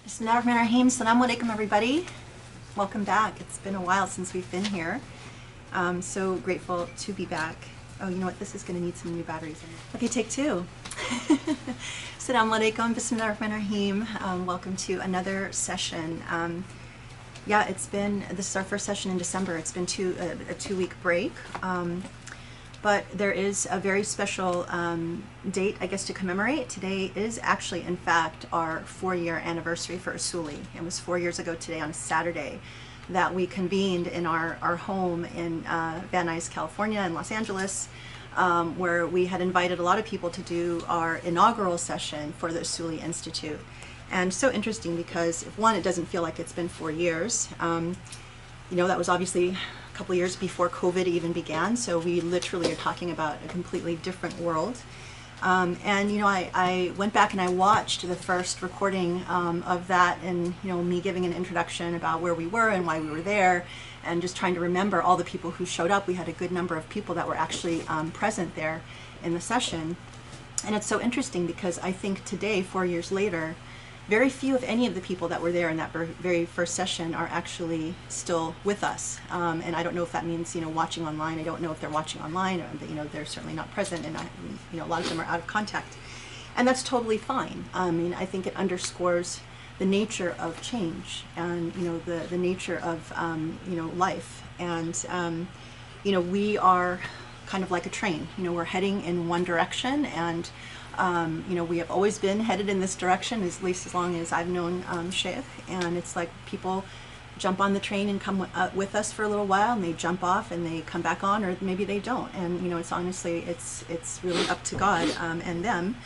Bismillahirrahmanirrahim. Assalamu alaikum, everybody. Welcome back. It's been a while since we've been here. So grateful to be back. Oh, you know what? This is going to need some new batteries in it. Okay, take two. Assalamu alaikum. Bismillahirrahmanirrahim. Welcome to another session. Yeah, this is our first session in December. It's been a two-week break. But there is a very special date, I guess, to commemorate. Today is actually, in fact, our 4-year anniversary for Usuli. It was 4 years ago today on Saturday that we convened in our home in Van Nuys, California, in Los Angeles, where we had invited a lot of people to do our inaugural session for the Usuli Institute. And so interesting because, one, it doesn't feel like it's been 4 years. You know, that was obviously a couple years before COVID even began, so we literally are talking about a completely different world. And you know, I went back and I watched the first recording of that, and you know, me giving an introduction about where we were and why we were there, and just trying to remember all the people who showed up. We had a good number of people that were actually present there in the session. And it's so interesting because I think today, 4 years later, very few, if any, of the people that were there in that very first session are actually still with us. And I don't know if that means, you know, watching online. I don't know if they're watching online, or, you know, they're certainly not present, and you know, a lot of them are out of contact. And that's totally fine. I mean, I think it underscores the nature of change, and you know, the nature of you know, life. And you know, we are kind of like a train. You know, we're heading in one direction, and you know, we have always been headed in this direction, at least as long as I've known Sheikh. And it's like people jump on the train and come with us for a little while, and they jump off and they come back on, or maybe they don't. And you know, it's honestly, it's really up to God and them.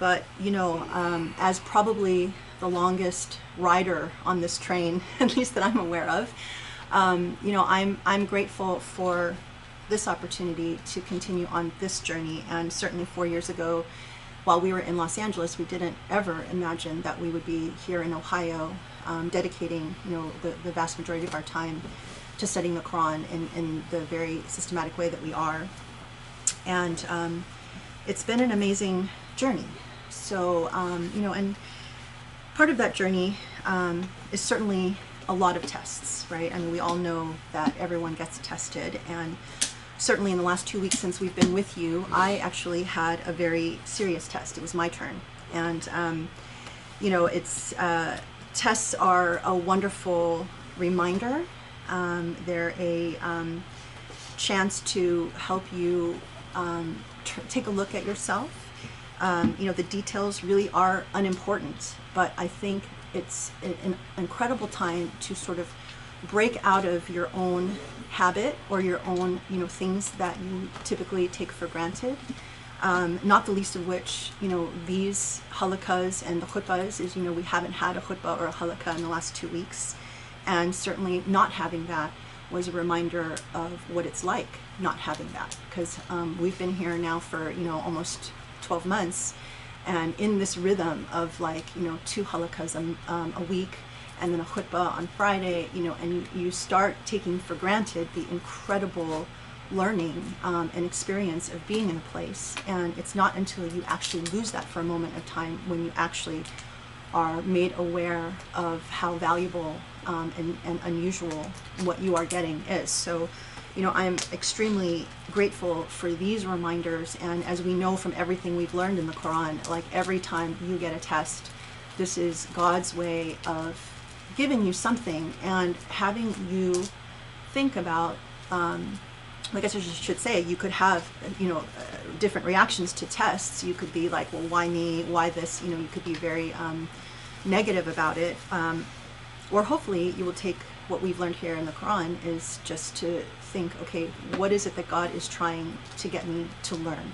But you know, as probably the longest rider on this train, at least that I'm aware of, you know, I'm grateful for this opportunity to continue on this journey. And certainly 4 years ago, while we were in Los Angeles, we didn't ever imagine that we would be here in Ohio, dedicating, you know, the vast majority of our time to studying the Quran in the very systematic way that we are. And it's been an amazing journey. So you know, and part of that journey is certainly a lot of tests, right? I mean, we all know that everyone gets tested, and certainly in the last 2 weeks since we've been with you, I actually had a very serious test. It was my turn. And you know, tests are a wonderful reminder. They're a chance to help you take a look at yourself. You know, the details really are unimportant, but I think it's an incredible time to sort of break out of your own habit, or your own, you know, things that you typically take for granted. Not the least of which, you know, these halakas and the khutbahs is, you know, we haven't had a khutbah or a halakah in the last 2 weeks. And certainly not having that was a reminder of what it's like not having that, because we've been here now for, you know, almost 12 months, and in this rhythm of, like, you know, 2 halakas a week, and then a khutbah on Friday, you know, and you start taking for granted the incredible learning and experience of being in a place. And it's not until you actually lose that for a moment of time when you actually are made aware of how valuable and unusual what you are getting is. So, you know, I'm extremely grateful for these reminders. And as we know from everything we've learned in the Quran, like, every time you get a test, this is God's way of giving you something and having you think about, I guess I should say, you could have, you know, different reactions to tests. You could be like, well, why me? Why this? You know, you could be very negative about it. Or hopefully you will take what we've learned here in the Quran is just to think, okay, what is it that God is trying to get me to learn?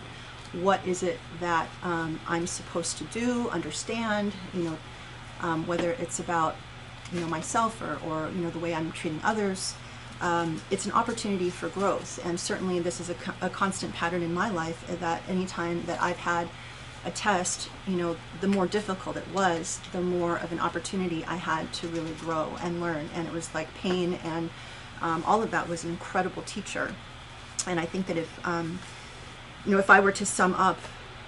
What is it that I'm supposed to do, understand, you know, whether it's about, you know, myself, or you know, the way I'm treating others. It's an opportunity for growth. And certainly this is a constant pattern in my life, that anytime that I've had a test, you know, the more difficult it was, the more of an opportunity I had to really grow and learn. And it was like pain, and all of that was an incredible teacher. And I think that if, you know, if I were to sum up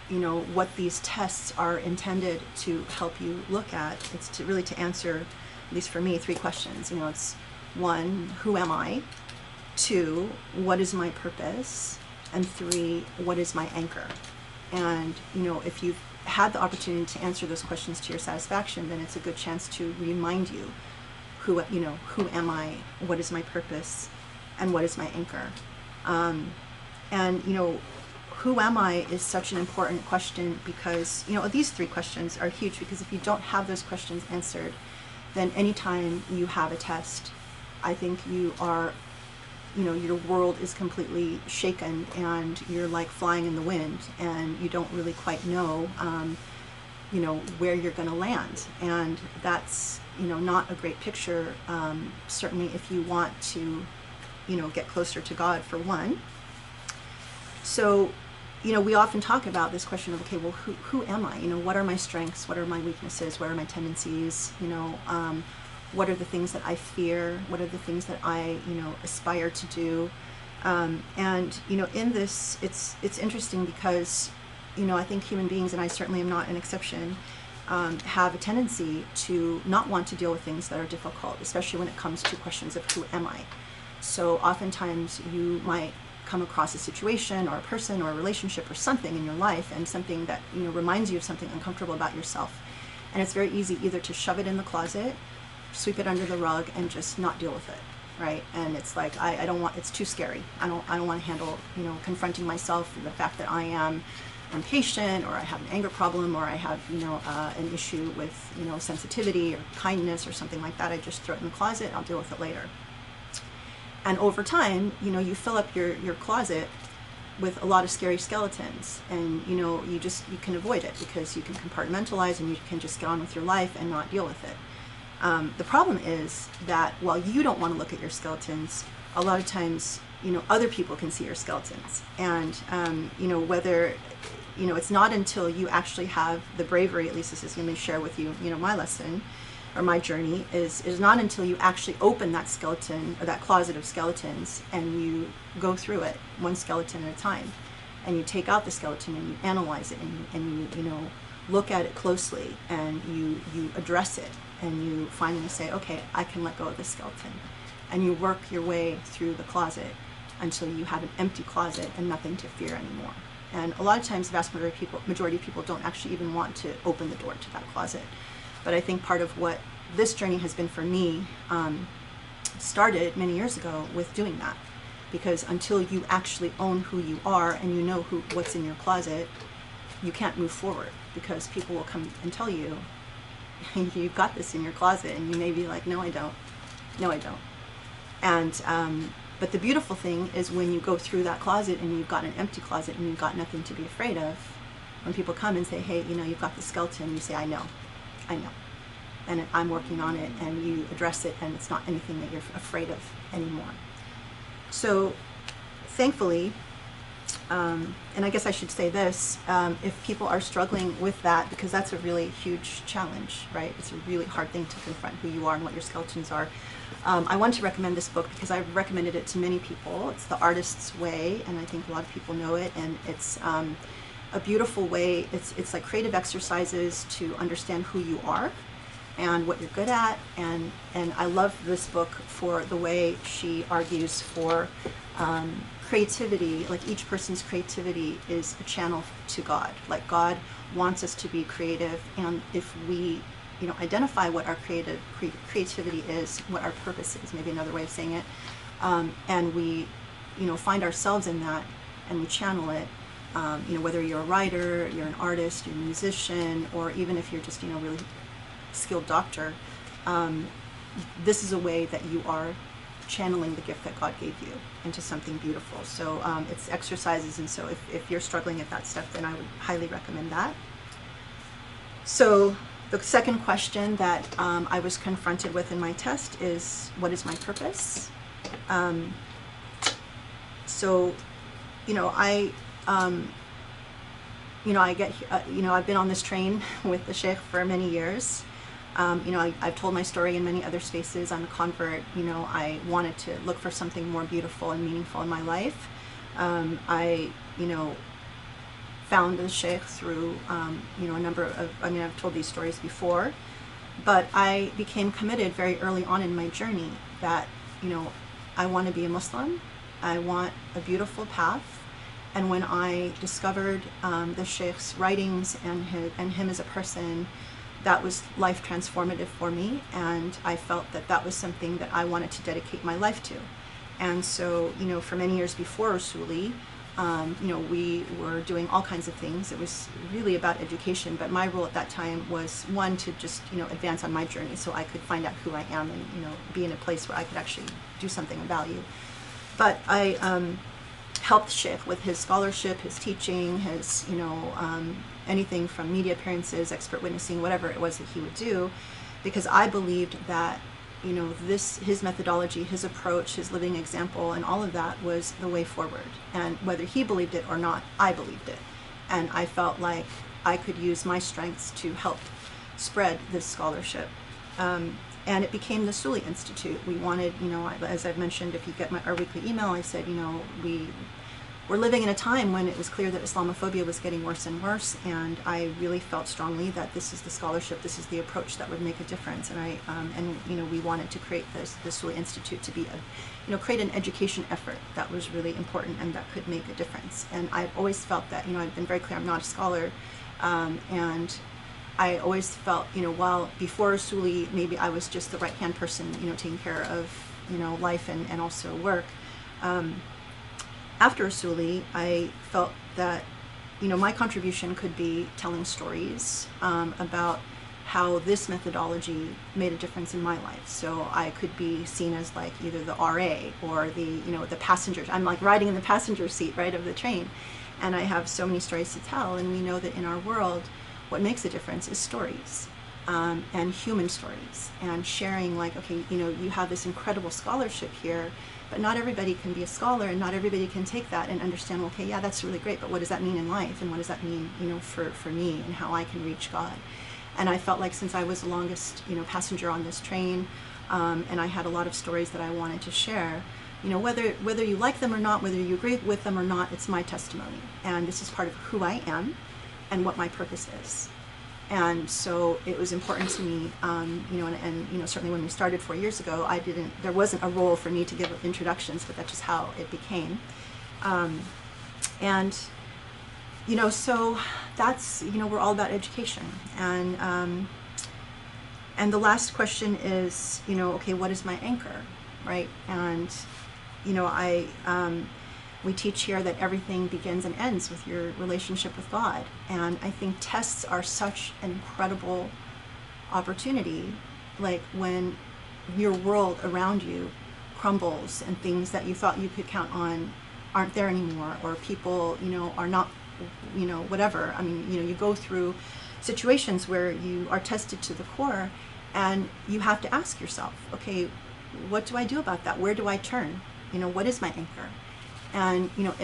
what these tests are intended to help you look at. It's to really to answer, at least for me, 3 questions. It's 1, who am I? 2, what is my purpose? And 3, what is my anchor? And, if you've had the opportunity to answer those questions to your satisfaction, then it's a good chance to remind you who am I? What is my purpose? And what is my anchor? And, who am I is such an important question because, these 3 questions are huge, because if you don't have those questions answered, then anytime you have a test, I think you are, your world is completely shaken and you're like flying in the wind and you don't really quite know, where you're going to land. And that's, not a great picture, certainly if you want to, get closer to God, for one. So, we often talk about this question of, okay, well, who am I? What are my strengths? What are my weaknesses? What are my tendencies? What are the things that I fear? What are the things that I, aspire to do? And, in this, it's interesting because, I think human beings, and I certainly am not an exception, have a tendency to not want to deal with things that are difficult, especially when it comes to questions of who am I? So oftentimes you might come across a situation or a person or a relationship or something in your life, and something that reminds you of something uncomfortable about yourself, and it's very easy either to shove it in the closet, sweep it under the rug, and just not deal with it, right? And it's like, I don't want, it's too scary. I don't want to handle confronting myself with the fact that I am impatient, or I have an anger problem, or I have an issue with sensitivity or kindness or something like that. I just throw it in the closet. I'll deal with it later. And over time, you fill up your closet with a lot of scary skeletons, and you can avoid it because you can compartmentalize and you can just get on with your life and not deal with it. The problem is that while you don't want to look at your skeletons, a lot of times other people can see your skeletons, and whether it's not until you actually have the bravery, at least this is going to share with you my lesson, or my journey is not until you actually open that skeleton, or that closet of skeletons, and you go through it one skeleton at a time, and you take out the skeleton and you analyze it, and you look at it closely, and you address it, and you finally say, okay, I can let go of this skeleton, and you work your way through the closet until you have an empty closet and nothing to fear anymore. And a lot of times the vast majority of people don't actually even want to open the door to that closet. But I think part of what this journey has been for me started many years ago with doing that. Because until you actually own who you are and you know what's in your closet, you can't move forward, because people will come and tell you, you've got this in your closet, and you may be like, no, I don't. No, I don't. And but the beautiful thing is when you go through that closet and you've got an empty closet and you've got nothing to be afraid of, when people come and say, hey, you've got the skeleton, you say, I know, and I'm working on it, and you address it, and it's not anything that you're afraid of anymore. So thankfully, and I guess I should say this, if people are struggling with that, because that's a really huge challenge, right? It's a really hard thing to confront who you are and what your skeletons are. I want to recommend this book because I've recommended it to many people. It's The Artist's Way, and I think a lot of people know it, and it's a beautiful way. It's like creative exercises to understand who you are and what you're good at, and I love this book for the way she argues for creativity. Like, each person's creativity is a channel to God. Like, God wants us to be creative, and if we identify what our creativity is, what our purpose is, maybe another way of saying it, and we find ourselves in that, and we channel it, whether you're a writer, you're an artist, you're a musician, or even if you're just really skilled doctor, this is a way that you are channeling the gift that God gave you into something beautiful. So it's exercises, and so if you're struggling at that step, then I would highly recommend that. So the second question that I was confronted with in my test is, what is my purpose? So I get, I've been on this train with the Sheikh for many years. I've told my story in many other spaces. I'm a convert. I wanted to look for something more beautiful and meaningful in my life. I found the sheikh through, you know, a number of, I mean, I've told these stories before, but I became committed very early on in my journey that, you know, I want to be a Muslim. I want a beautiful path. And when I discovered the sheikh's writings and him as a person, that was life transformative for me. And I felt that that was something that I wanted to dedicate my life to. And so, you know, for many years before Usuli, you know, we were doing all kinds of things. It was really about education, but my role at that time was, one, to just, you know, advance on my journey so I could find out who I am and, you know, be in a place where I could actually do something of value. But I helped Sheikh with his scholarship, his teaching, his, you know, anything from media appearances, expert witnessing, whatever it was that he would do, because I believed that, you know, his methodology, his approach, his living example, and all of that was the way forward. And whether he believed it or not, I believed it. And I felt like I could use my strengths to help spread this scholarship. And it became the Usuli Institute. We wanted, you know, as I've mentioned, if you get our weekly email, I said, you know, we're living in a time when it was clear that Islamophobia was getting worse and worse, and I really felt strongly that this is the scholarship, this is the approach that would make a difference. And you know, we wanted to create the Usuli Institute to be you know, create an education effort that was really important and that could make a difference. And I've always felt that, you know, I've been very clear, I'm not a scholar, and I always felt, you know, while before Usuli, maybe I was just the right-hand person, you know, taking care of, you know, life and also work. After Usuli, I felt that, you know, my contribution could be telling stories about how this methodology made a difference in my life. So I could be seen as like either the RA or the, you know, the passenger. I'm like riding in the passenger seat, right, of the train. And I have so many stories to tell. And we know that in our world, what makes a difference is stories. And human stories, and sharing, like, okay, you know, you have this incredible scholarship here, but not everybody can be a scholar, and not everybody can take that and understand, okay, yeah, that's really great, but what does that mean in life, and what does that mean, you know, for me, and how I can reach God. And I felt like since I was the longest, you know, passenger on this train, and I had a lot of stories that I wanted to share, you know, whether you like them or not, whether you agree with them or not, it's my testimony, and this is part of who I am and what my purpose is. And so it was important to me, you know, and you know, certainly when we started 4 years ago, there wasn't a role for me to give introductions, but that's just how it became. And, you know, so that's, you know, we're all about education. And the last question is, you know, okay, what is my anchor, right? And, you know, we teach here that everything begins and ends with your relationship with God. And I think tests are such an incredible opportunity, like when your world around you crumbles and things that you thought you could count on aren't there anymore, or people, you know, are not, you know, whatever. I mean, you know, you go through situations where you are tested to the core, and you have to ask yourself, okay, what do I do about that? Where do I turn? You know, what is my anchor? And, you know,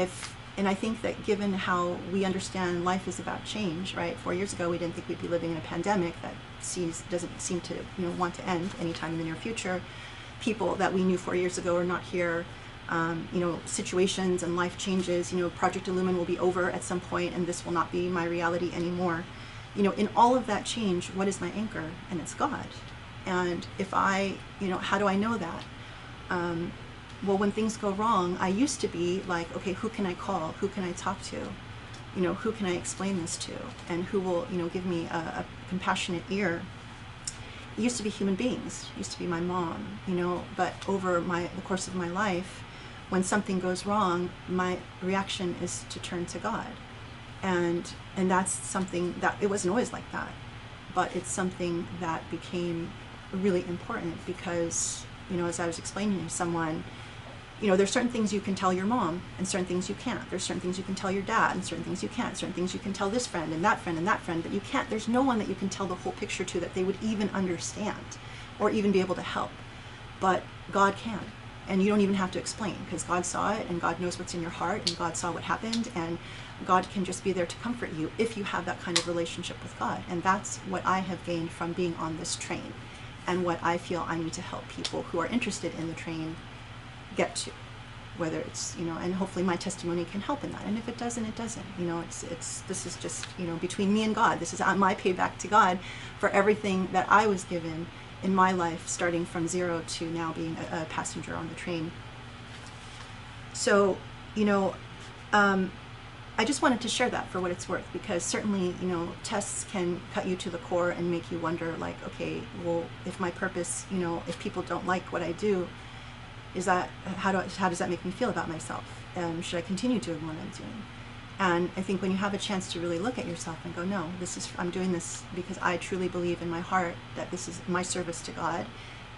and I think that given how we understand life is about change, right? 4 years ago, we didn't think we'd be living in a pandemic that doesn't seem to, you know, want to end anytime in the near future. People that we knew 4 years ago are not here. You know, situations and life changes. You know, Project Illumine will be over at some point, and this will not be my reality anymore. You know, in all of that change, what is my anchor? And it's God. And if you know, how do I know that? Well, when things go wrong, I used to be like, okay, who can I call? Who can I talk to? You know, who can I explain this to? And who will, you know, give me a compassionate ear? It used to be human beings. It used to be my mom, you know, but over the course of my life, when something goes wrong, my reaction is to turn to God. And that's something that, it wasn't always like that, but it's something that became really important because, you know, as I was explaining to someone, you know, there's certain things you can tell your mom and certain things you can't. There's certain things you can tell your dad and certain things you can't. Certain things you can tell this friend and that friend and that friend, but you can't, there's no one that you can tell the whole picture to that they would even understand or even be able to help. But God can. And you don't even have to explain because God saw it and God knows what's in your heart and God saw what happened, and God can just be there to comfort you if you have that kind of relationship with God. And that's what I have gained from being on this train and what I feel I need to help people who are interested in the train get to. whether it's, and hopefully my testimony can help in that. And if it doesn't, it doesn't. This is just, between me and God. This is my payback to God for everything that I was given in my life, starting from zero to now being a passenger on the train. So, I just wanted to share that for what it's worth, because certainly, tests can cut you to the core and make you wonder, like, okay, well, if my purpose, if people don't like what I do, is that, how does that make me feel about myself? Should I continue doing what I'm doing? And I think when you have a chance to really look at yourself and go, no, I'm doing this because I truly believe in my heart that this is my service to God,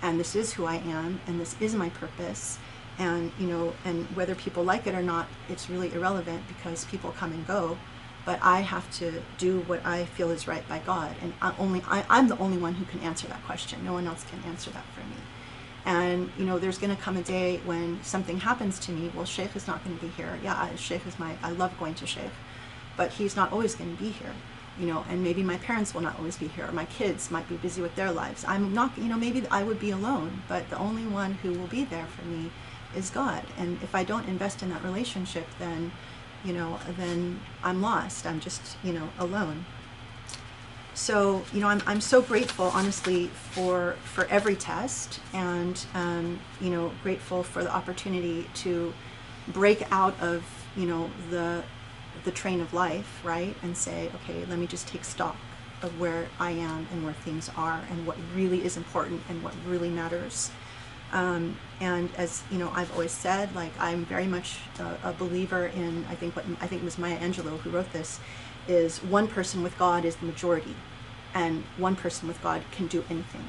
and this is who I am, and this is my purpose. And, and whether people like it or not, it's really irrelevant, because people come and go, but I have to do what I feel is right by God. And I'm the only one who can answer that question. No one else can answer that for me. And, there's going to come a day when something happens to me. Well, Sheikh is not going to be here. Yeah, Sheikh is I love going to Sheikh, but he's not always going to be here. And maybe my parents will not always be here, or my kids might be busy with their lives. I'm not, maybe I would be alone, but the only one who will be there for me is God. And if I don't invest in that relationship, then, then I'm lost. I'm just, alone. So, I'm so grateful, honestly, for every test, and, grateful for the opportunity to break out of, the train of life, right? And say, okay, let me just take stock of where I am and where things are and what really is important and what really matters. And as I've always said, like, I'm very much a believer in, I think it was Maya Angelou who wrote this, is one person with God is the majority, and one person with God can do anything.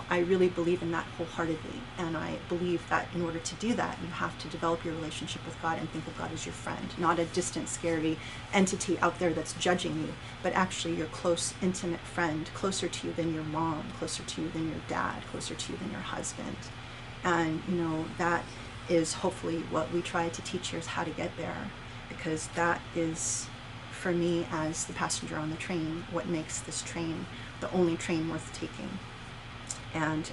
I really believe in that wholeheartedly, and I believe that in order to do that, you have to develop your relationship with God and think of God as your friend, not a distant, scary entity out there that's judging you, but actually your close, intimate friend, closer to you than your mom, closer to you than your dad, closer to you than your husband. And, that is hopefully what we try to teach here, is how to get there, because that is, for me as the passenger on the train, what makes this train the only train worth taking. And,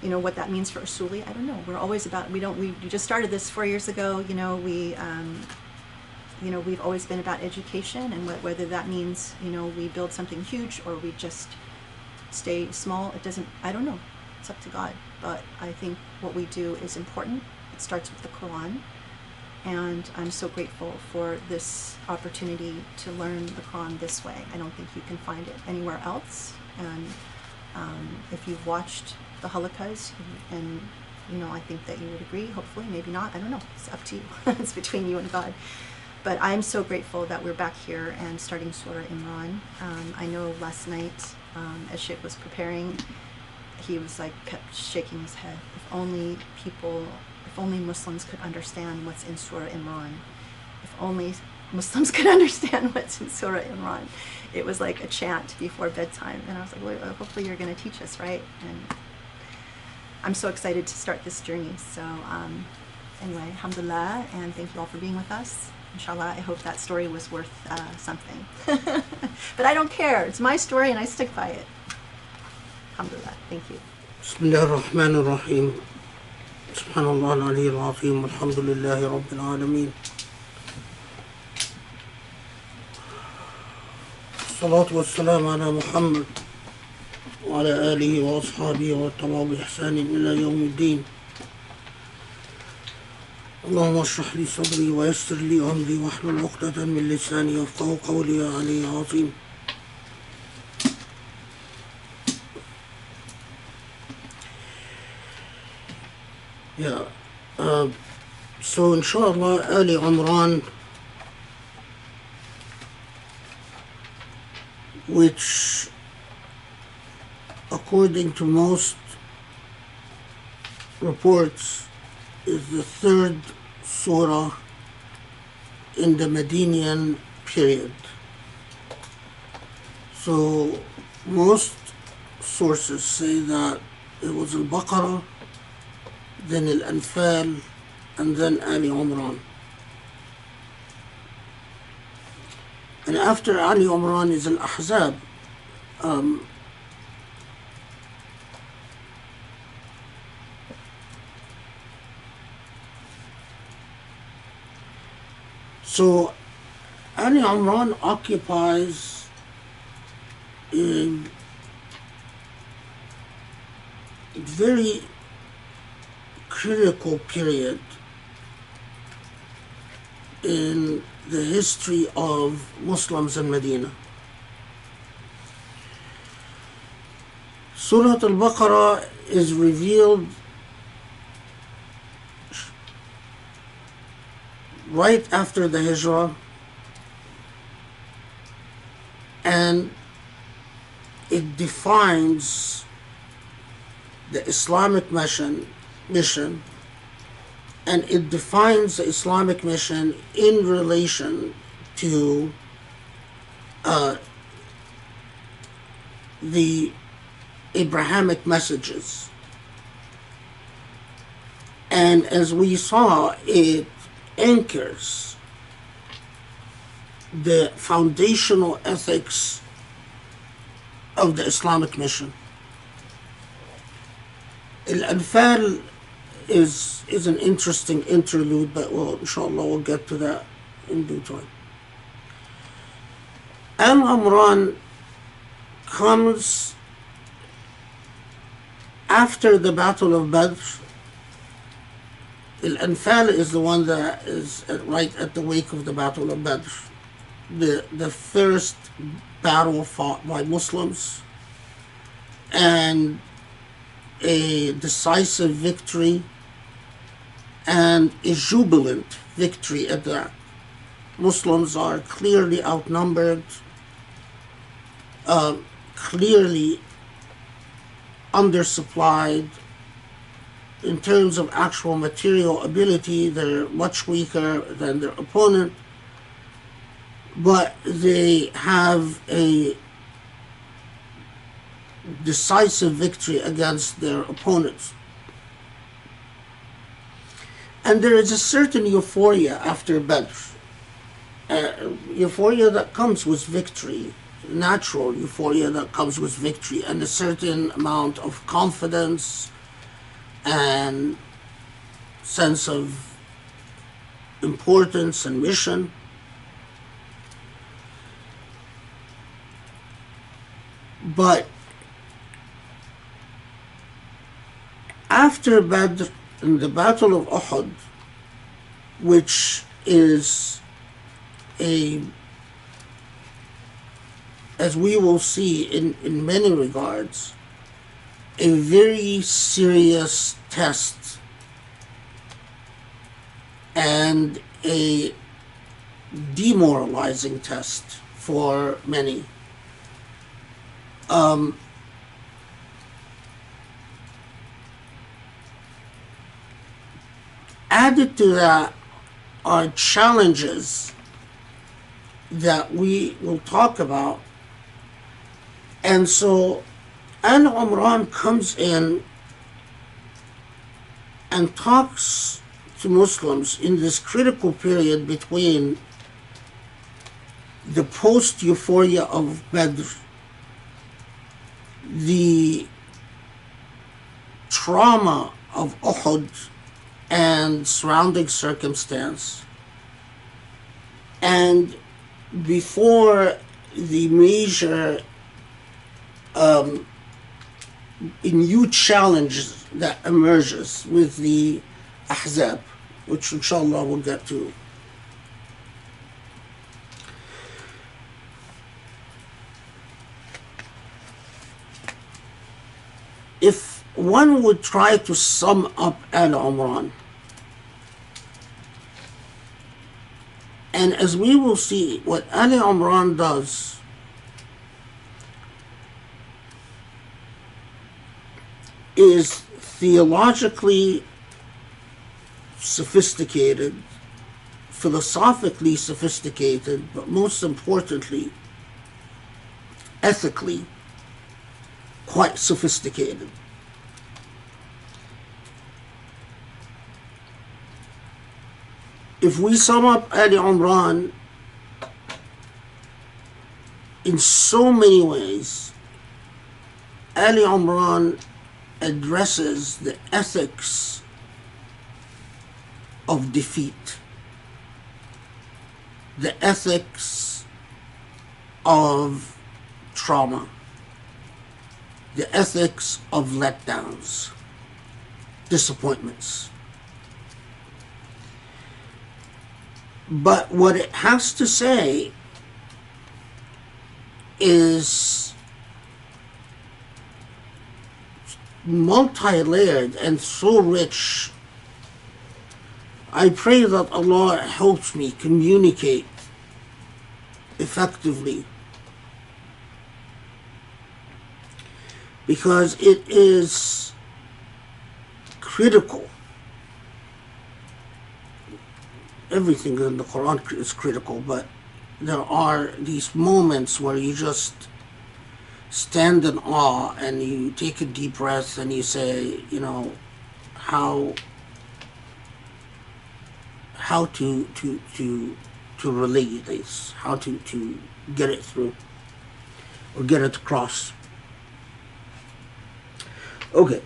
what that means for Usuli, I don't know. We're always about, we just started this 4 years ago, we've always been about education, and whether that means, we build something huge or we just stay small, I don't know. It's up to God. But I think what we do is important. It starts with the Quran. And I'm so grateful for this opportunity to learn the Quran this way. I don't think you can find it anywhere else. And if you've watched the halaqas, and I think that you would agree, hopefully, maybe not, I don't know, it's up to you. It's between you and God. But I'm so grateful that we're back here and starting Surah Imran. I know last night, as Sheikh was preparing, he was kept shaking his head. If only Muslims could understand what's in Surah Imran. If only Muslims could understand what's in Surah Imran. It was like a chant before bedtime. And I was like, well, hopefully you're going to teach us, right? And I'm so excited to start this journey. So anyway, alhamdulillah, and thank you all for being with us. Inshallah, I hope that story was worth something. But I don't care. It's my story and I stick by it. Alhamdulillah. Thank you. Bismillah ar-Rahman ar-Rahim. Subhanallah al-Ali al-Azim. Alhamdulillahi Rabbil Alameen. الصلاة والسلام على محمد وعلى آله وأصحابه واتبعوا بإحسان إلى يوم الدين. اللهم اشرح لي صدري ويسر لي أمري واحلل عقدة من لساني يفقهوا قولي يا علي يا عظيم. So inshallah, Ali Imran, which according to most reports is the third surah in the Medinian period. So most sources say that it was Al-Baqarah, then Al-Anfal, and then Ali Imran. And after Ali Imran is Al-Ahzab. So Ali Imran occupies a very critical period in the history of Muslims in Medina. Surah Al-Baqarah is revealed right after the Hijrah, and it defines the Islamic mission, and it defines the Islamic mission in relation to the Abrahamic messages. And as we saw, it anchors the foundational ethics of the Islamic mission. Al-Anfal is an interesting interlude, but inshallah we'll get to that in due time. Al-Imran comes after the Battle of Badr. Al-Anfal is the one that is right at the wake of the Battle of Badr, the first battle fought by Muslims, and a decisive victory and a jubilant victory at that. Muslims are clearly outnumbered, clearly undersupplied. In terms of actual material ability, they're much weaker than their opponent, but they have a decisive victory against their opponents. And there is a certain euphoria after Badr, euphoria that comes with victory, natural euphoria that comes with victory, and a certain amount of confidence and sense of importance and mission. But after Badr, in the Battle of Ahud, which is as we will see in many regards, a very serious test and a demoralizing test for many. Added to that are challenges that we will talk about. And so Al-Imran comes in and talks to Muslims in this critical period between the post-euphoria of Badr, the trauma of Uhud and surrounding circumstance, and before the major new challenge that emerges with the Ahzab, which inshallah we'll get to. If one would try to sum up Al-Imran, and as we will see, what Al-Imran does is theologically sophisticated, philosophically sophisticated, but most importantly, ethically quite sophisticated. If we sum up Al-Imran in so many ways, Al-Imran addresses the ethics of defeat. the ethics of trauma, the ethics of letdowns, disappointments. But what it has to say is multi-layered and so rich. I pray that Allah helps me communicate effectively, because it is critical. Everything in the Quran is critical, but there are these moments where you just stand in awe and you take a deep breath and you say, you know, how to relay this, how to get it through or get it across. Okay.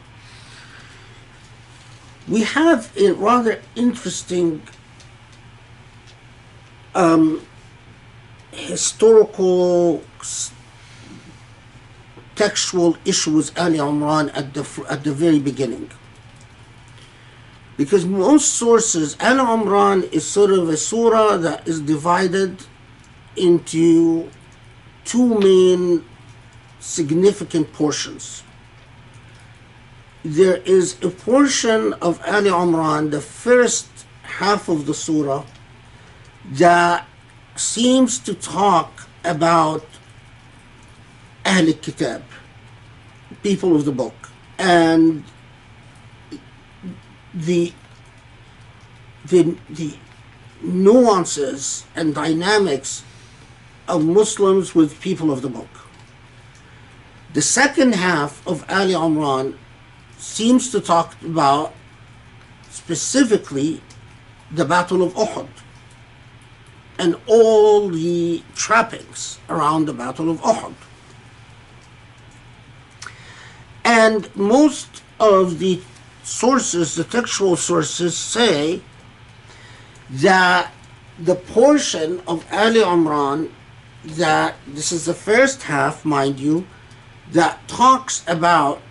We have a rather interesting historical textual issue with Ali Imran at the very beginning. Because most sources, Ali Imran is sort of a surah that is divided into two main significant portions. There is a portion of Ali Imran, the first half of the surah, that seems to talk about Ahl Kitab, people of the book, and the nuances and dynamics of Muslims with people of the book. The second half of Ali Imran seems to talk about specifically the Battle of Ahud and all the trappings around the Battle of Ahud. And most of the sources, the textual sources, say that the portion of Ali Imran, that this is the first half, mind you, that talks about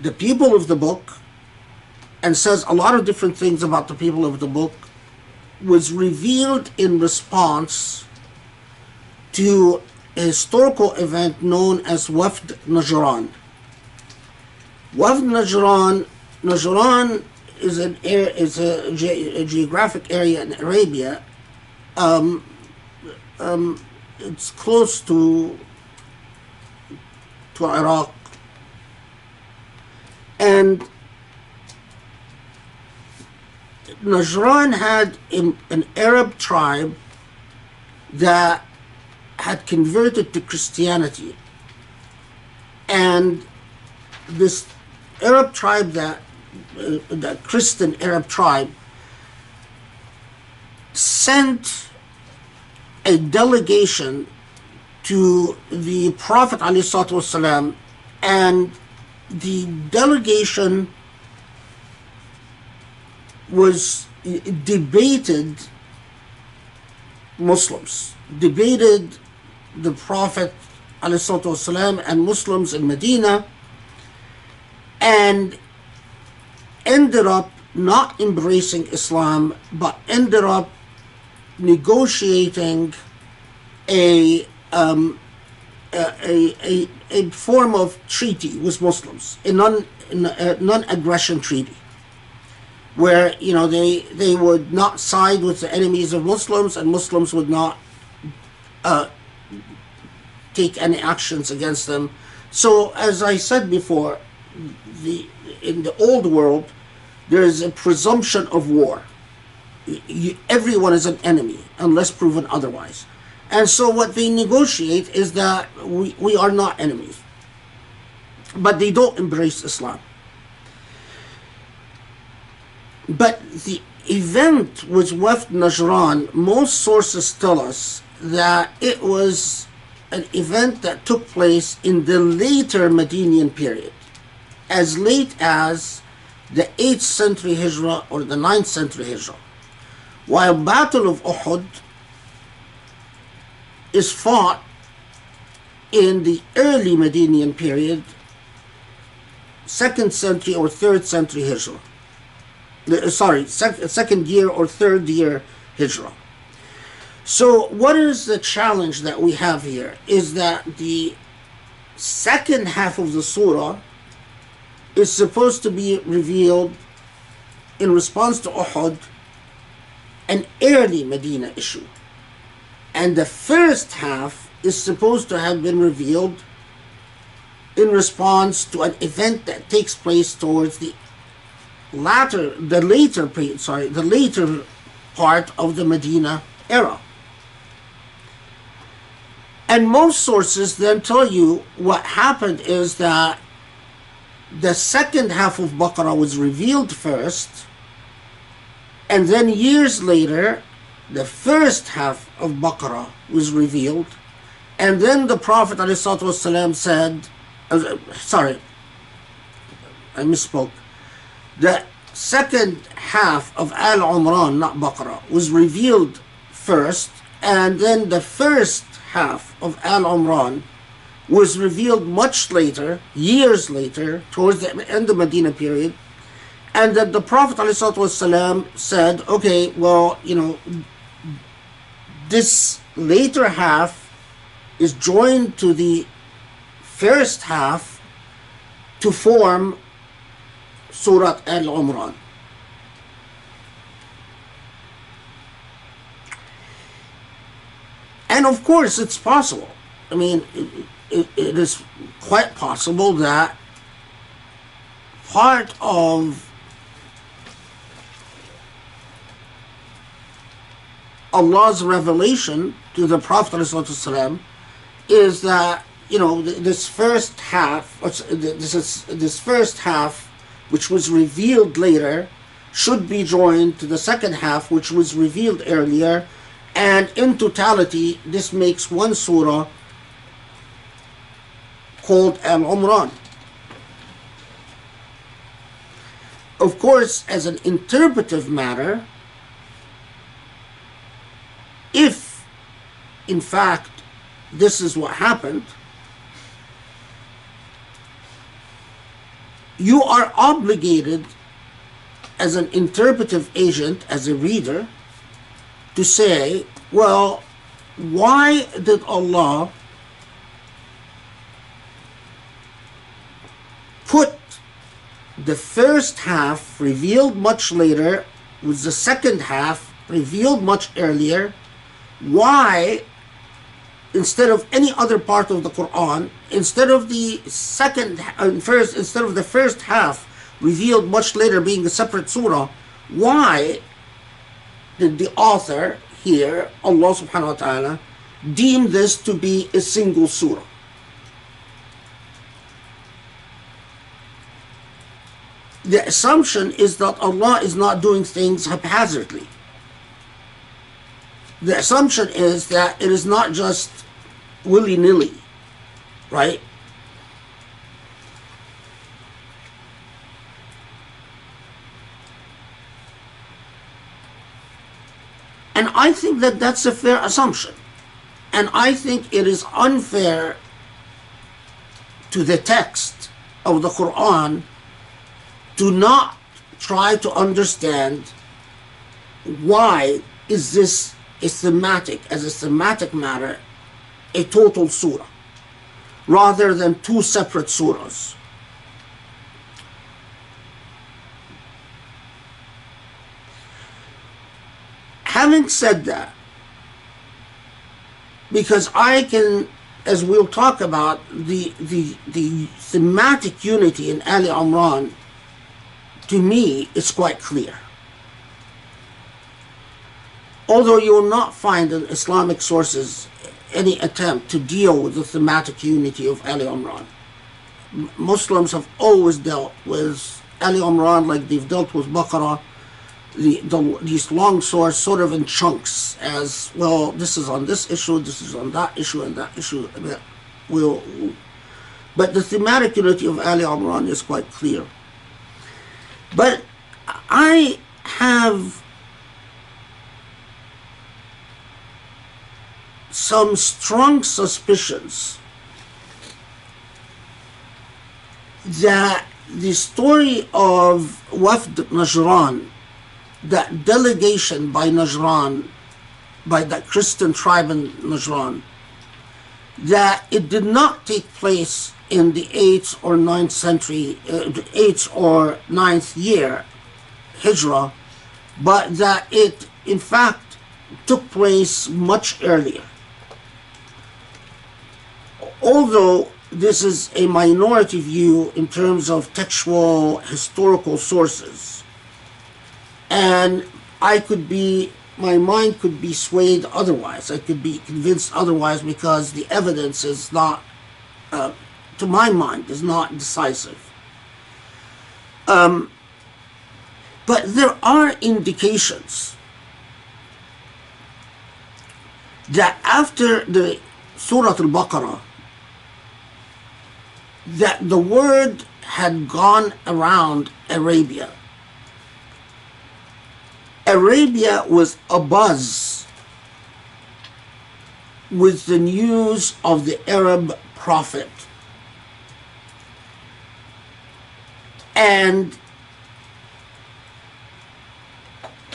the people of the book and says a lot of different things about the people of the book, was revealed in response to a historical event known as Wafd Najran. Wafd Najran is a geographic area in Arabia. It's close to Iraq, and Najran had an Arab tribe that had converted to Christianity, and this Arab tribe, the Christian Arab tribe, sent a delegation to the Prophet ﷺ, and the delegation was debated Muslims, debated the Prophet ﷺ and Muslims in Medina, and ended up not embracing Islam, but ended up negotiating a form of treaty with Muslims, a non-aggression treaty, where they would not side with the enemies of Muslims, and Muslims would not take any actions against them. So, as I said before, in the old world, there is a presumption of war. Everyone is an enemy unless proven otherwise. And so what they negotiate is that we are not enemies. But they don't embrace Islam. But the event with Wafd Najran, most sources tell us that it was an event that took place in the later Medinian period, as late as the 8th century Hijrah or the 9th century Hijrah. While Battle of Ahud is fought in the early Medinian period, 2nd century or 3rd century Hijrah. Second year or 3rd year Hijrah. So what is the challenge that we have here is that the second half of the surah is supposed to be revealed in response to Uhud, an early Medina issue. And the first half is supposed to have been revealed in response to an event that takes place towards the later part of the Medina era. And most sources then tell you what happened is that the second half of Baqarah was revealed first, and then years later, the first half of Baqarah was revealed, and then the Prophet ﷺ said, I misspoke. The second half of Al-Imran, not Baqarah, was revealed first, and then the first half of Al-Imran was revealed much later, years later, towards the end of the Medina period, and that the Prophet ﷺ said, okay, well, this later half is joined to the first half to form Surah Al-Imran. And of course, it's possible. I mean, it is quite possible that part of Allah's revelation to the Prophet ﷺ is that, this first half, this first half, which was revealed later, should be joined to the second half, which was revealed earlier, and in totality, this makes one surah called Al-Imran. Of course, as an interpretive matter, if in fact this is what happened, you are obligated as an interpretive agent, as a reader, to say, well, why did Allah put the first half revealed much later with the second half revealed much earlier? Why, instead of any other part of the Quran, instead of the first half revealed much later being a separate surah, why did the author here, Allah subhanahu wa ta'ala, deem this to be a single surah? The assumption is that Allah is not doing things haphazardly. The assumption is that it is not just willy-nilly, right? And I think that that's a fair assumption. And I think it is unfair to the text of the Quran to not try to understand why is this as a thematic matter, a total surah, rather than two separate surahs. Having said that, because I can, as we'll talk about, the thematic unity in Ali Imran, to me, is quite clear. Although you will not find in Islamic sources any attempt to deal with the thematic unity of Ali Imran. Muslims have always dealt with Ali Imran like they've dealt with Baqarah, these long surahs sort of in chunks, as well, this is on this issue, this is on that issue, and that issue. But the thematic unity of Ali Imran is quite clear. But I have some strong suspicions that the story of Wafd Najran, that delegation by Najran, by that Christian tribe in Najran, that it did not take place in the 8th or 9th century, 8th or 9th year Hijrah, but that it in fact took place much earlier. Although this is a minority view in terms of textual historical sources, and my mind could be swayed otherwise. I could be convinced otherwise because the evidence is not, to my mind, is not decisive. But there are indications that after the Surah Al-Baqarah, that the word had gone around Arabia. Arabia was abuzz with the news of the Arab prophet. And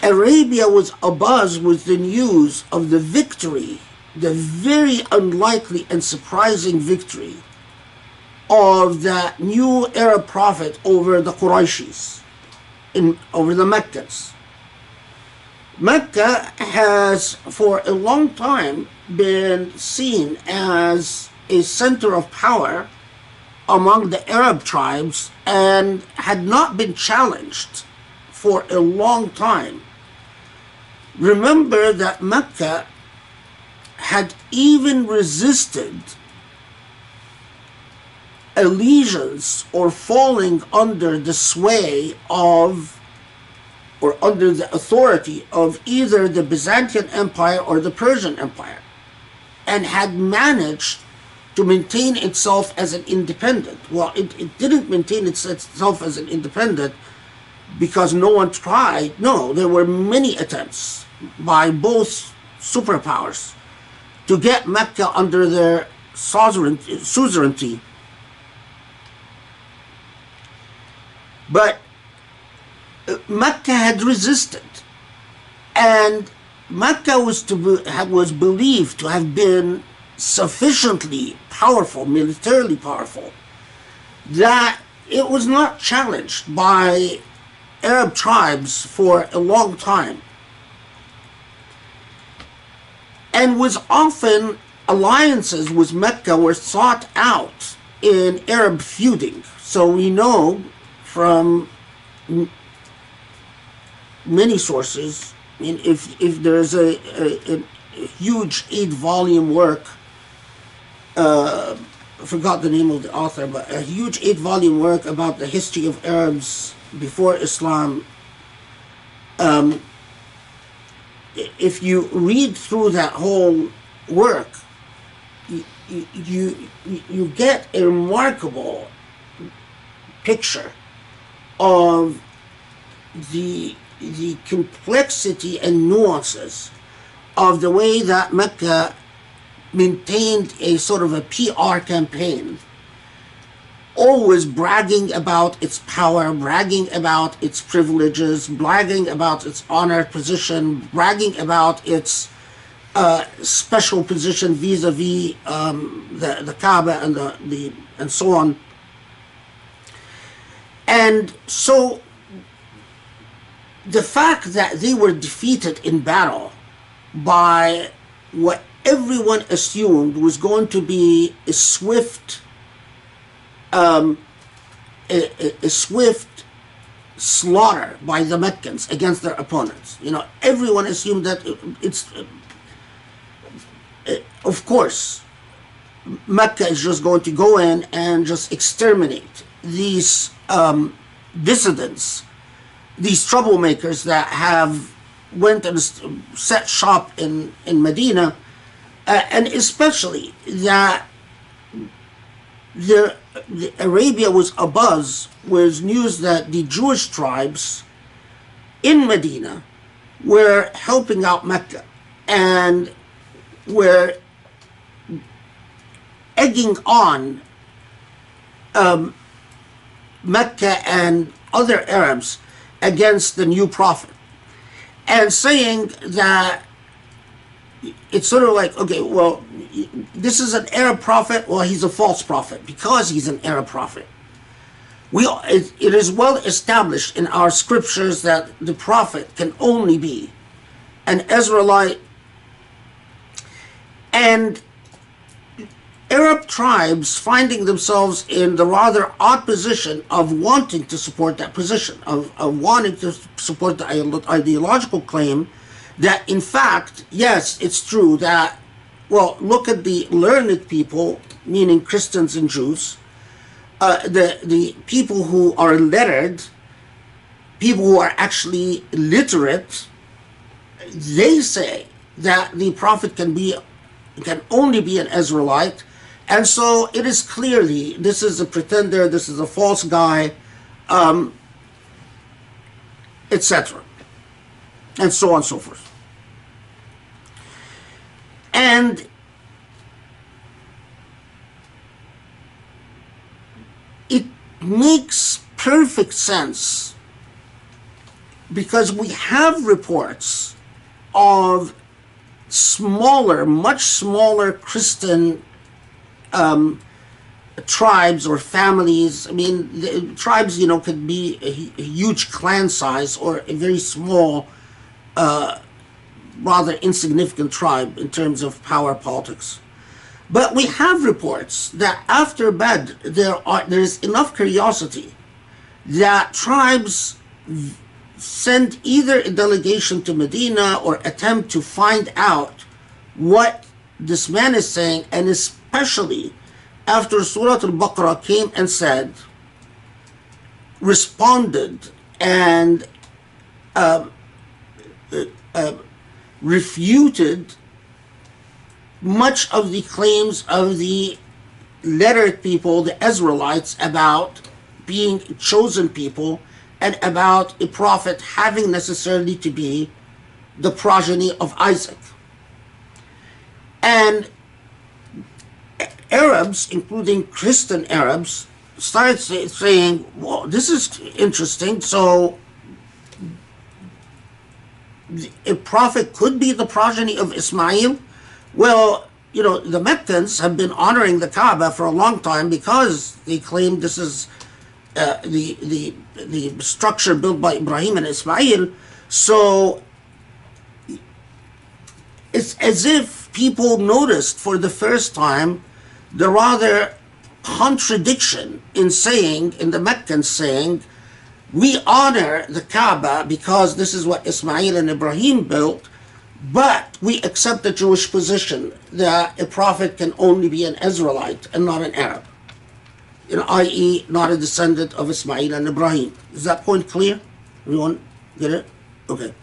Arabia was abuzz with the news of the victory, the very unlikely and surprising victory of that new Arab prophet over the Qurayshis, over the Meccans. Mecca has for a long time been seen as a center of power among the Arab tribes and had not been challenged for a long time. Remember that Mecca had even resisted allegiance or falling under the sway of, or under the authority of either the Byzantine Empire or the Persian Empire, and had managed to maintain itself as an independent. Well, it didn't maintain itself as an independent because no one tried. No, there were many attempts by both superpowers to get Mecca under their suzerainty. But Mecca had resisted, and Mecca was believed to have been sufficiently powerful, militarily powerful, that it was not challenged by Arab tribes for a long time, and was often, alliances with Mecca were sought out in Arab feuding. So we know from many sources, I mean, if there's a huge 8-volume work, I forgot the name of the author, but a huge 8-volume work about the history of Arabs before Islam, if you read through that whole work, you get a remarkable picture of the complexity and nuances of the way that Mecca maintained a sort of a PR campaign, always bragging about its power, bragging about its privileges, bragging about its honored position, bragging about its special position vis-a-vis the Kaaba and so on. And so the fact that they were defeated in battle by what everyone assumed was going to be a swift slaughter by the Meccans against their opponents. You know, everyone assumed that it's, of course, Mecca is just going to go in and just exterminate these dissidents, these troublemakers that have went and set shop in Medina, and especially that the Arabia was abuzz with news that the Jewish tribes in Medina were helping out Mecca and were egging on Mecca and other Arabs against the new prophet, and saying that it's sort of like, okay, well, this is an Arab prophet, well, he's a false prophet because he's an Arab prophet. It is well established in our scriptures that the prophet can only be an Israelite, and Arab tribes finding themselves in the rather odd position of wanting to support that position, of wanting to support the ideological claim that, in fact, yes, it's true that, well, look at the learned people, meaning Christians and Jews, the people who are lettered, people who are actually literate, they say that the prophet can only be an Israelite. And so it is clearly, this is a pretender, this is a false guy, etc. And so on and so forth. And it makes perfect sense because we have reports of smaller, much smaller Christian tribes or families. I mean, the tribes, could be a huge clan size or a very small, rather insignificant tribe in terms of power politics. But we have reports that after Badr, there is enough curiosity that tribes send either a delegation to Medina or attempt to find out what this man is saying, and especially after Surah Al-Baqarah came and responded and refuted much of the claims of the lettered people, the Israelites, about being chosen people and about a prophet having necessarily to be the progeny of Isaac. And Arabs, including Christian Arabs, started saying, well, this is interesting. So a prophet could be the progeny of Ismail. Well, the Meccans have been honoring the Kaaba for a long time because they claim this is the structure built by Ibrahim and Ismail. So it's as if people noticed for the first time the rather contradiction in the Meccans saying, we honor the Kaaba because this is what Ismail and Ibrahim built, but we accept the Jewish position that a prophet can only be an Israelite and not an Arab, i.e. not a descendant of Ismail and Ibrahim. Is that point clear? Everyone get it? Okay.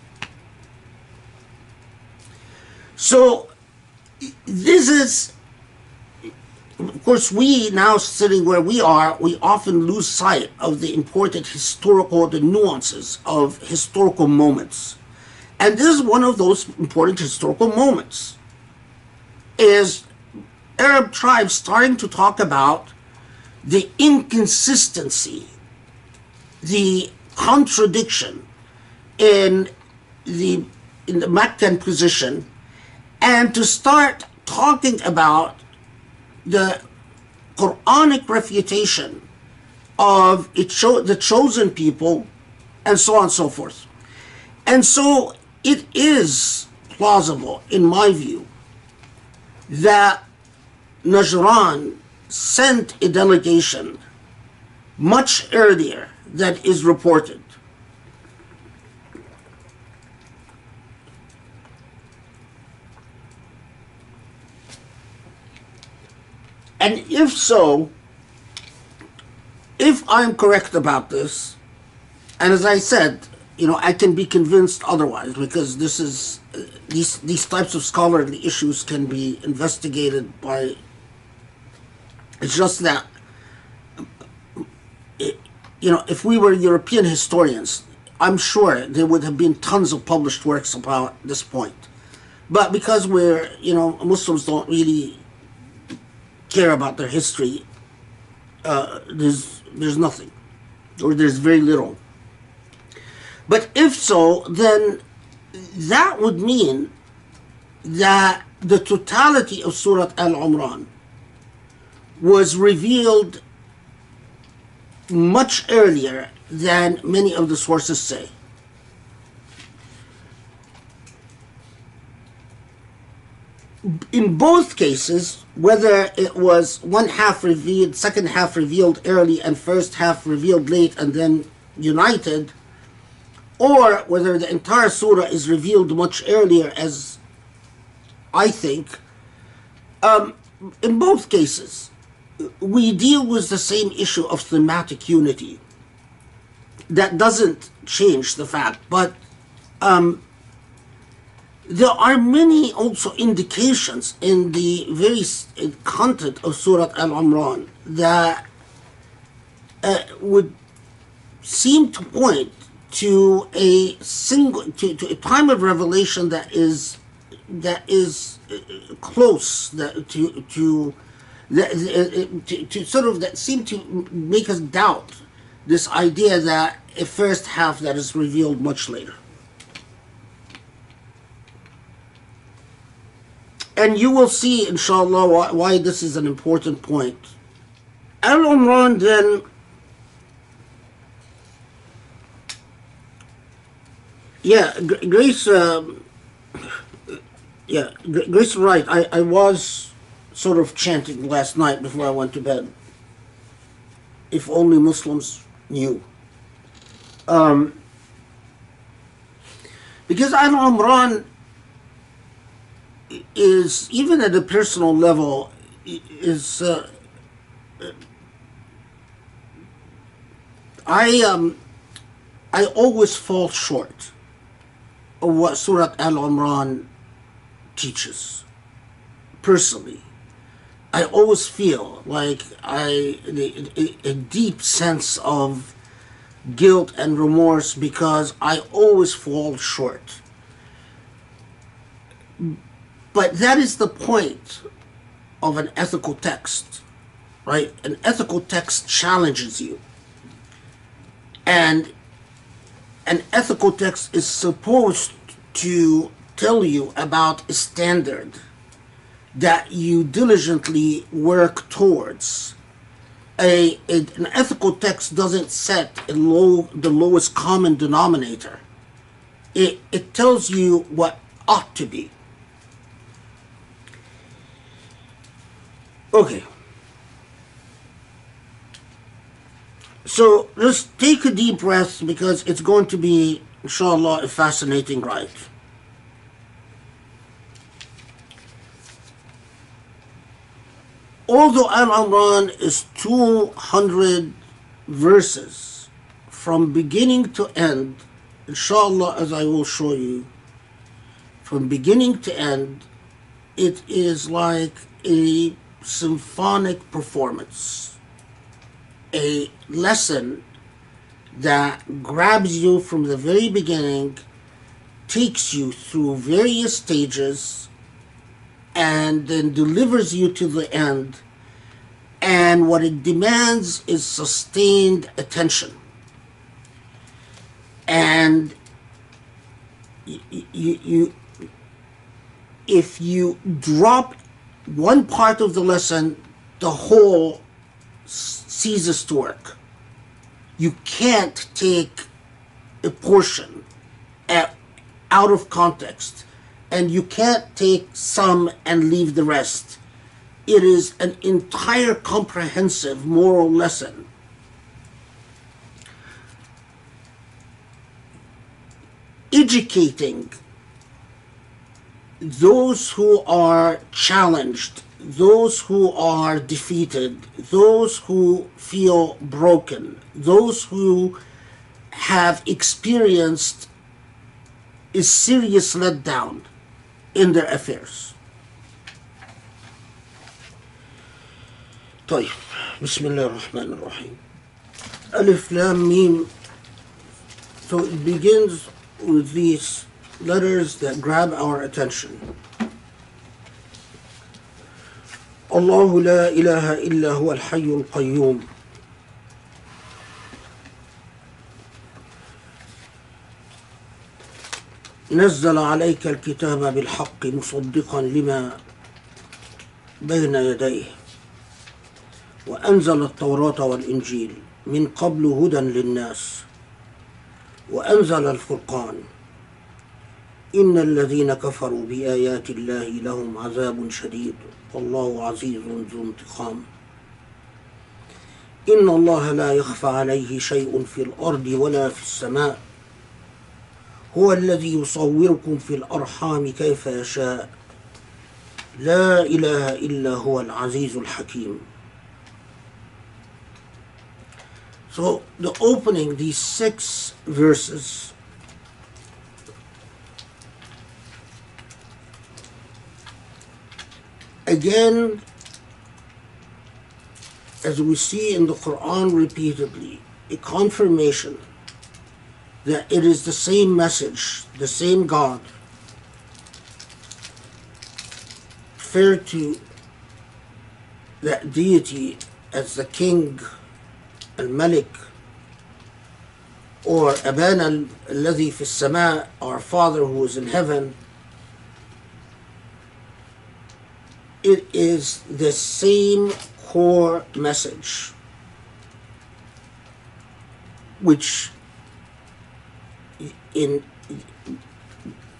So this is, of course, we now sitting where we are, we often lose sight of the important the nuances of historical moments. And this is one of those important historical moments, is Arab tribes starting to talk about the inconsistency, the contradiction in the Meccan position, and to start talking about the Quranic refutation of the chosen people, and so on and so forth. And so it is plausible, in my view, that Najran sent a delegation much earlier than is reported. And if so, if I'm correct about this, and as I said, I can be convinced otherwise, because this is these types of scholarly issues can be investigated by. It's just that, if we were European historians, I'm sure there would have been tons of published works about this point. But because we're, Muslims don't really care about their history, there's nothing, or there's very little. But if so, then that would mean that the totality of Surah Al-Imran was revealed much earlier than many of the sources say. In both cases, whether it was one half revealed, second half revealed early, and first half revealed late and then united, or whether the entire surah is revealed much earlier, as I think, in both cases, we deal with the same issue of thematic unity. That doesn't change the fact, but there are many also indications in the very content of Surah Al-Imran that would seem to point to a time of revelation that is close, that seem to make us doubt this idea that a first half that is revealed much later. And you will see, inshallah, why this is an important point. Al-Imran then, Grace, Grace, right. I was sort of chanting last night before I went to bed. If only Muslims knew. Because Al-Imran is, even at a personal level, is I always fall short of what Surah Al-Imran teaches. Personally, I always feel like a deep sense of guilt and remorse because I always fall short. But that is the point of an ethical text, right? An ethical text challenges you. And an ethical text is supposed to tell you about a standard that you diligently work towards. An ethical text doesn't set the lowest common denominator. It tells you what ought to be. Okay. So let's take a deep breath because it's going to be, inshallah, a fascinating ride. Although Al-Imran is 200 verses from beginning to end, inshallah, as I will show you, from beginning to end, it is like a symphonic performance, a lesson that grabs you from the very beginning, takes you through various stages, and then delivers you to the end. And what it demands is sustained attention. And if you drop one part of the lesson, the whole ceases to work. You can't take a portion out of context, and you can't take some and leave the rest. It is an entire comprehensive moral lesson. Educating those who are challenged, those who are defeated, those who feel broken, those who have experienced a serious letdown in their affairs. طيب بسم الله الرحمن الرحيم ألف لام ميم. So it begins with these letters that grab our attention. الله لا إله إلا هو الحي القيوم نزل عليك الكتاب بالحق مصدقا لما بين يديه وأنزل التوراة والإنجيل من قبل هدى للناس وأنزل الفرقان إن الذين كفروا بآيات الله لهم عذاب شديد والله عزيز ذو انتقام إن الله لا يخفى عليه شيء في الأرض ولا في السماء هو الذي يصوركم في الأرحام كيف يشاء لا إله إلا هو العزيز الحكيم. So the opening, these 6 verses, again, as we see in the Quran repeatedly, a confirmation that it is the same message, the same God, refer to that deity as the King, Al-Malik, or Abana الذي في السماء, our Father who is in heaven. It is the same core message, which in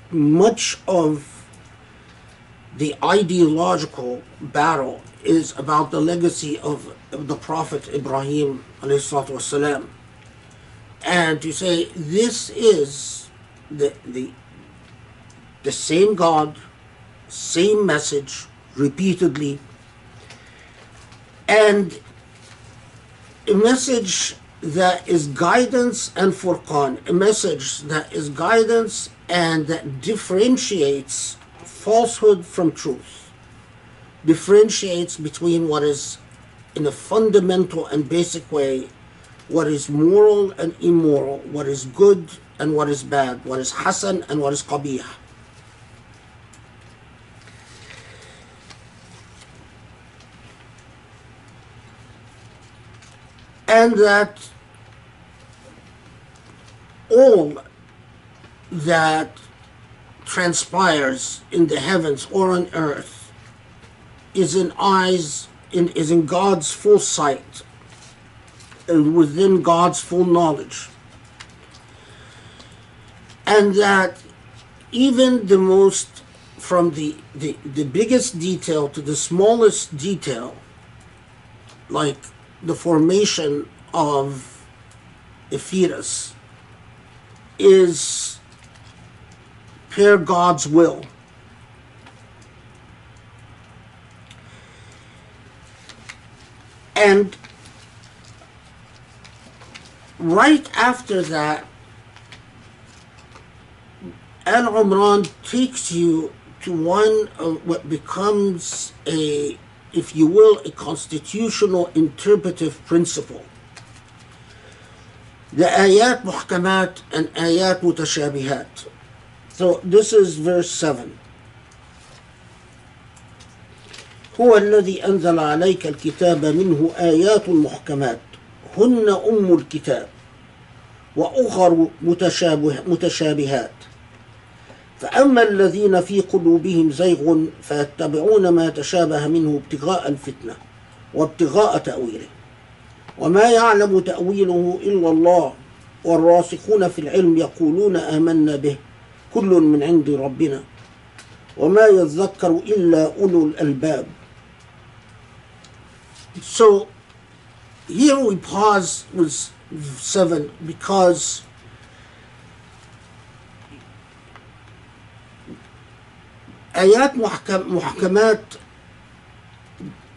much of the ideological battle is about the legacy of the Prophet Ibrahim والسلام. And to say this is the same God, same message repeatedly, and a message that is guidance and furqan, a message that is guidance and that differentiates falsehood from truth, differentiates between what is, in a fundamental and basic way, what is moral and immoral, what is good and what is bad, what is hasan and what is qabih. And that all that transpires in the heavens or on earth is in God's full sight and within God's full knowledge. And that even the most, from the biggest detail to the smallest detail, like the formation of a fetus, is per God's will. And right after that, Al-Imran takes you to one of what becomes a, if you will, a constitutional interpretive principle. The ayat muhkamat and ayat mutashabihat. So this is verse 7. هو الذي أنزل عليك الكتاب منه آيات محكمات هن أم الكتاب وأخر متشابهات فأما الذين في قلوبهم زيغ فيتبعون ما تشابه منه ابتغاء الفتنة وابتغاء تأويله وما يعلم تأويله إلا الله والراسخون في العلم يقولون آمنا به كل من عند ربنا وما يذكر إلا أولو الألباب. So here we pause with 7 because ayat muhkamat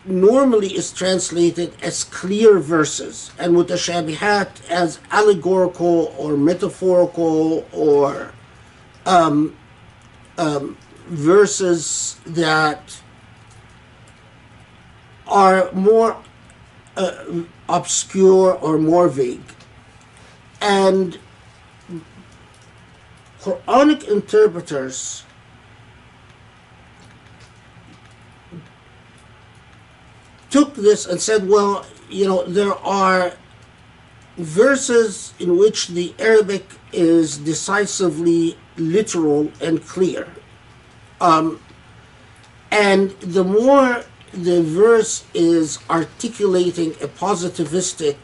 normally is translated as clear verses and mutashabihat as allegorical or metaphorical or verses that are more obscure or more vague. And Quranic interpreters took this and said, well, there are verses in which the Arabic is decisively literal and clear. And the more the verse is articulating a positivistic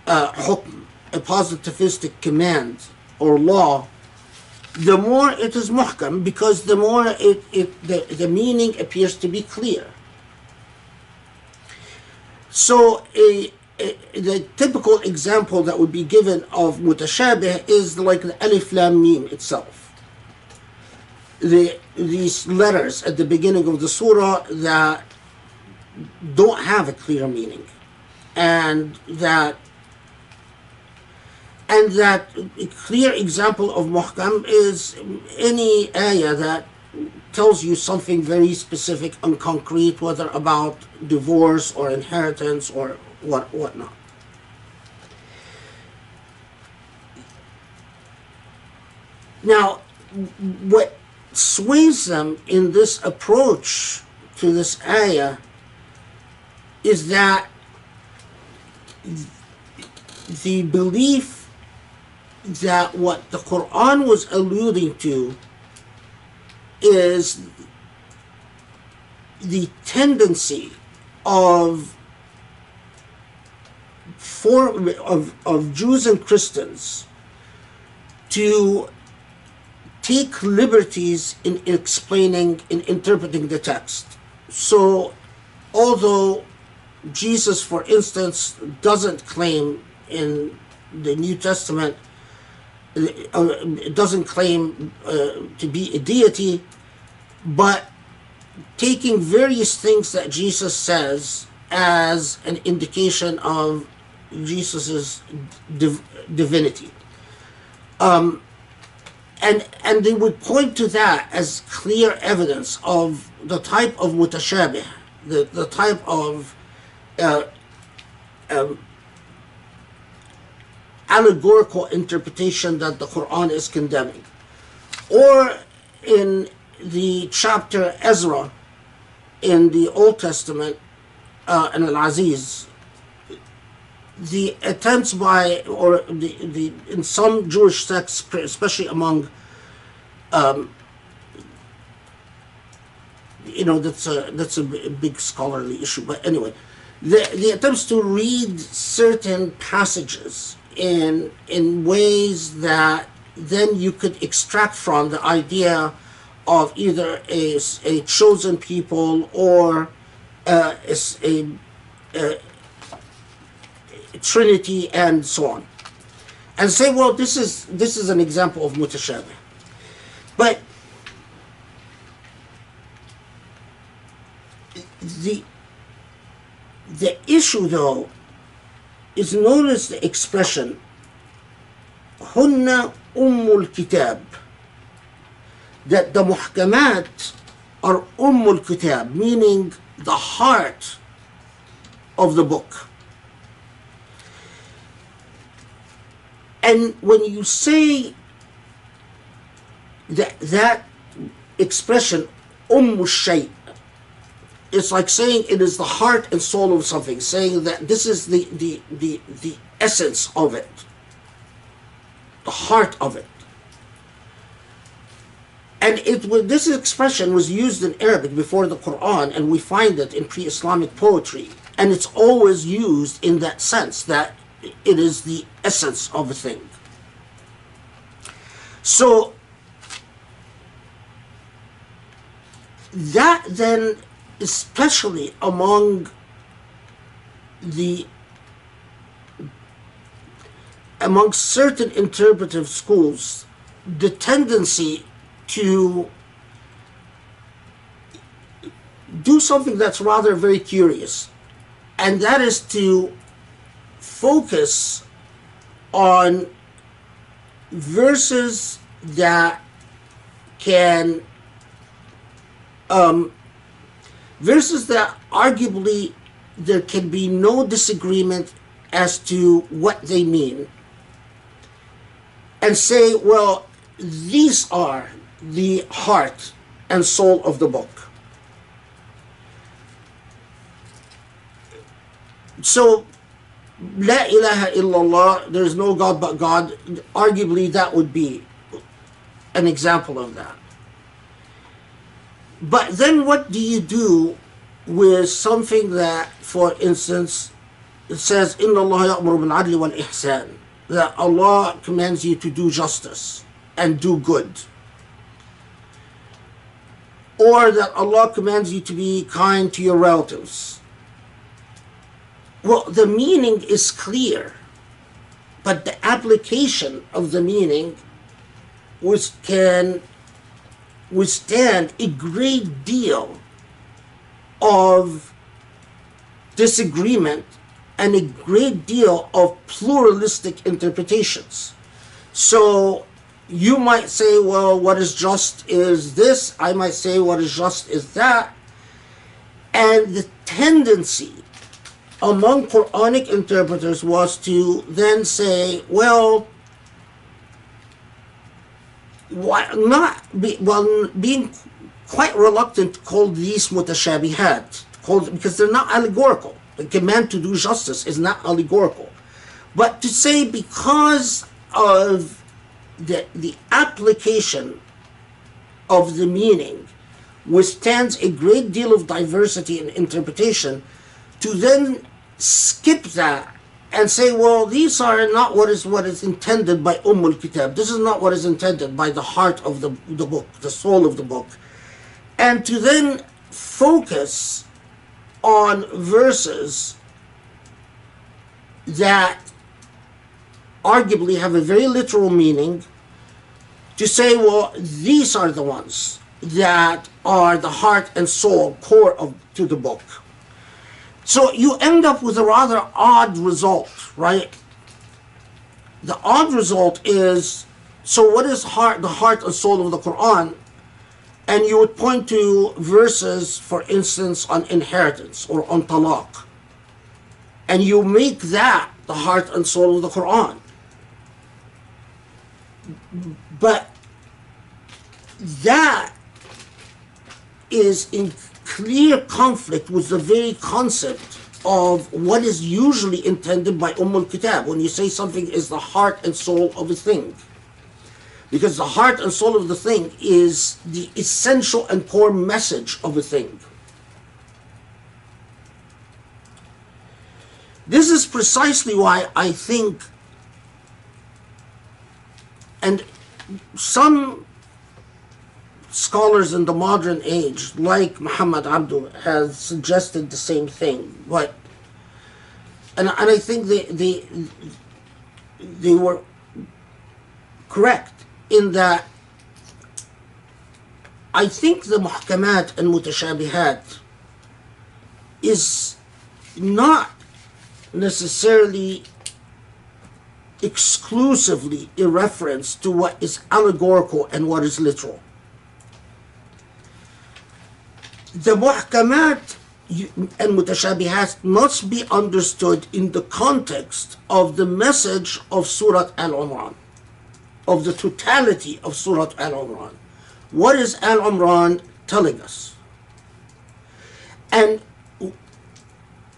hukm, a positivistic command or law, the more it is muhkam, because the more the meaning appears to be clear. So the typical example that would be given of mutashabih is like the alif lam mim itself. These letters at the beginning of the surah that don't have a clear meaning, and that a clear example of muhkam is any ayah that tells you something very specific and concrete, whether about divorce or inheritance or whatnot. Now, what sways them in this approach to this ayah is that the belief that what the Quran was alluding to is the tendency of Jews and Christians to take liberties in explaining, in interpreting the text. So, although Jesus, for instance, doesn't claim in the New Testament, doesn't claim to be a deity, but taking various things that Jesus says as an indication of Jesus's divinity. And they would point to that as clear evidence of the type of mutashabih, the type of allegorical interpretation that the Quran is condemning. Or in the chapter Ezra in the Old Testament, in Al-Aziz, the attempts by, or the in some Jewish sects, especially among, that's a big scholarly issue. But anyway, the attempts to read certain passages in ways that then you could extract from the idea of either a chosen people or a Trinity and so on, and say, well, this is an example of mutashabih. But the issue, though, is notice the expression hunna ummul kitab, that the muhkamat are ummul kitab, meaning the heart of the book. And when you say that expression, shay, it's like saying it is the heart and soul of something, saying that this is the essence of it, the heart of it. And this expression was used in Arabic before the Quran, and we find it in pre-Islamic poetry. And it's always used in that sense, that it is the essence of a thing. So that then, especially among certain interpretive schools, the tendency to do something that's rather very curious, and that is to focus on verses that can verses that arguably there can be no disagreement as to what they mean, and say, well, these are the heart and soul of the book. So, La ilaha illallah, there is no God but God, arguably that would be an example of that. But then what do you do with something that, for instance, it says, إِنَّ اللَّهَ يَأْمُرُ بِالْعَدْلِ وَالْإِحْسَانِ, that Allah commands you to do justice and do good. Or that Allah commands you to be kind to your relatives. Well, the meaning is clear, but the application of the meaning can withstand a great deal of disagreement and a great deal of pluralistic interpretations. So you might say, well, what is just is this. I might say what is just is that. And the tendency among Quranic interpreters was to then say, well, being quite reluctant to call these mutashabihat, because they're not allegorical. The command to do justice is not allegorical. But to say because of the application of the meaning withstands a great deal of diversity in interpretation, to then skip that and say, well, these are not what is intended by al-Kitab. This is not what is intended by the heart of the book, the soul of the book. And to then focus on verses that arguably have a very literal meaning, to say, well, these are the ones that are the heart and soul, core to the book. So you end up with a rather odd result, right? The odd result is, so what is the heart and soul of the Quran? And you would point to verses, for instance, on inheritance or on talaq. And you make that the heart and soul of the Quran. But that is in clear conflict with the very concept of what is usually intended by al-Kitab when you say something is the heart and soul of a thing. Because the heart and soul of the thing is the essential and core message of a thing. This is precisely why I think, and some scholars in the modern age, like Muhammad Abdul, have suggested the same thing. But and I think they were correct in that I think the muhkamat and mutashabihat is not necessarily exclusively a reference to what is allegorical and what is literal. The muhkamat and mutashabihat must be understood in the context of the message of Surah Al-Imran, of the totality of Surah Al-Imran. What is Al-Imran telling us? And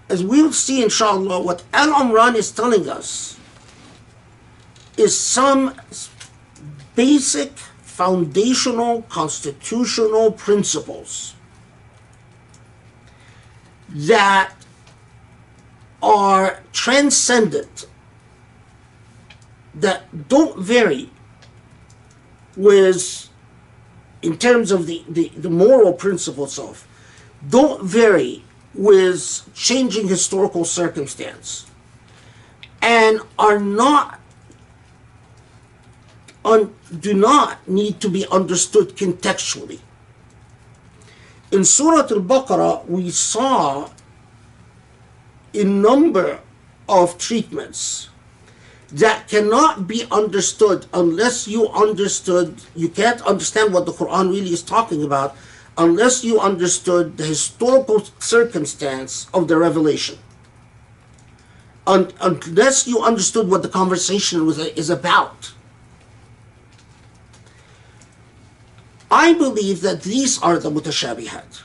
as we'll see, inshallah, what Al-Imran is telling us is some basic, foundational, constitutional principles that are transcendent, that don't vary with, in terms of the moral principle itself, don't vary with changing historical circumstance, and are not do not need to be understood contextually. In Surah Al-Baqarah, we saw a number of treatments that cannot be understood unless you can't understand what the Quran really is talking about unless you understood the historical circumstance of the revelation. Unless you understood what the conversation is about. I believe that these are the mutashabihat.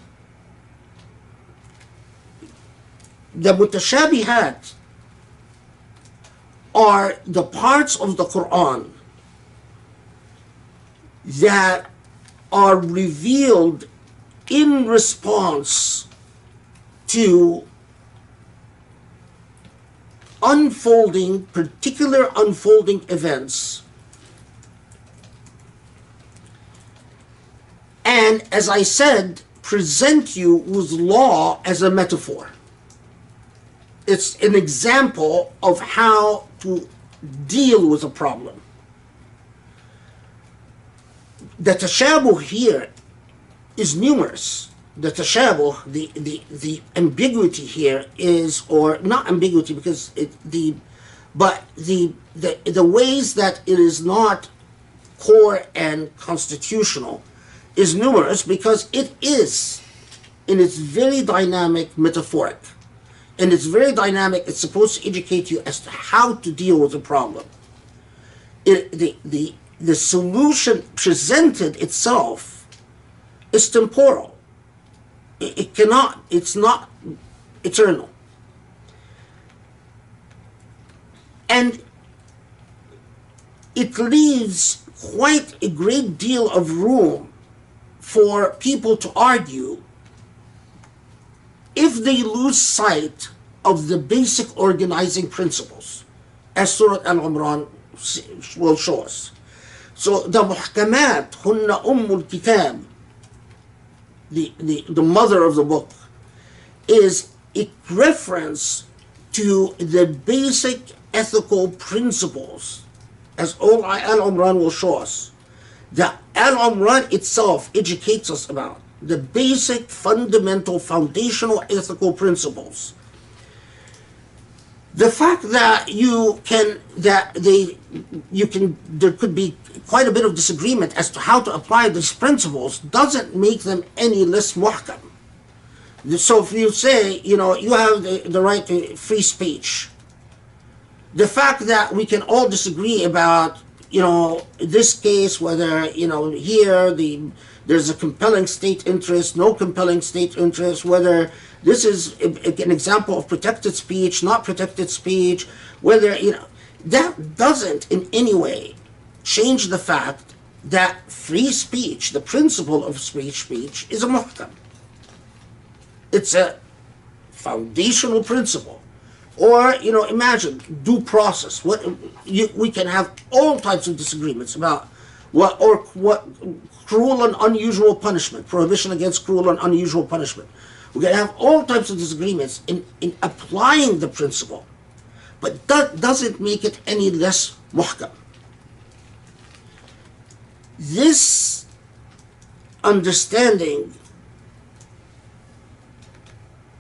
The mutashabihat are the parts of the Quran that are revealed in response to particular unfolding events. And as I said, present you with law as a metaphor. It's an example of how to deal with a problem. The tashabuh here is numerous. The tashabuh, the ambiguity here is, or not ambiguity because the ways that it is not core and constitutional is numerous, because it is, in its very dynamic, metaphoric. And it's very dynamic. It's supposed to educate you as to how to deal with the problem. The solution presented itself is temporal. It's not eternal. And it leaves quite a great deal of room for people to argue if they lose sight of the basic organizing principles, as Surah Al-Imran will show us. So the muhkamat, hunna ummul kitab, the mother of the book, is a reference to the basic ethical principles, as Al-Imran will show us. The Al-Imran itself educates us about the basic, fundamental, foundational ethical principles. The fact that there could be quite a bit of disagreement as to how to apply these principles doesn't make them any less muhkam. So if you say, you have the right to free speech, the fact that we can all disagree about, this case, whether, here there's a compelling state interest, no compelling state interest, whether this is an example of protected speech, not protected speech, whether, that doesn't in any way change the fact that free speech, the principle of free speech, is a muhkam. It's a foundational principle. Or, imagine due process. We can have all types of disagreements about what cruel and unusual punishment, prohibition against cruel and unusual punishment. We're going to have all types of disagreements in applying the principle, but that doesn't make it any less muhkam. This understanding,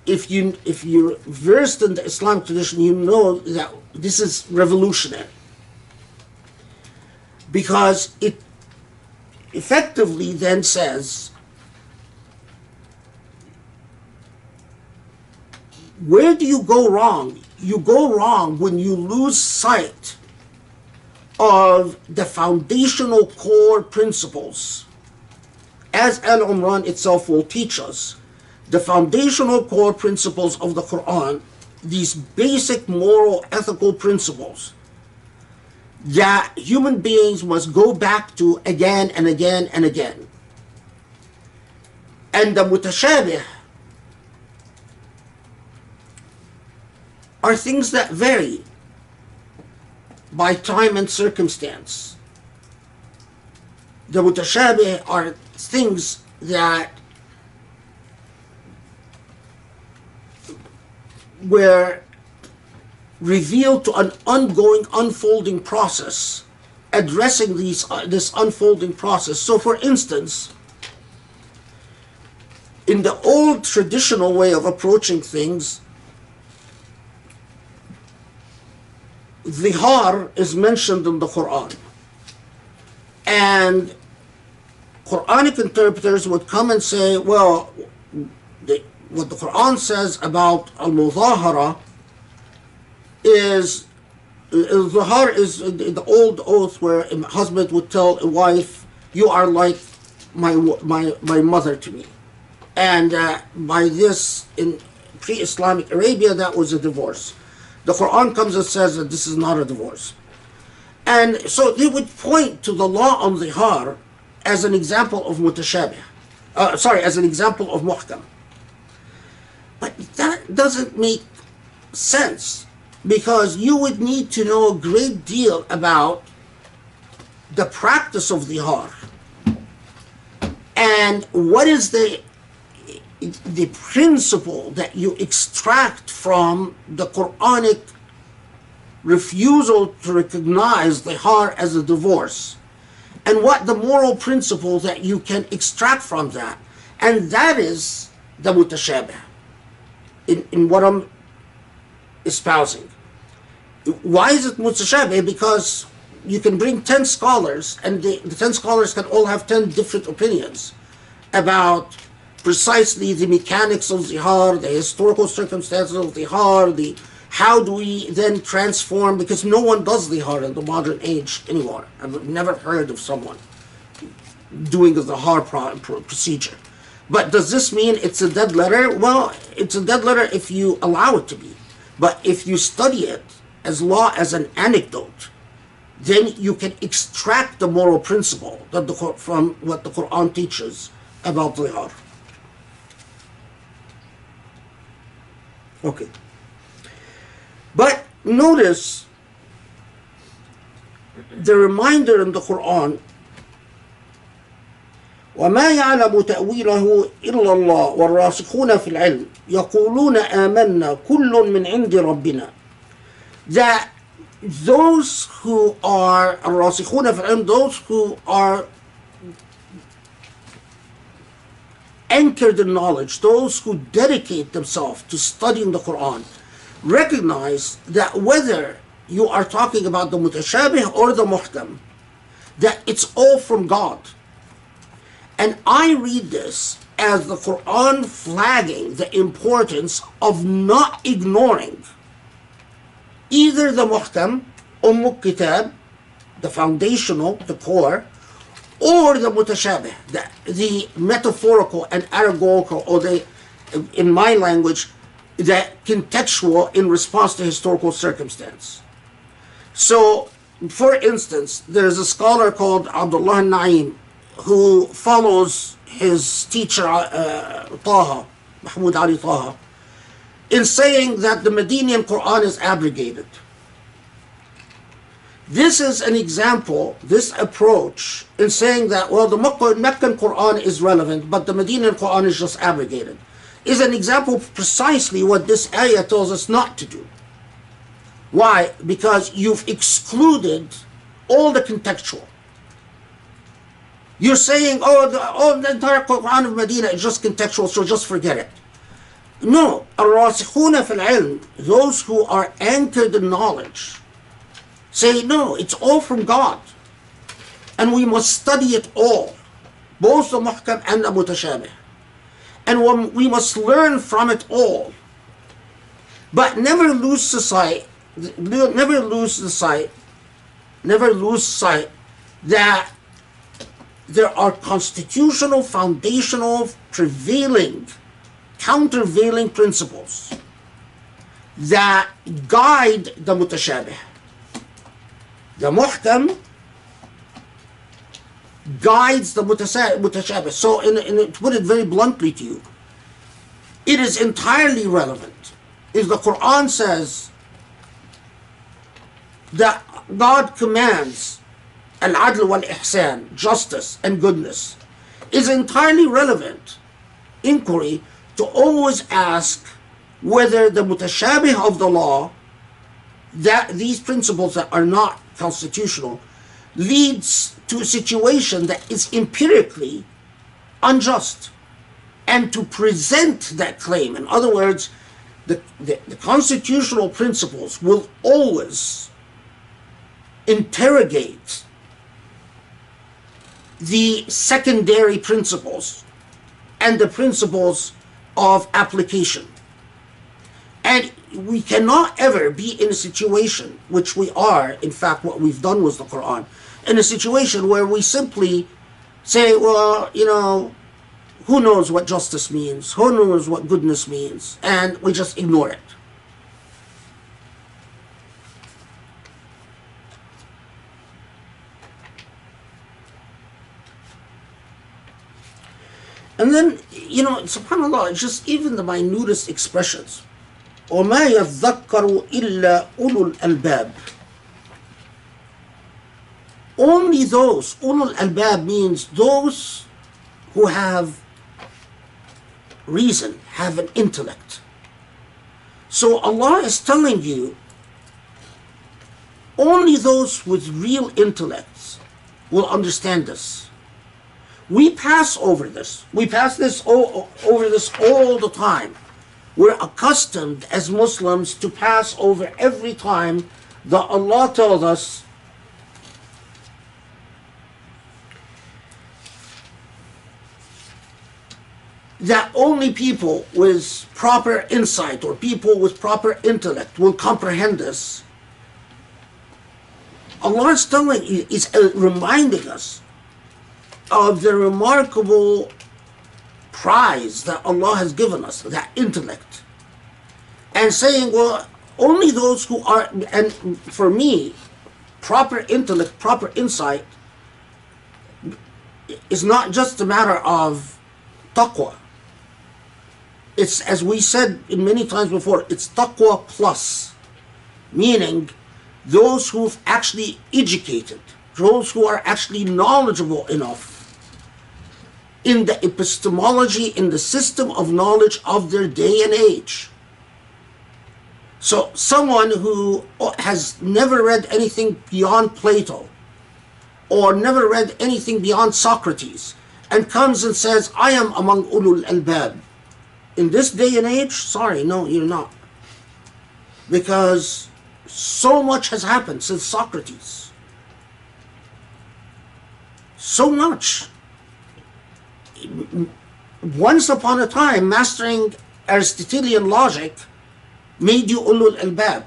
if you're versed in the Islamic tradition, you know that this is revolutionary, because it effectively then says, where do you go wrong? You go wrong when you lose sight of the foundational core principles. As Al-Imran itself will teach us, the foundational core principles of the Quran, these basic moral, ethical principles that human beings must go back to again and again and again. And the mutashabih are things that vary by time and circumstance. The mutashabih are things that were revealed to an ongoing, unfolding process, addressing this unfolding process. So, for instance, in the old traditional way of approaching things, zihar is mentioned in the Quran. And Quranic interpreters would come and say, well, what the Quran says about al-mudahara is, zihar is the old oath where a husband would tell a wife, you are like my mother to me. And by this, in pre-Islamic Arabia, that was a divorce. The Quran comes and says that this is not a divorce. And so they would point to the law on zihar as an example of mutashabih. As an example of muhkam. But that doesn't make sense, because you would need to know a great deal about the practice of zihar and what is the principle that you extract from the Quranic refusal to recognize zihar as a divorce, and what the moral principle that you can extract from that. And that is the mutashabih in what I'm espousing. Why is it mutashabih? Because you can bring 10 scholars, and the 10 scholars can all have 10 different opinions about precisely the mechanics of zihar, the historical circumstances of zihar, how do we then transform, because no one does zihar in the modern age anymore. I've never heard of someone doing the zihar procedure. But does this mean it's a dead letter? Well, it's a dead letter if you allow it to be. But if you study it as law, as an anecdote, then you can extract the moral principle that from what the Quran teaches about zihar. Okay. But notice the reminder in the Quran, وَمَا يَعْلَمُ تَأْوِيلَهُ إِلَّا اللَّهُ وَالرَّاسِخُونَ فِي الْعِلْمِ يَقُولُونَ آمَنَّا كُلٌّ مِّنْ عِنْدِ رَبِّنَا. That those who are الرَّاسِخُونَ فِي الْعِلْمِ, those who are anchored in knowledge, those who dedicate themselves to studying the Quran, recognize that whether you are talking about the mutashabih or the muhkam, that it's all from God. And I read this as the Quran flagging the importance of not ignoring either the muhkam, kitab, the foundational, the core, or the mutashabih, the metaphorical and allegorical, or in my language, the contextual in response to historical circumstance. So, for instance, there's a scholar called Abdullah Naim who follows his teacher Taha, Mahmoud Ali Taha, in saying that the Medinian Quran is abrogated. This is an example, this approach, in saying that, well, the Meccan Quran is relevant, but the Medinian Quran is just abrogated, is an example of precisely what this ayah tells us not to do. Why? Because you've excluded all the contextual. You're saying, the entire Quran of Medina is just contextual, so just forget it. No, الراسخون في العلم, those who are anchored in knowledge, say, no, it's all from God. And we must study it all, both the muhkam and the mutashabih. And we must learn from it all. But never lose sight that there are constitutional, foundational, prevailing, countervailing principles that guide the mutashabih. The muhkam guides the mutashabih. So, to put it very bluntly to you, it is entirely relevant if the Quran says that God commands al-adl wal-ihsan, justice and goodness, is entirely relevant inquiry to always ask whether the mutashabih of the law, that these principles that are not constitutional, leads to a situation that is empirically unjust, and to present that claim. In other words, the constitutional principles will always interrogate the secondary principles and the principles of application. And we cannot ever be in a situation, which we are, in fact, what we've done with the Quran, in a situation where we simply say, well, who knows what justice means, who knows what goodness means, and we just ignore it. And then, subhanAllah, just even the minutest expressions. وَمَا يَذَّكَّرُ إِلَّا أُولُو الْأَلْبَابِ. Only those, ulul albab means those who have reason, have an intellect. So Allah is telling you, only those with real intellects will understand this. We pass over this. We pass over this all the time. We're accustomed as Muslims to pass over every time that Allah tells us that only people with proper insight or people with proper intellect will comprehend this. Allah is reminding us of the remarkable prize that Allah has given us, that intellect, and saying, well, only those who are, and for me, proper intellect, proper insight is not just a matter of taqwa. It's, as we said many times before, it's taqwa plus, meaning those who've actually educated, those who are actually knowledgeable enough in the epistemology, in the system of knowledge of their day and age. So someone who has never read anything beyond Plato or never read anything beyond Socrates and comes and says, I am among ulul albab. In this day and age, sorry, no, you're not. Because so much has happened since Socrates. So much. Once upon a time, mastering Aristotelian logic made you ulul albab.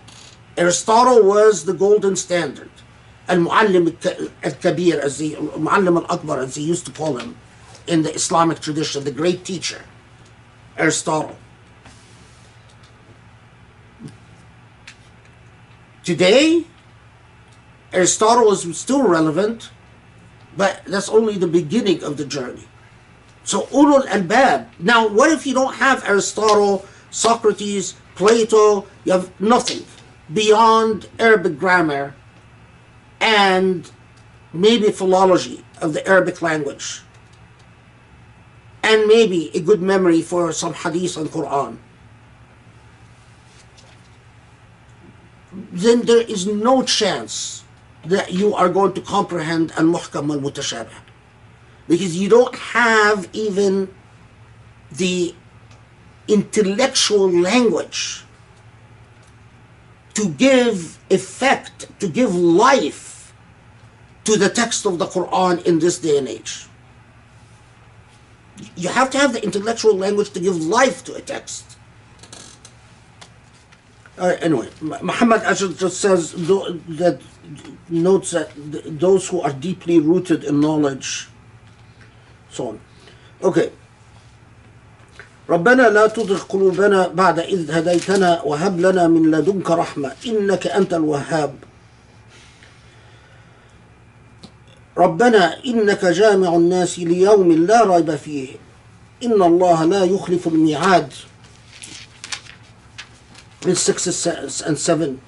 Aristotle was the golden standard. Al-Muallim al-Kabir, Muallim al-Akbar, as he used to call him in the Islamic tradition, the great teacher, Aristotle. Today, Aristotle is still relevant, but that's only the beginning of the journey. So ulul albab. Now, what if you don't have Aristotle, Socrates, Plato? You have nothing beyond Arabic grammar and maybe philology of the Arabic language, and maybe a good memory for some hadith and Quran. Then there is no chance that you are going to comprehend al-muhkam al-mutashabih, because you don't have even the intellectual language to give effect, to give life to the text of the Quran in this day and age. You have to have the intellectual language to give life to a text. Anyway, Muhammad Ashad just says that, notes that those who are deeply rooted in knowledge, so on. Okay. ربنا لا تزغ قلوبنا بعد إذ هديتنا وهب لنا من لدنك رحمة إنك أنت الوهاب. ربنا إنك جامع الناس ليوم لا ريب فيه إن الله لا يخلف الميعاد. In 6 and 7.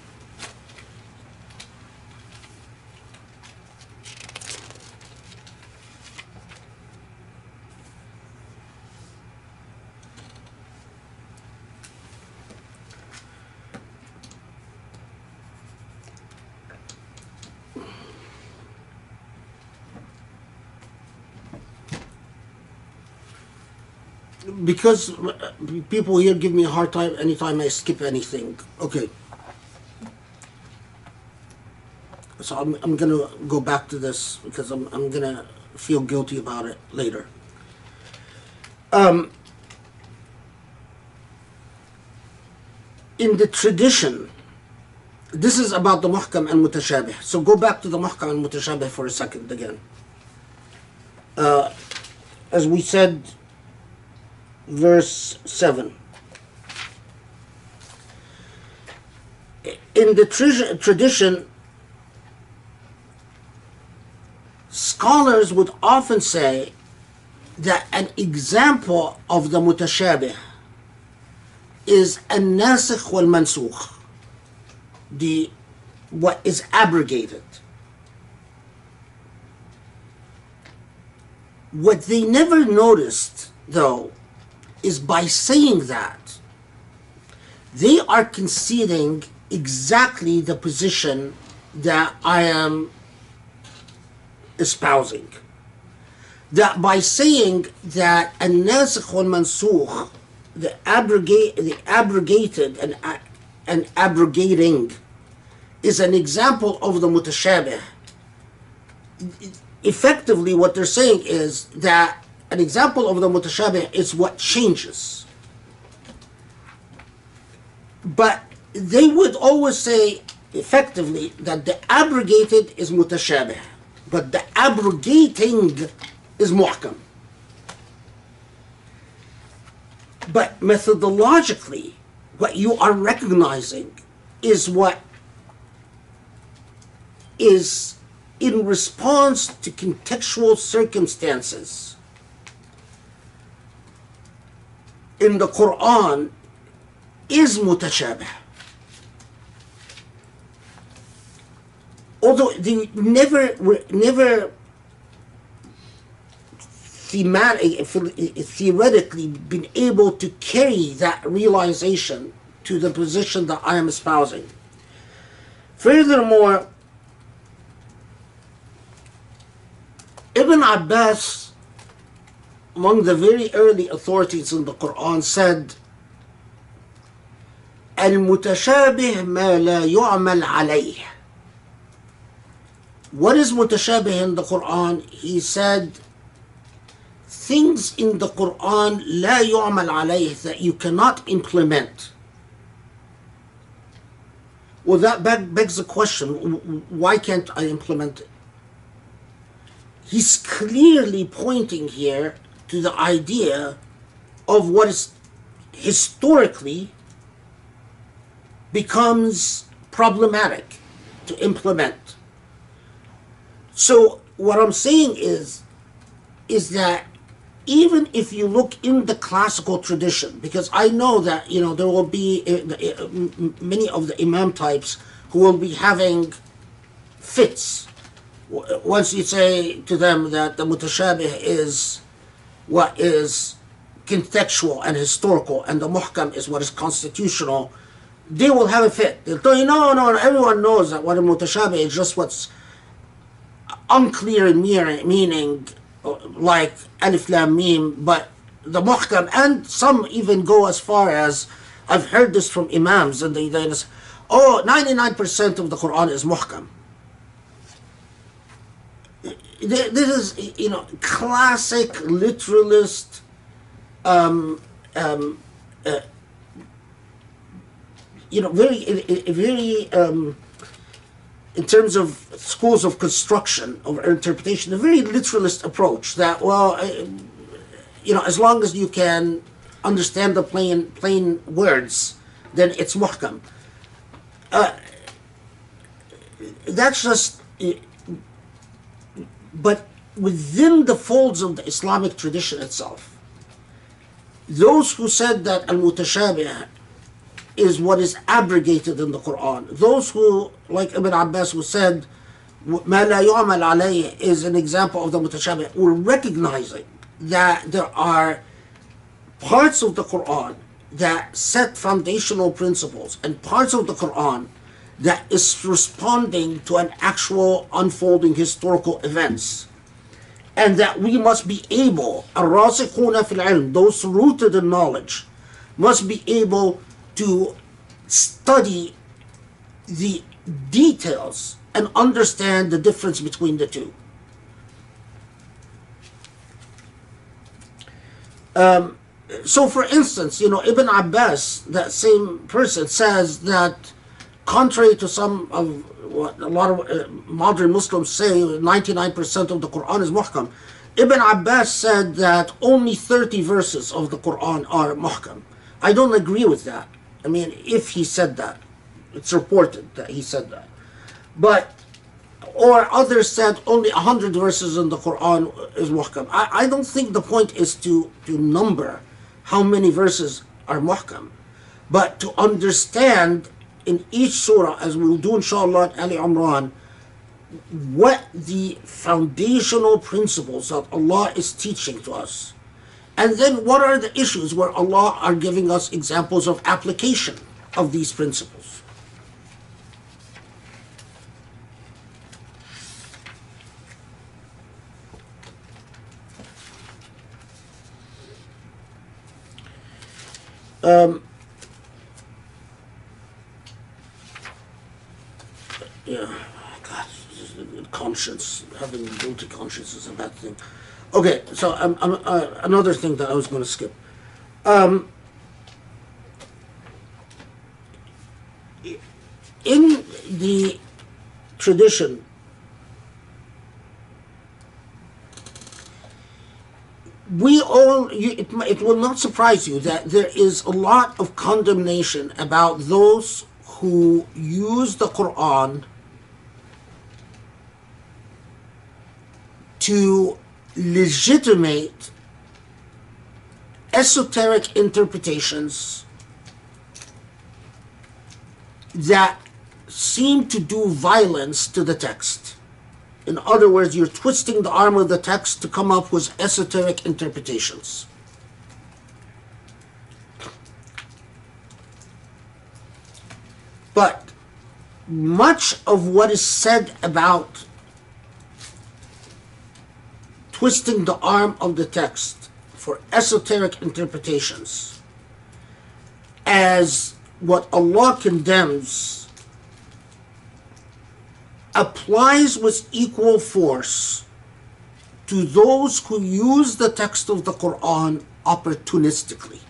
Because people here give me a hard time anytime I skip anything. Okay. So I'm going to go back to this because I'm going to feel guilty about it later. In the tradition, this is about the muhkam and mutashabih. So go back to the muhkam and mutashabih for a second again. As we said, verse 7. In the tradition, scholars would often say that an example of the mutashabih is an-nasikh wal-mansukh, what is abrogated. What they never noticed, though, is by saying that, they are conceding exactly the position that I am espousing. That by saying that an-nasikh wal-mansukh, the abrogated and abrogating, is an example of the mutashabih. Effectively, what they're saying is that an example of the mutashabih is what changes. But they would always say, effectively, that the abrogated is mutashabih, but the abrogating is muhkam. But methodologically, what you are recognizing is what is in response to contextual circumstances. In the Quran is mutashabih. Although they never theoretically been able to carry that realization to the position that I am espousing. Furthermore, Ibn Abbas, among the very early authorities in the Quran, said, "Al-mutashabih ma la yu'mal alayh." What is mutashabih in the Quran? He said, things in the Quran la yu'mal alayh, that you cannot implement. Well, that begs the question, why can't I implement it? He's clearly pointing here to the idea of what is historically becomes problematic to implement. So what I'm saying is that even if you look in the classical tradition, because I know that there will be many of the imam types who will be having fits once you say to them that the mutashabih is what is contextual and historical and the muhkam is what is constitutional. They will have a fit. They'll tell you, no, everyone knows that what a mutashabih is just what's unclear in meaning, like alif lam mim, but the muhkam, and some even go as far as, I've heard this from imams, and they say, 99% of the Quran is muhkam. This is, classic literalist, very in terms of schools of construction, of interpretation, a very literalist approach that, as long as you can understand the plain words, then it's muhkam. That's just, but within the folds of the Islamic tradition itself, those who said that al-mutashabih is what is abrogated in the Quran, those who, like Ibn Abbas, who said ma la yu'mal alayh is an example of the mutashabih, were recognizing that there are parts of the Quran that set foundational principles and parts of the Quran that is responding to an actual unfolding historical events, and that we must be able, ar-rasikhuna fil ilm, those rooted in knowledge, must be able to study the details and understand the difference between the two. So for instance, Ibn Abbas, that same person, says that contrary to some of what a lot of modern Muslims say, 99% of the Quran is muhkam, Ibn Abbas said that only 30 verses of the Quran are muhkam. I don't agree with that. I mean, if he said that, it's reported that he said that. But, or others said only 100 verses in the Quran is muhkam. I don't think the point is to number how many verses are muhkam, but to understand in each surah, as we'll do inshallah at Ali Imran, what the foundational principles that Allah is teaching to us. And then what are the issues where Allah are giving us examples of application of these principles. Yeah, God, conscience, having guilty conscience is a bad thing. Okay, so another thing that I was going to skip. In the tradition, it will not surprise you that there is a lot of condemnation about those who use the Quran to legitimate esoteric interpretations that seem to do violence to the text. In other words, you're twisting the arm of the text to come up with esoteric interpretations. But much of what is said about twisting the arm of the text for esoteric interpretations as what Allah condemns applies with equal force to those who use the text of the Quran opportunistically.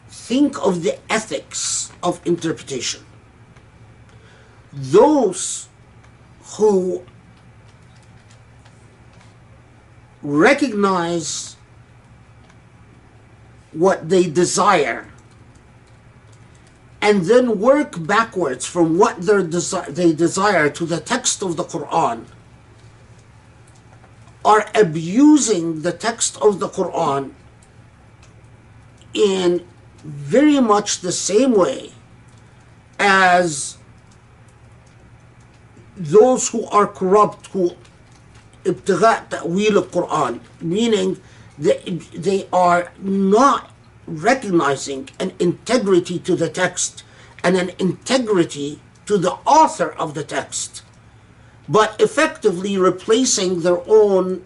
Think of the ethics of interpretation. Those who recognize what they desire and then work backwards from what they desire to the text of the Quran are abusing the text of the Quran in very much the same way as those who are corrupt, who ibtigha ta'wil al-Quran, meaning they are not recognizing an integrity to the text and an integrity to the author of the text, but effectively replacing their own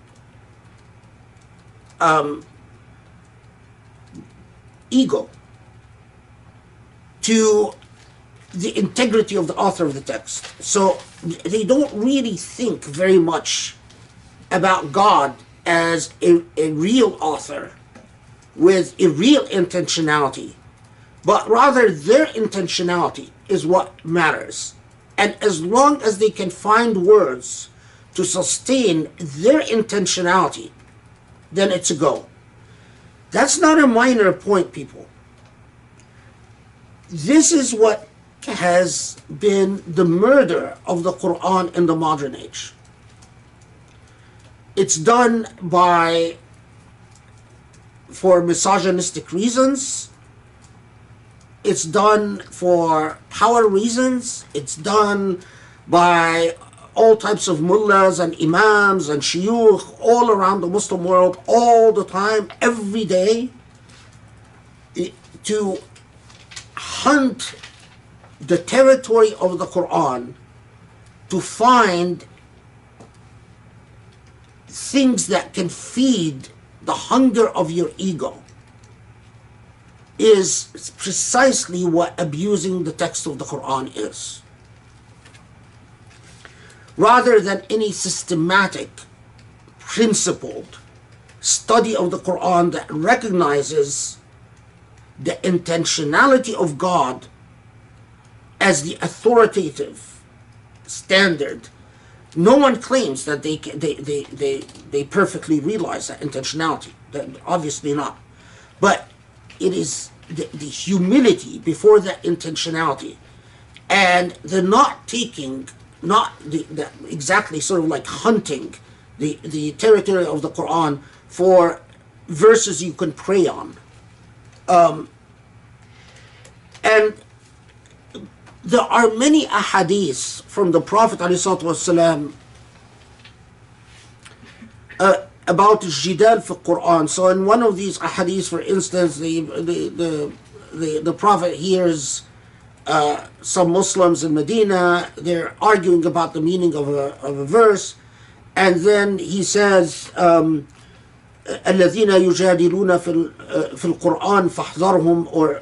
ego to the integrity of the author of the text. So they don't really think very much about God as a real author with a real intentionality, but rather their intentionality is what matters. And as long as they can find words to sustain their intentionality, then it's a go. That's not a minor point, people. This is what has been the murder of the Quran in the modern age. It's done for misogynistic reasons. It's done for power reasons. It's done by all types of mullahs and imams and shuyukh all around the Muslim world, all the time, every day, to hunt the territory of the Quran to find things that can feed the hunger of your ego is precisely what abusing the text of the Quran is. Rather than any systematic, principled study of the Quran that recognizes the intentionality of God as the authoritative standard. No one claims that they perfectly realize that intentionality. Obviously not. But it is the humility before that intentionality, and the not taking, not the exactly sort of like hunting the territory of the Quran for verses you can prey on. And there are many ahadith from the Prophet ﷺ about jidal for Quran. So in one of these ahadith, for instance, the Prophet hears some Muslims in Medina, they're arguing about the meaning of a verse, and then he says, الذين يجادلون في القرآن فاحذرهم, or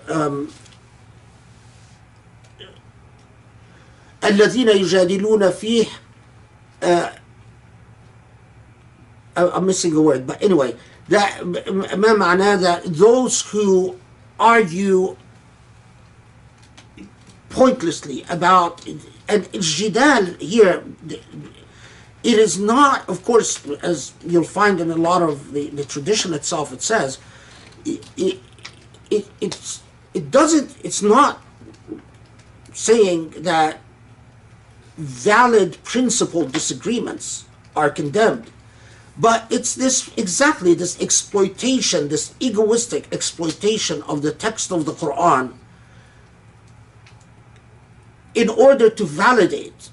الذين يجادلون فيه, I'm missing a word, but anyway, that ما معناه that those who argue pointlessly about, and jidal here, it is not, of course, as you'll find in a lot of the tradition itself, it says, it's not saying that valid principled disagreements are condemned, but it's this exploitation, this egoistic exploitation of the text of the Quran in order to validate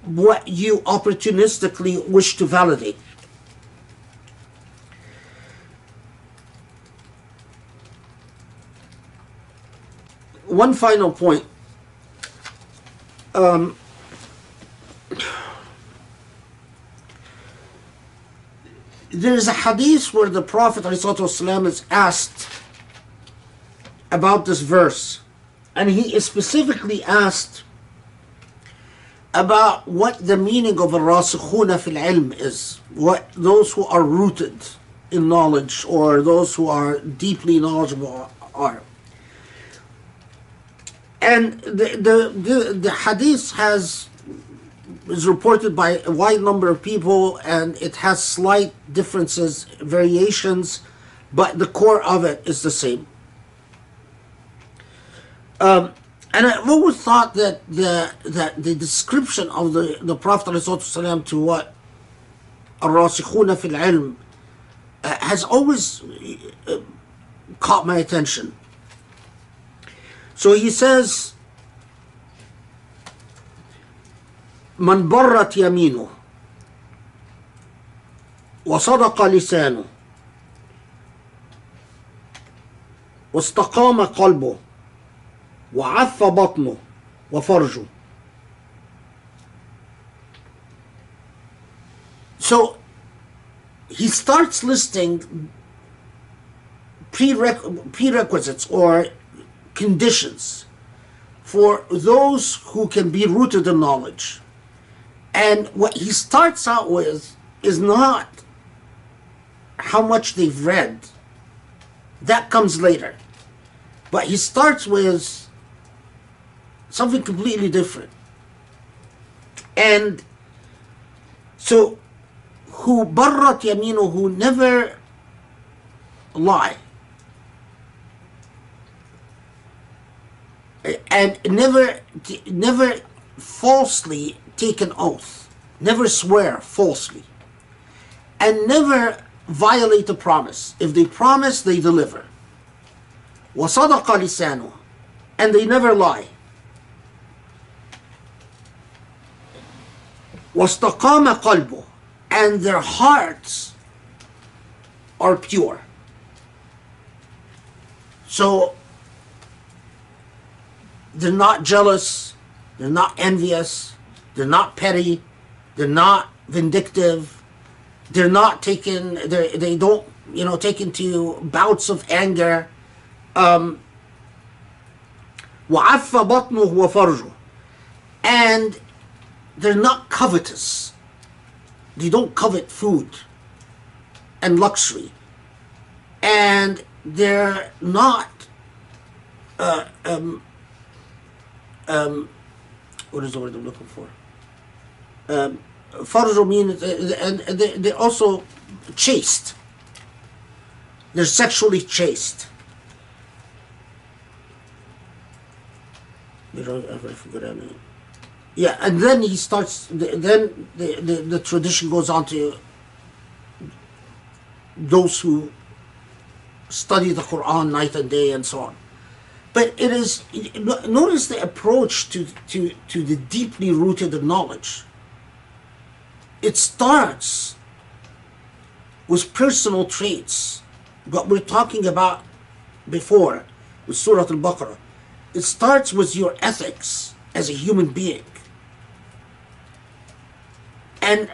what you opportunistically wish to validate. One final point. There is a hadith where the Prophet ﷺ is asked about this verse, and he is specifically asked about what the meaning of الراسخون في العلم is, what those who are rooted in knowledge or those who are deeply knowledgeable are. And the hadith is reported by a wide number of people, and it has slight differences, variations, but the core of it is the same. And I've always thought that the description of the Prophet ﷺ to what الراسخون في العلم has always caught my attention. So he says, من برت يمينه وصدق لسانه واستقام قلبه وعف بطنه وفرجه. So he starts listing prerequisites or conditions for those who can be rooted in knowledge. And what he starts out with is not how much they've read. That comes later. But he starts with something completely different. And so, who barrat yaminu, who never lie, and never falsely take an oath, never swear falsely, and never violate a promise. If they promise, they deliver. وَصَدَقَ لِسَانُهُ, and they never lie. وَاسْتَقَامَ قَلْبُهُ, and their hearts are pure. So they're not jealous, they're not envious, they're not petty, they're not vindictive, they're not taken, they don't, take into bouts of anger. وَعَفَّ بَطْنُهُ وَفَرْجُهُ, and they're not covetous. They don't covet food and luxury. And they're not what is the word I'm looking for? Farju means, and they're also chaste. They're sexually chaste. I forget how many. Yeah, and then he starts. Then the tradition goes on to those who study the Quran night and day and so on. But it is, notice the approach to the deeply rooted knowledge. It starts with personal traits, what we're talking about before with Surah Al-Baqarah. It starts with your ethics as a human being. And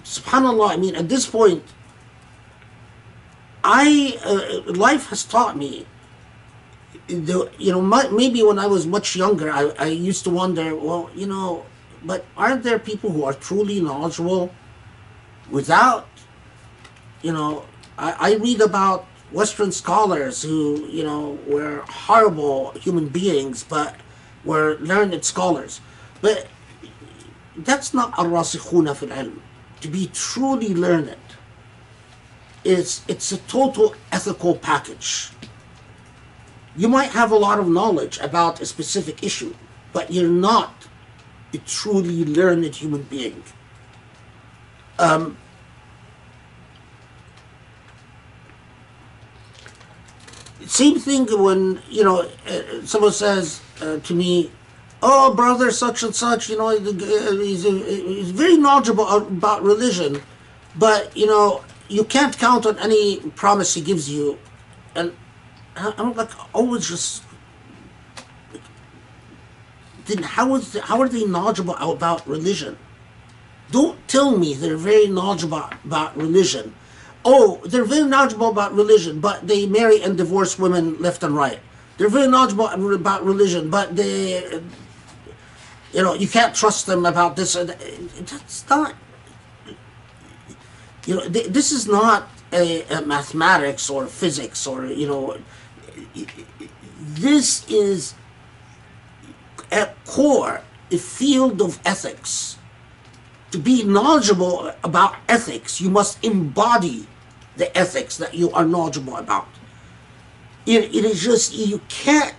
subhanAllah, I mean, at this point, life has taught me, maybe when I was much younger, I used to wonder, well, but aren't there people who are truly knowledgeable without, I read about Western scholars who, were horrible human beings, but were learned scholars. But that's not al-rasikhuna fil ilm. To be truly learned, it's a total ethical package. You might have a lot of knowledge about a specific issue, but you're not a truly learned human being. Same thing when, someone says to me, oh, brother such and such, he's very knowledgeable about religion, but, you can't count on any promise he gives you. And I'm like, always just, then how are they knowledgeable about religion? Don't tell me they're very knowledgeable about religion. Oh, they're very knowledgeable about religion, but they marry and divorce women left and right. They're very knowledgeable about religion, but they, you can't trust them about this. That's not, this is not a mathematics or physics or, this is at core a field of ethics. To be knowledgeable about ethics, you must embody the ethics that you are knowledgeable about. It is just, you can't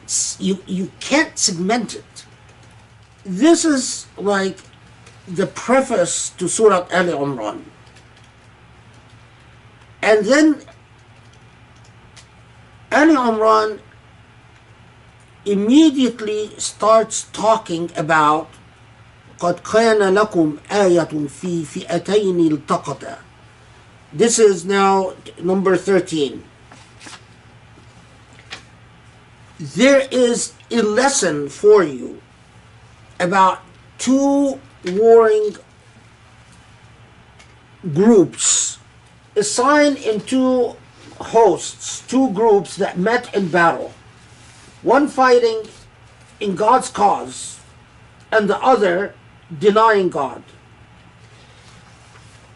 segment it. This is like the preface to Surah Al-Imran. And then Al-Imran immediately starts talking about قَدْ كَانَ لَكُمْ آيَةٌ فِي فِئَتَيْنِ الْتَقَتَا. This is now number 13. There is a lesson for you about two warring groups assigned in two hosts, two groups that met in battle. One fighting in God's cause and the other denying God.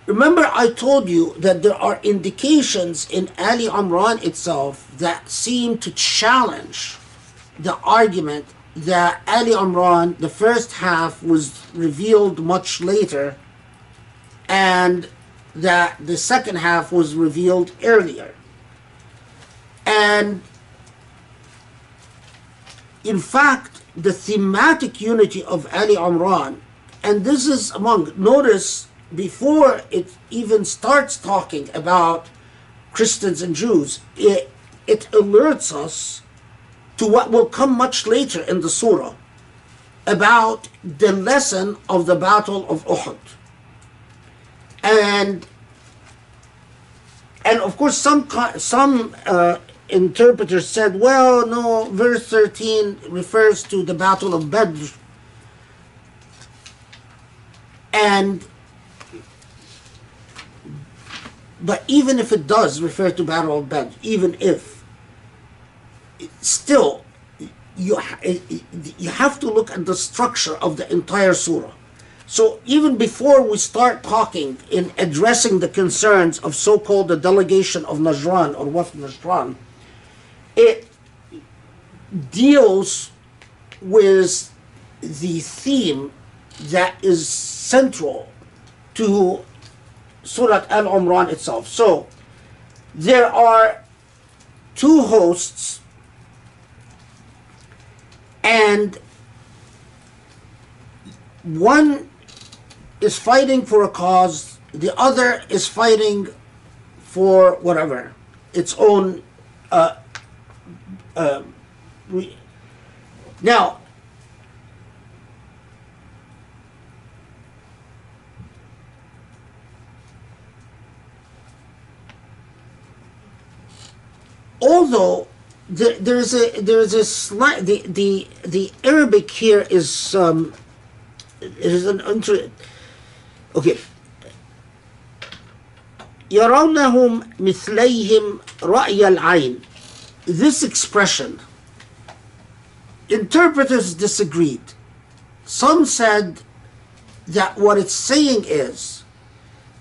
Remember, I told you that there are indications in Ali Imran itself that seem to challenge the argument that Ali Imran, the first half, was revealed much later, and that the second half was revealed earlier. And in fact, the thematic unity of Ali Imran, and this is among, notice, before it even starts talking about Christians and Jews, it alerts us to what will come much later in the surah about the lesson of the Battle of Ahud. And of course, some interpreters said, well, no, verse 13 refers to the Battle of Badr. But even if it does refer to Battle of Badr, even if, still, you have to look at the structure of the entire surah. So even before we start talking in addressing the concerns of so-called the delegation of Najran or Wafd Najran, it deals with the theme that is central to Surah Al-Imran itself. So there are two hosts, and one is fighting for a cause, the other is fighting for whatever, its own now, although there is a slight, the Arabic here is an okay. يرونهم مثليهم رأي العين. This expression, interpreters disagreed. Some said that what it's saying is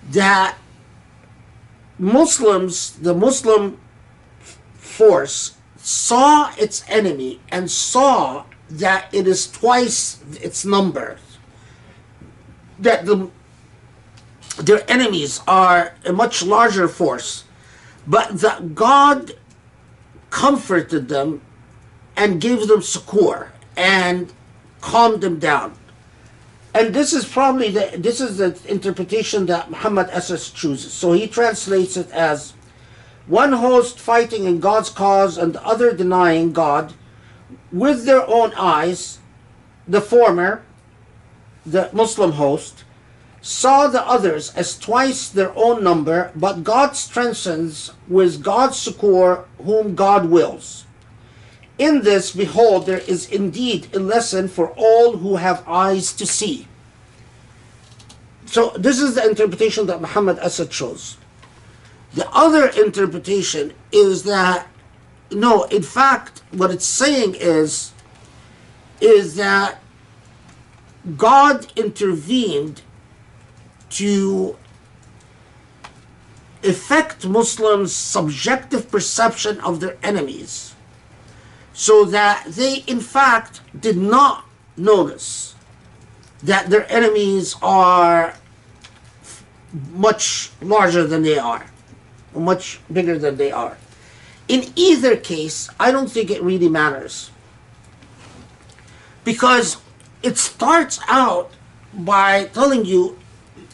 that Muslims, the Muslim force, saw its enemy and saw that it is twice its number, that their enemies are a much larger force, but that God comforted them and gave them succor and calmed them down. And this is probably the interpretation that Muhammad Asas chooses. So he translates it as one host fighting in God's cause and the other denying God with their own eyes. The former, the Muslim host, saw the others as twice their own number, but God strengthens with God's succor whom God wills. In this, behold, there is indeed a lesson for all who have eyes to see. So this is the interpretation that Muhammad Asad chose. The other interpretation is that, no, in fact, what it's saying is that God intervened to affect Muslims' subjective perception of their enemies, so that they in fact did not notice that their enemies are much larger than they are, much bigger than they are. In either case, I don't think it really matters, because it starts out by telling you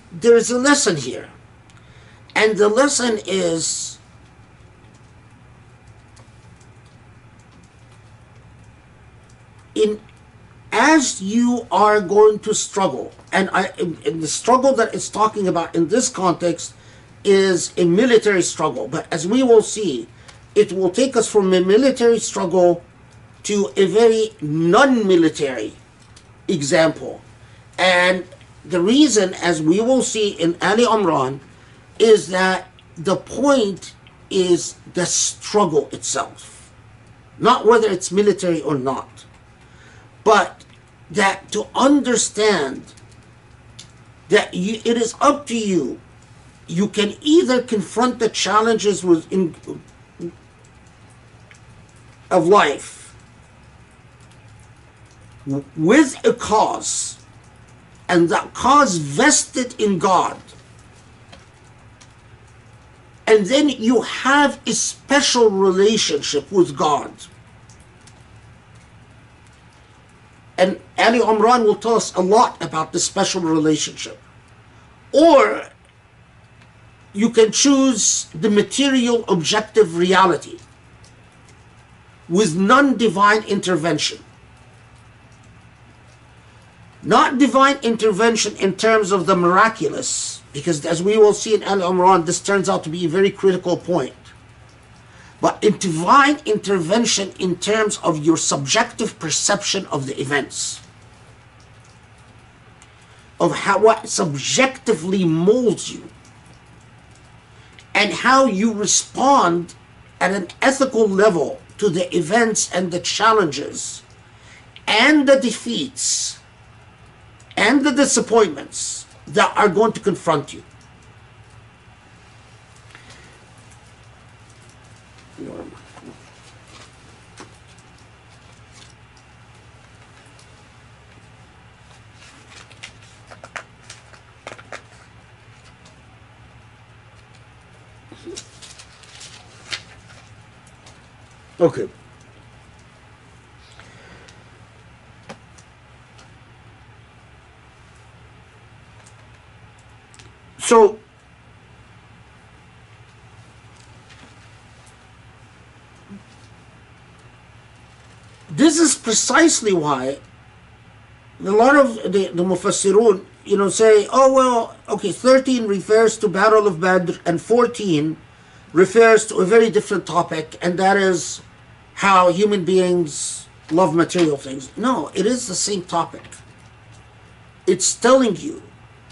there's a lesson here. And the lesson is as you are going to struggle, and in the struggle that it's talking about in this context is a military struggle, but as we will see, it will take us from a military struggle to a very non-military example. And the reason, as we will see in Ali Imran, is that the point is the struggle itself, not whether it's military or not, but that to understand that it is up to you. You can either confront the challenges of life with a cause, and that cause vested in God, and then you have a special relationship with God. And Ali Imran will tell us a lot about the special relationship. Or you can choose the material objective reality with non-divine intervention. Not divine intervention in terms of the miraculous, because as we will see in Al Imran, this turns out to be a very critical point. But in divine intervention in terms of your subjective perception of the events, of what subjectively molds you, and how you respond at an ethical level to the events and the challenges and the defeats and the disappointments that are going to confront you. Okay. So, this is precisely why a lot of the Mufassirun, say, oh, well, okay, 13 refers to Battle of Badr and 14 refers to a very different topic, and that is how human beings love material things. No, it is the same topic. It's telling you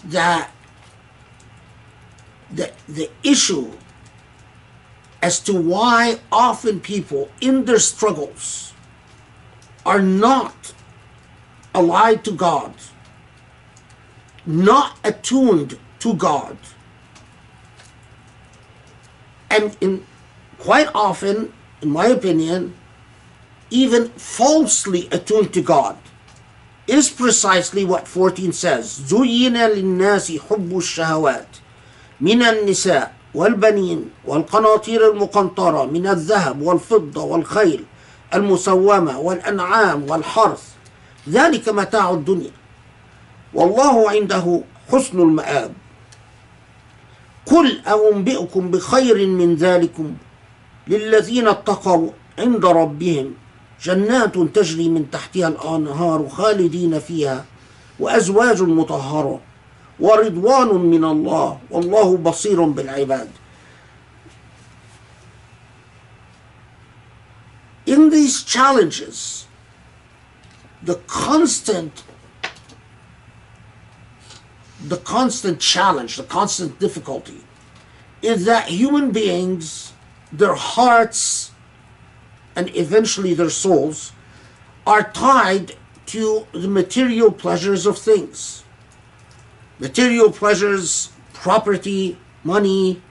that the issue as to why often people in their struggles are not allied to God, not attuned to God, and quite often, in my opinion, even falsely attuned to God, is precisely what 14 says. زُيِّنَ لِلنَّاسِ حُبُّ الشَّهَوَاتِ مِنَ النِّسَاءِ والبنين والقناطير المقنطرة من الذهب والفضة والخيل المسومة والأنعام والحرث ذلك متاع الدنيا والله عنده حسن المآب قل أنبئكم بخير من ذلكم للذين اتقوا عند ربهم جنات تجري من تحتها الأنهار خالدين فيها وأزواج مطهرة ورضوان من الله والله بصير بالعباد. In these challenges, the constant challenge, the constant difficulty is that human beings, their hearts and eventually their souls are tied to the material pleasures of things. Material pleasures, property, money,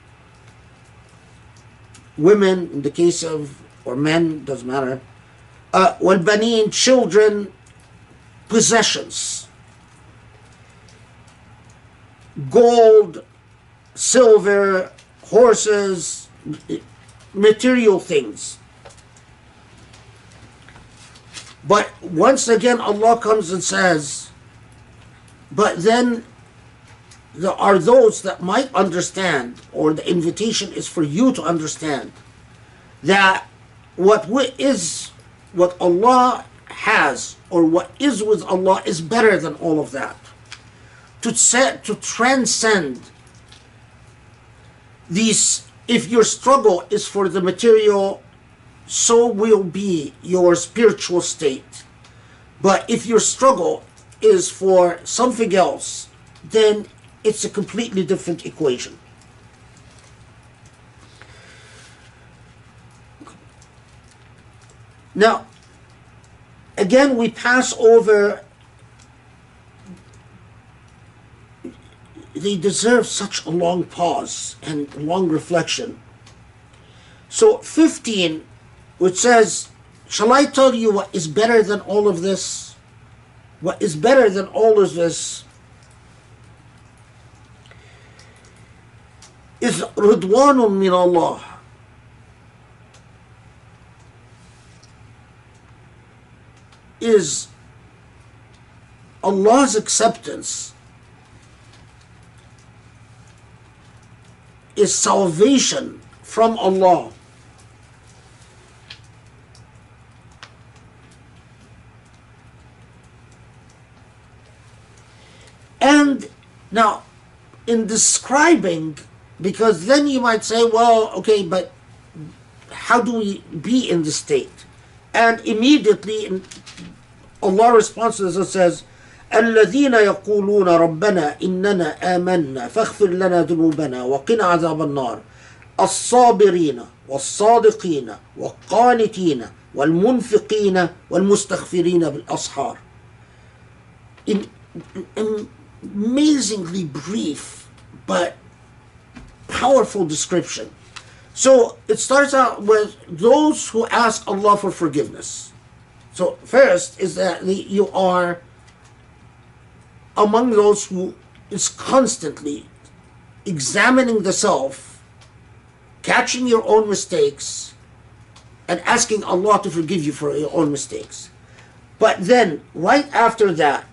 women, in the case of, or men, doesn't matter, والبنين, children, possessions, gold, silver, horses, material things. But once again, Allah comes and says, but then there are those that might understand, or the invitation is for you to understand, that what Allah has, or what is with Allah, is better than all of that. To transcend these, if your struggle is for the material, so will be your spiritual state. But if your struggle is for something else, then it's a completely different equation. Now, again, we pass over, they deserve such a long pause and long reflection. So 15, which says, shall I tell you what is better than all of this? What is better than all of this is ridwanun min Allah. Is Allah's acceptance, is salvation from Allah. And now, in describing, because then you might say, well, okay, but how do we be in this state? And immediately Allah responds to this and says, الذين يقولون ربنا إننا آمنا فاغفر لنا ذنوبنا وقنا عذاب النار الصابرين والصادقين والقانتين والمنفقين والمستغفرين بالأسحار. In amazingly brief but powerful description. So it starts out with those who ask Allah for forgiveness. So first is that you are among those who is constantly examining the self, catching your own mistakes, and asking Allah to forgive you for your own mistakes. But then, right after that,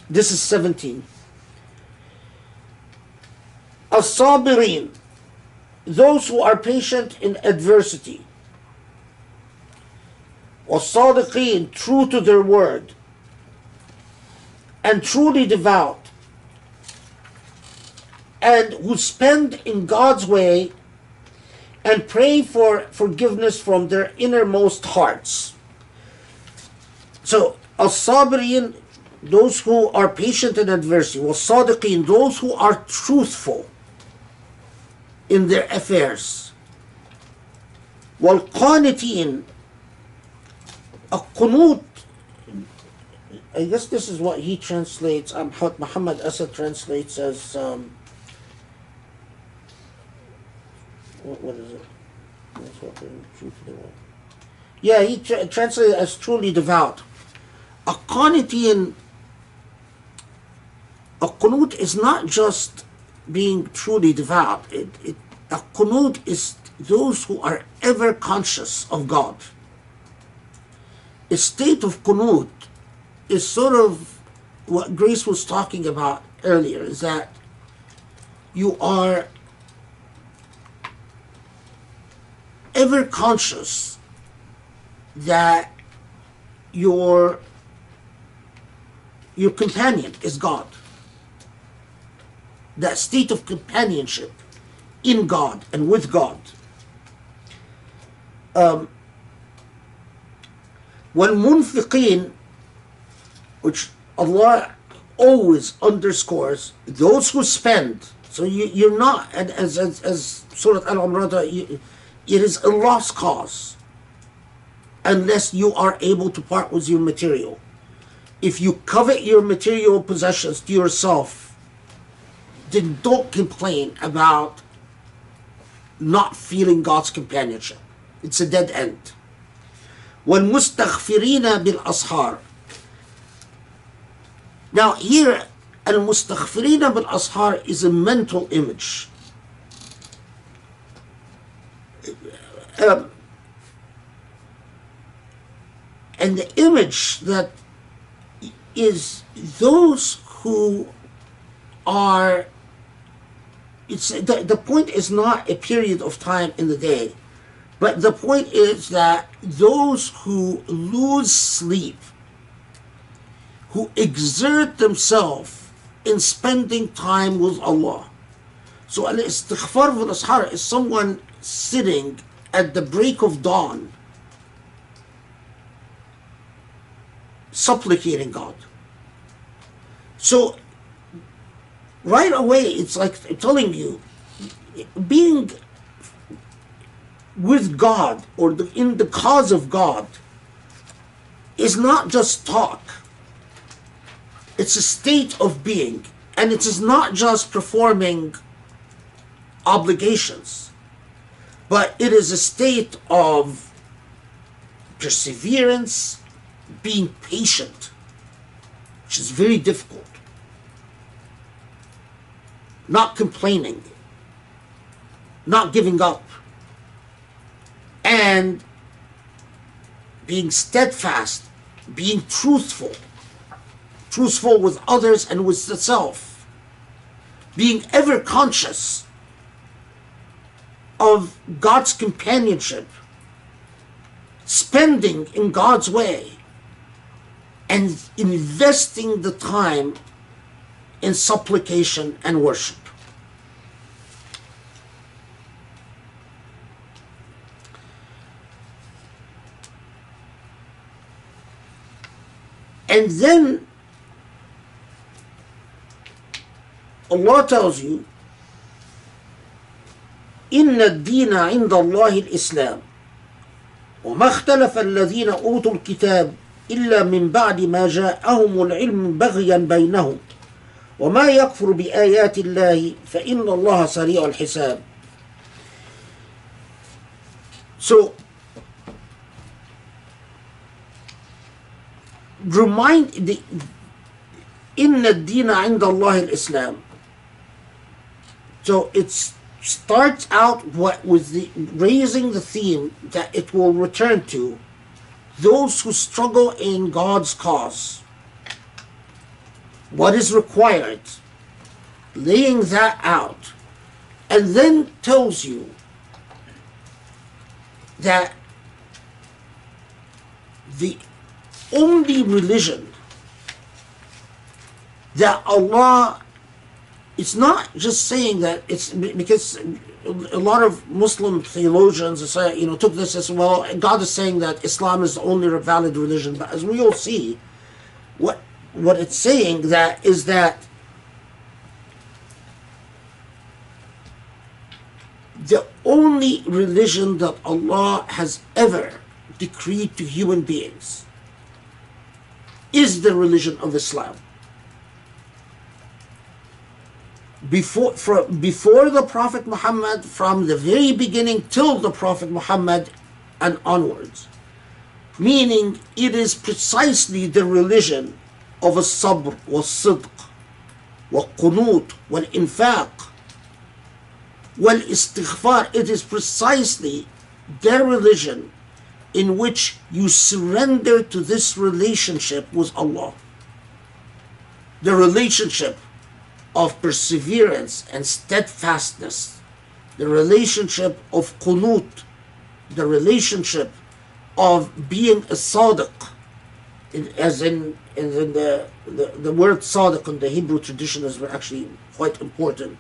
this is 17. As-sabirin, those who are patient in adversity. Was-sadiqin, true to their word. And truly devout. And who spend in God's way and pray for forgiveness from their innermost hearts. So, as-sabirin, those who are patient in adversity. Was-sadiqin, those who are truthful in their affairs. Wal-qanitin, a qunut, I guess this is what he translates, what Muhammad Asad translates as, what is it? That's what yeah, he translates it as truly devout. A qanitin, a qunut is not just being truly devout. A qunut is those who are ever conscious of God. A state of qunut is sort of what Grace was talking about earlier, is that you are ever conscious that your companion is God. That state of companionship in God and with God. When munfiqeen, which Allah always underscores, those who spend. So you're not, as Surah Al-Imran, it is a lost cause unless you are able to part with your material. If you covet your material possessions to yourself, then don't complain about not feeling God's companionship. It's a dead end. وَالْمُسْتَغْفِرِينَ بِالْأَصْحَارِ. Now here, al-mustaghfirina bil-ashar is a mental image. And the image that is those who are, the point is not a period of time in the day, but the point is that those who lose sleep, who exert themselves in spending time with Allah. So al-istighfar bil-ashar is someone sitting at the break of dawn supplicating God. So right away it's like telling you, being with God or in the cause of God is not just talk. It's a state of being, and it is not just performing obligations, but it is a state of perseverance, being patient, which is very difficult, not complaining, not giving up, and being steadfast, being truthful with others and with the self, being ever conscious of God's companionship, spending in God's way, and investing the time in supplication and worship. And then Allah tells you, إن الدين عند الله الإسلام وما اختلف الذين أوتوا الكتاب إلا من بعد ما جاءهم العلم بغيا بينهم وما يكفر بآيات الله فإن الله سريع الحساب. So remind the إن الدين عند الله الإسلام. So it's starts out raising the theme that it will return to those who struggle in God's cause. What is required, laying that out, and then tells you that the only religion that Allah, it's not just saying that it's because a lot of Muslim theologians say, took this as, well, God is saying that Islam is the only valid religion. But as we all see, what it's saying that is that the only religion that Allah has ever decreed to human beings is the religion of Islam. Before the Prophet Muhammad, from the very beginning till the Prophet Muhammad and onwards, meaning it is precisely the religion of as-sabr was-sidq wal-qunut wal-infaq wal-istighfar. It is precisely their religion in which you surrender to this relationship with Allah, the relationship of perseverance and steadfastness, the relationship of qunut, the relationship of being a sadiq, as in the word sadiq in the Hebrew tradition is actually quite important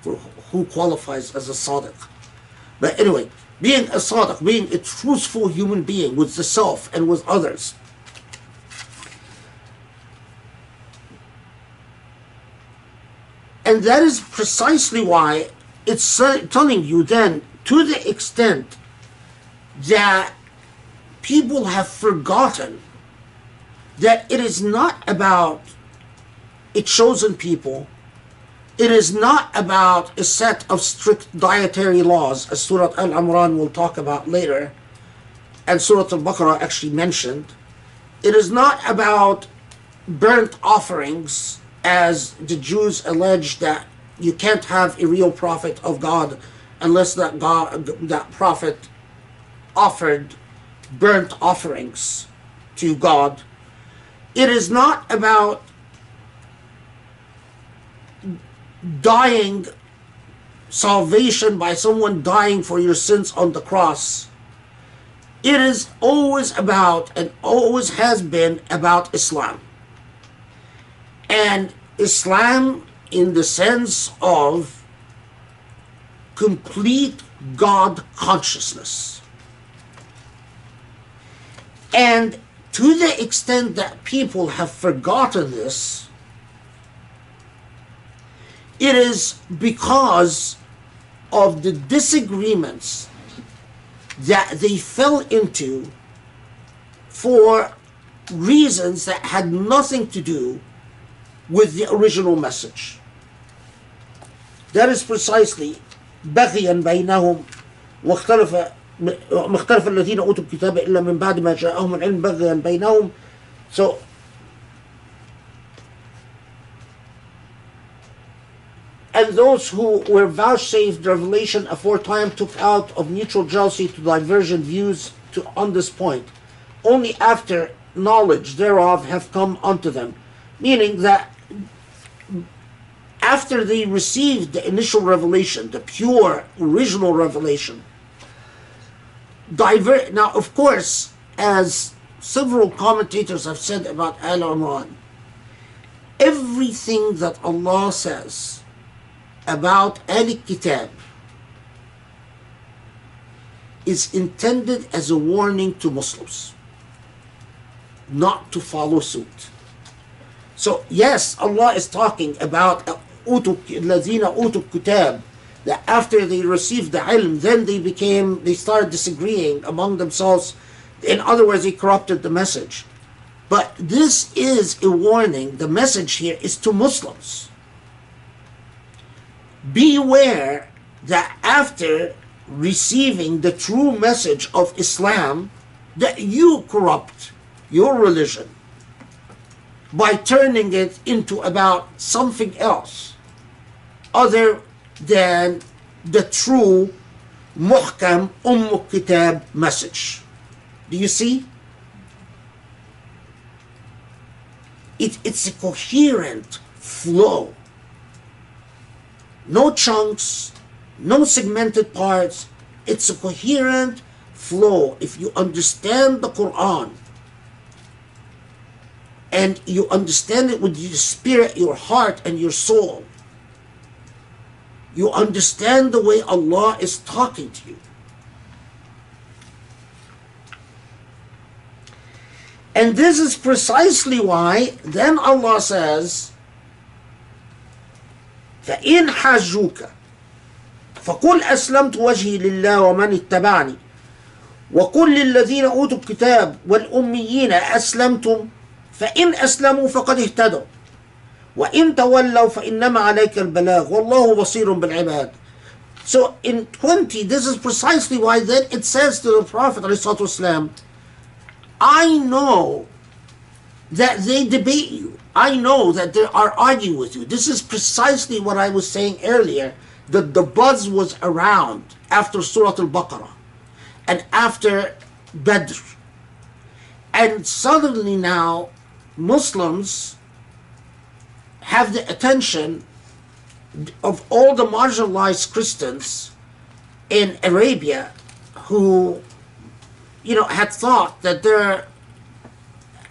for who qualifies as a sadiq. But anyway, being a sadiq, being a truthful human being with the self and with others. And that is precisely why it's telling you then, to the extent that people have forgotten that it is not about a chosen people, it is not about a set of strict dietary laws, as Surah Al-Imran will talk about later, and Surah Al-Baqarah actually mentioned. It is not about burnt offerings, as the Jews allege that you can't have a real prophet of God unless that prophet offered burnt offerings to God. It is not about dying, salvation by someone dying for your sins on the cross. It is always about, and always has been about, Islam. And Islam in the sense of complete God consciousness. And to the extent that people have forgotten this, it is because of the disagreements that they fell into for reasons that had nothing to do with the original message. That is precisely بغيا بينهم واختلف الذين أوتوا الكتاب إلا من بعد ما جاءهم العلم بغيا بينهم. So and those who were vouchsafed revelation aforetime took out of mutual jealousy to divergent views on this point, only after knowledge thereof have come unto them. Meaning that after they received the initial revelation, the pure original revelation, now of course, as several commentators have said about Al-Imran, everything that Allah says about Al-Kitab is intended as a warning to Muslims not to follow suit. So yes, Allah is talking about الَّذِينَ أُوتُوا الكِّتَابِ, that after they received the ilm, then they started disagreeing among themselves. In other words, they corrupted the message. But this is a warning. The message here is to Muslims. Beware that after receiving the true message of Islam, that you corrupt your religion by turning it into about something else other than the true muhkam kitab message. Do you see? It's a coherent flow. No chunks, no segmented parts. It's a coherent flow. If you understand the Quran and you understand it with your spirit, your heart, and your soul, you understand the way Allah is talking to you. And this is precisely why then Allah says, فَإِنْ حَجُّوكَ فَقُلْ أَسْلَمْتُ وَجْهِي لِلَّهِ وَمَنِ اتَّبَعَنِي وَقُلْ لِلَّذِينَ أُوتُوا الكِّتَابَ وَالْأُمِّيِّينَ أَسْلَمْتُمْ فَإِنْ أَسْلَمُوا فَقَدِ اهْتَدَوْا وَإِنْ تَوَلَّوْا فَإِنَّمَا عَلَيْكَ الْبَلَاغُ وَاللَّهُ بَصِيرٌ بِالْعِبَادِ. So in 20, this is precisely why then it says to the Prophet ﷺ, I know that they debate you. I know that they are arguing with you. This is precisely what I was saying earlier, that the buzz was around after Surah Al-Baqarah and after Badr. And suddenly now, Muslims have the attention of all the marginalized Christians in Arabia who, had thought that they're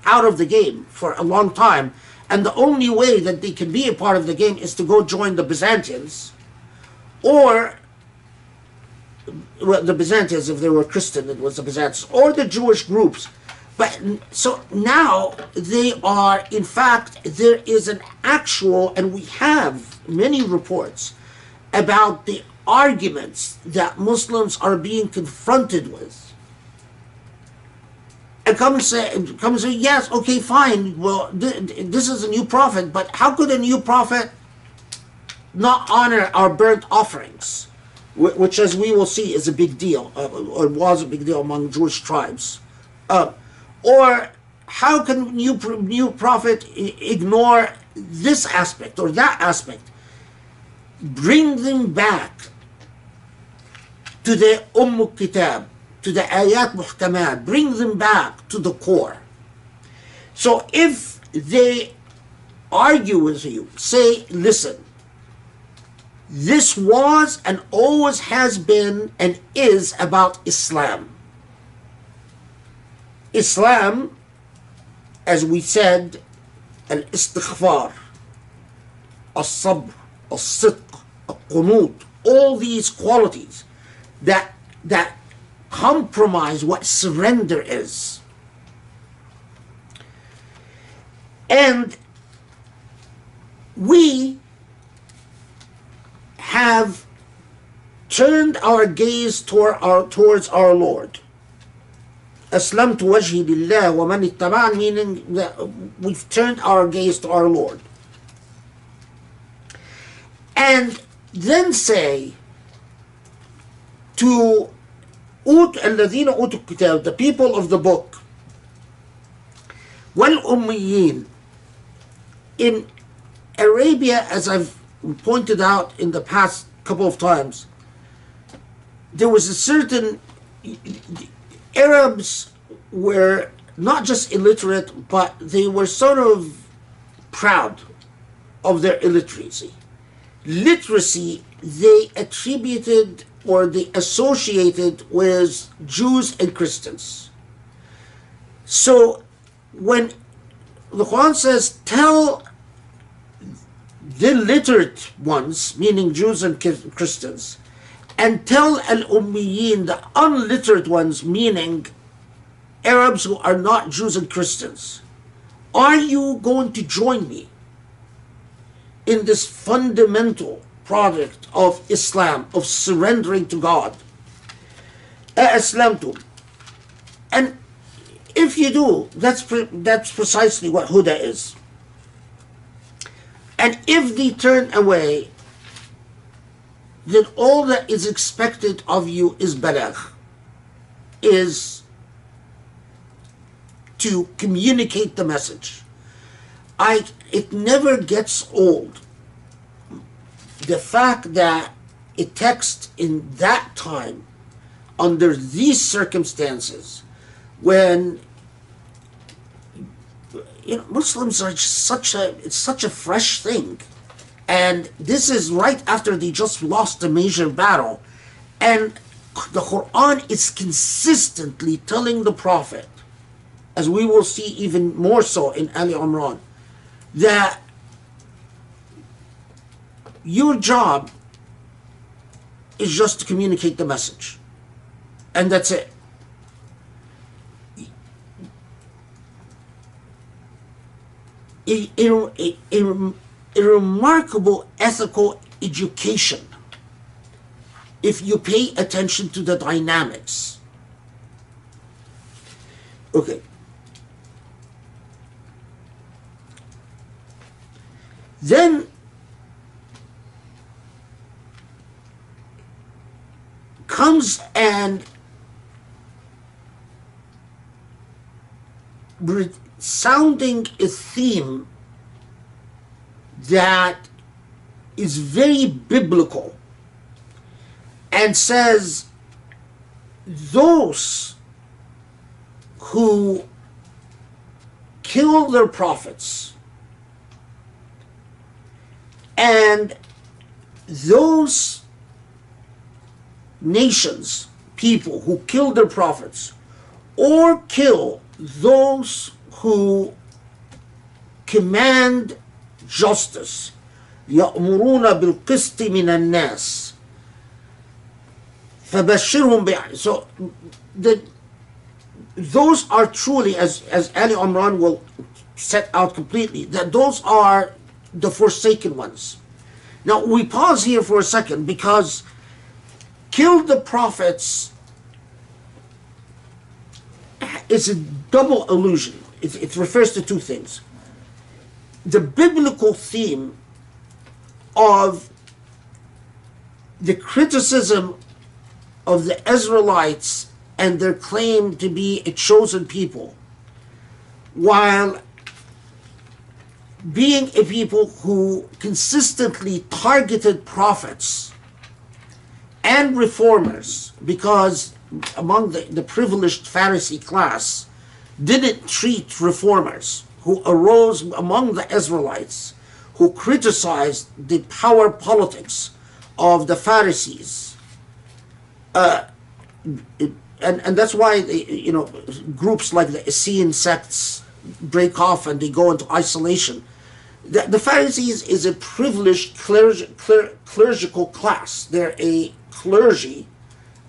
out of the game for a long time, and the only way that they can be a part of the game is to go join the Byzantines, or the Byzantines, if they were Christian, it was the Byzantines, or the Jewish groups. But so now they are, in fact, there is an actual, and we have many reports about the arguments that Muslims are being confronted with. And come and say, yes, okay, fine, well, this is a new prophet, but how could a new prophet not honor our burnt offerings, which, as we will see, is a big deal, or was a big deal among Jewish tribes? Or how can new prophet ignore this aspect or that aspect? Bring them back to the Kitab, to the Ayat Muhkamat. Bring them back to the core. So if they argue with you, say, listen, this was and always has been and is about Islam. Islam, as we said, al-istighfar, al-sabr, al-sidq, al-qunut, all these qualities that compromise what surrender is. And we have turned our gaze towards our Lord. Aslamtu wajhi lillah wa man ittaba'an, meaning that we've turned our gaze to our Lord. And then say to الذين أوتوا الكتاب, the people of the book, والأميين. In Arabia, as I've pointed out in the past couple of times, there was a certain, Arabs were not just illiterate, but they were sort of proud of their illiteracy. Literacy they attributed or they associated with Jews and Christians. So when the Quran says, tell the literate ones, meaning Jews and Christians, and tell al-ummiyin, the unliterate ones, meaning Arabs who are not Jews and Christians, are you going to join me in this fundamental product of Islam, of surrendering to God? Aslamtu. And if you do, that's precisely what Huda is. And if they turn away, then all that is expected of you is balagh, is to communicate the message. It never gets old, the fact that a text in that time, under these circumstances, when Muslims are just it's such a fresh thing, and this is right after they just lost a major battle, and the Quran is consistently telling the Prophet, as we will see even more so in Ali Imran, that your job is just to communicate the message, and that's it. A remarkable ethical education if you pay attention to the dynamics. Okay. Then comes and sounding a theme that is very biblical, and says those who kill their prophets and those nations, people who kill their prophets or kill those who command justice, يأمرون بالقسط من الناس فبشرهم so those are truly, as Ali Imran will set out completely, that those are the forsaken ones. Now we pause here for a second, because kill the prophets is a double allusion. It refers to two things. The biblical theme of the criticism of the Israelites and their claim to be a chosen people, while being a people who consistently targeted prophets and reformers, because among the privileged Pharisee class didn't treat reformers who arose among the Israelites, who criticized the power politics of the Pharisees. And that's why groups like the Essene sects break off and they go into isolation. The Pharisees is a privileged clerical class. They're a clergy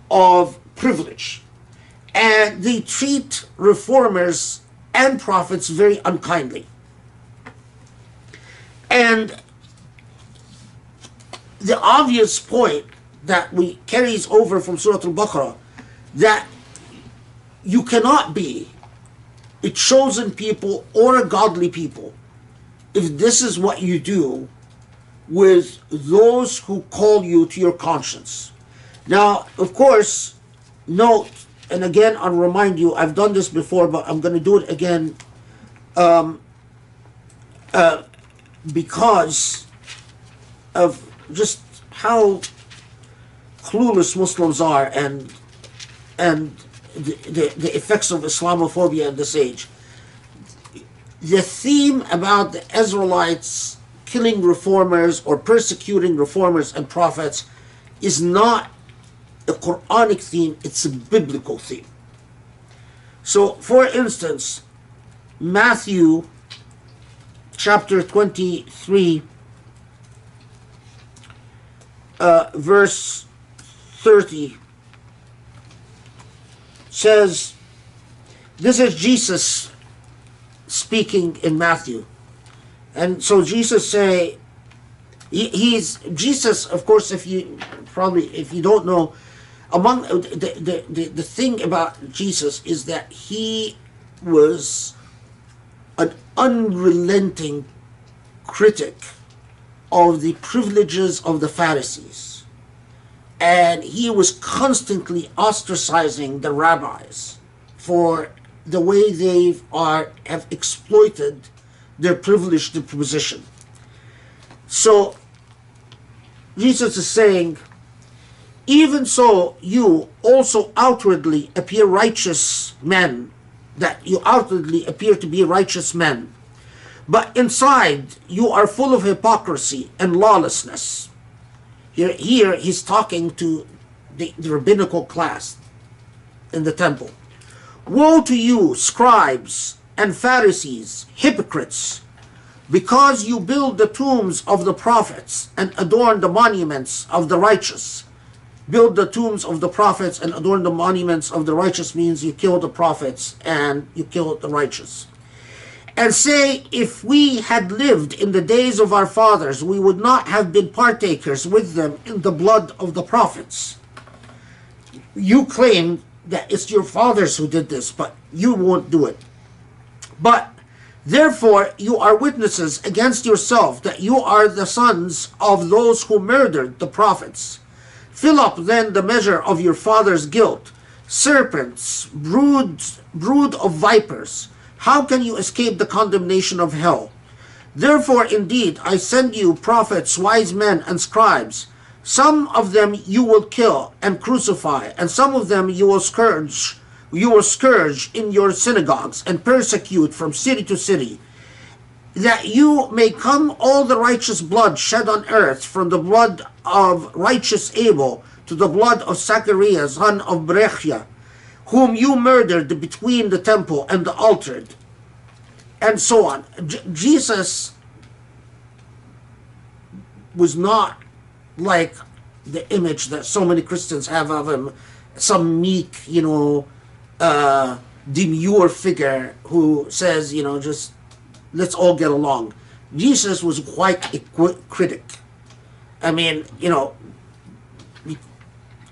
of privilege, and they treat reformers and prophets very unkindly. And the obvious point that we carries over from Surah Al-Baqarah, that you cannot be a chosen people or a godly people if this is what you do with those who call you to your conscience. Now, of course, note, and again, I'll remind you, I've done this before, but I'm going to do it again because of just how clueless Muslims are and the effects of Islamophobia in this age. The theme about the Israelites killing reformers or persecuting reformers and prophets is not a Quranic theme, it's a biblical theme. So, for instance, Matthew chapter 23, verse 30 says, this is Jesus speaking in Matthew. And so Jesus say, Jesus, of course, if you don't know, among the thing about Jesus is that he was an unrelenting critic of the privileges of the Pharisees, and he was constantly ostracizing the rabbis for the way they have exploited their privileged position. So Jesus is saying Even so, you also outwardly appear righteous men, that you outwardly appear to be righteous men, but inside you are full of hypocrisy and lawlessness. Here he's talking to the rabbinical class in the temple. Woe to you, scribes and Pharisees, hypocrites, because you build the tombs of the prophets and adorn the monuments of the righteous. Build the tombs of the prophets and adorn the monuments of the righteous means you kill the prophets and you kill the righteous. And say, if we had lived in the days of our fathers, we would not have been partakers with them in the blood of the prophets. You claim that it's your fathers who did this, but you won't do it. But therefore you are witnesses against yourself that you are the sons of those who murdered the prophets. Fill up then the measure of your father's guilt. Serpents, brood of vipers, how can you escape the condemnation of hell? Therefore indeed I send you prophets, wise men, and scribes. Some of them you will kill and crucify, and some of them you will scourge in your synagogues and persecute from city to city, that you may come all the righteous blood shed on earth, from the blood of righteous Abel to the blood of Zachariah, son of Berechia, whom you murdered between the temple and the altar, and so on. Jesus was not like the image that so many Christians have of him, some meek, demure figure who says, just let's all get along. Jesus was quite a critic. I mean, he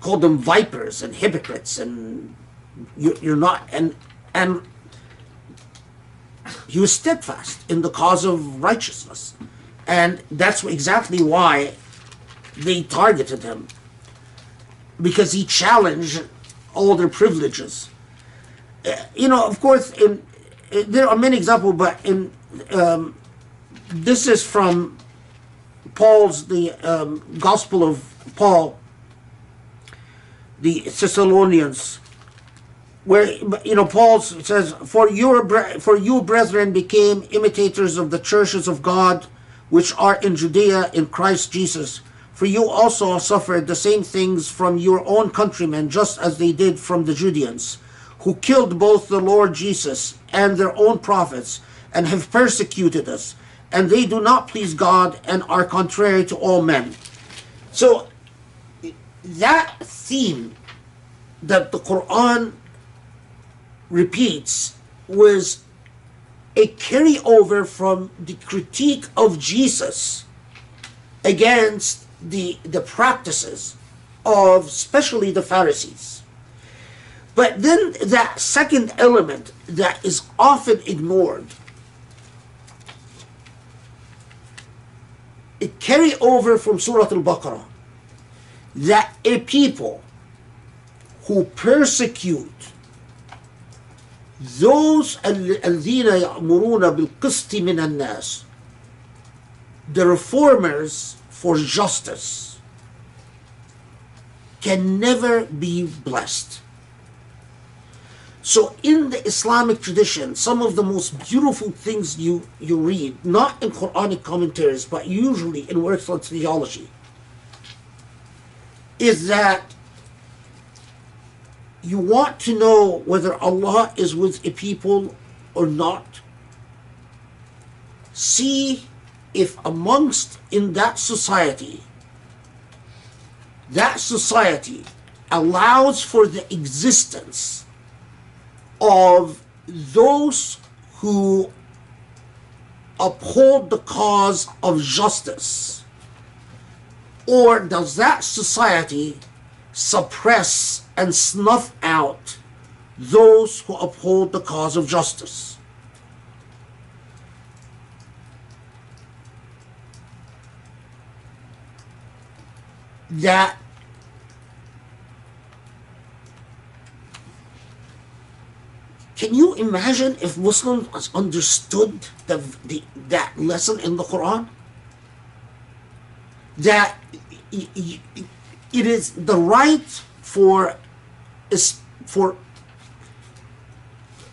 called them vipers and hypocrites, and you're not, and he was steadfast in the cause of righteousness, and that's exactly why they targeted him, because he challenged all their privileges. Of course, there are many examples, but this is from Paul's, the Gospel of Paul, the Thessalonians, where Paul says, for you brethren became imitators of the churches of God which are in Judea in Christ Jesus. For you also suffered the same things from your own countrymen, just as they did from the Judeans, who killed both the Lord Jesus and their own prophets, and have persecuted us. And they do not please God and are contrary to all men. So that theme that the Quran repeats was a carryover from the critique of Jesus against the practices of especially the Pharisees. But then that second element that is often ignored, it carry over from Surah Al-Baqarah, that a people who persecute those الذين يأمرون بالقسط من الناس, the reformers for justice, can never be blessed. So in the Islamic tradition, some of the most beautiful things you read, not in Quranic commentaries, but usually in works on theology, is that you want to know whether Allah is with a people or not. See if amongst in that society allows for the existence of those who uphold the cause of justice, or does that society suppress and snuff out those who uphold the cause of justice? That can you imagine if Muslims understood that lesson in the Quran? That it is the right for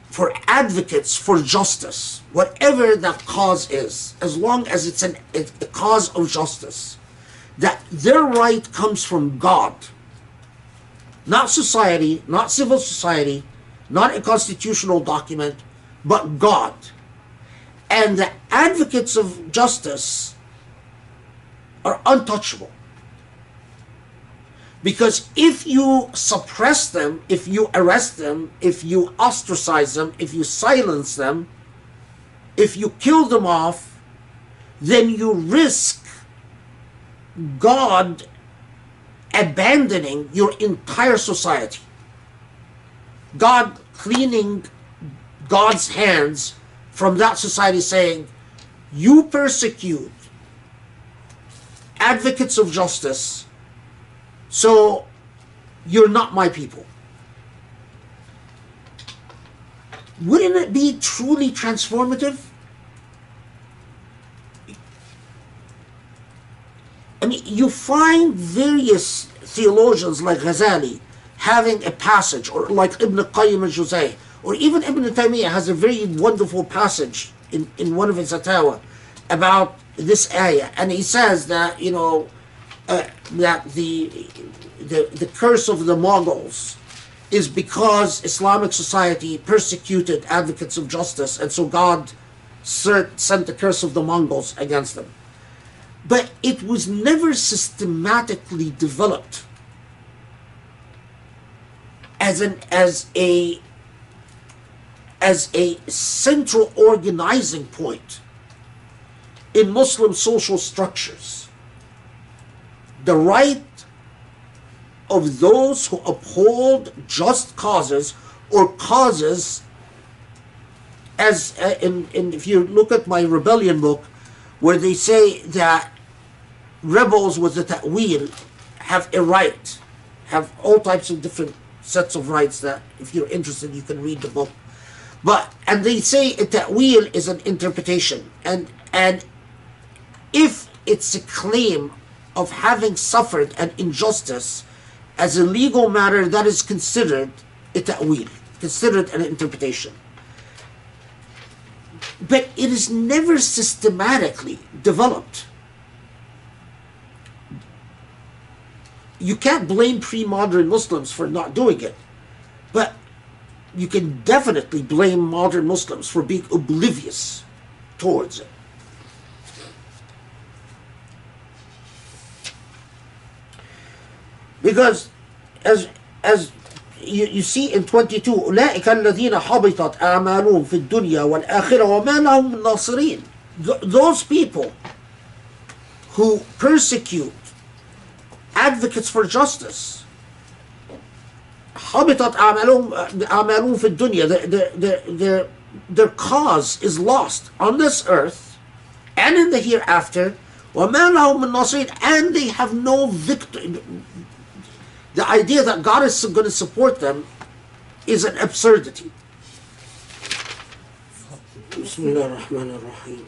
for advocates for justice, whatever that cause is, as long as it's a cause of justice, that their right comes from God, not society, not civil society, not a constitutional document, but God. And the advocates of justice are untouchable. Because if you suppress them, if you arrest them, if you ostracize them, if you silence them, if you kill them off, then you risk God abandoning your entire society. God cleaning God's hands from that society, saying, you persecute advocates of justice, so you're not my people. Wouldn't it be truly transformative? I mean, you find various theologians like Ghazali having a passage, or like Ibn Qayyim al-Juzay, or even Ibn Taymiyyah has a very wonderful passage in one of his fatawa about this ayah, and he says that, you know, that the curse of the Mongols is because Islamic society persecuted advocates of justice, and so God sent the curse of the Mongols against them. But it was never systematically developed as a central organizing point in Muslim social structures. The right of those who uphold just causes, or causes, as if you look at my rebellion book, where they say that rebels with the ta'wil have a right, have all types of different sets of rights that, if you're interested, you can read the book. And they say a ta'wil is an interpretation, and if it's a claim of having suffered an injustice as a legal matter, that is considered a ta'wil, considered an interpretation. But it is never systematically developed. You can't blame pre-modern Muslims for not doing it, but you can definitely blame modern Muslims for being oblivious towards it. Because as you see in 22, أولئك الذين حبطت أعمالهم في الدنيا والآخرة وما لهم من ناصرين. Those people who persecute advocates for justice, حبطت أعمالهم في الدنيا, their cause is lost on this earth and in the hereafter, وما لهم من ناصرين, and they have no victory. The idea that God is going to support them is an absurdity. Bismillah ar-Rahman ar-Rahim.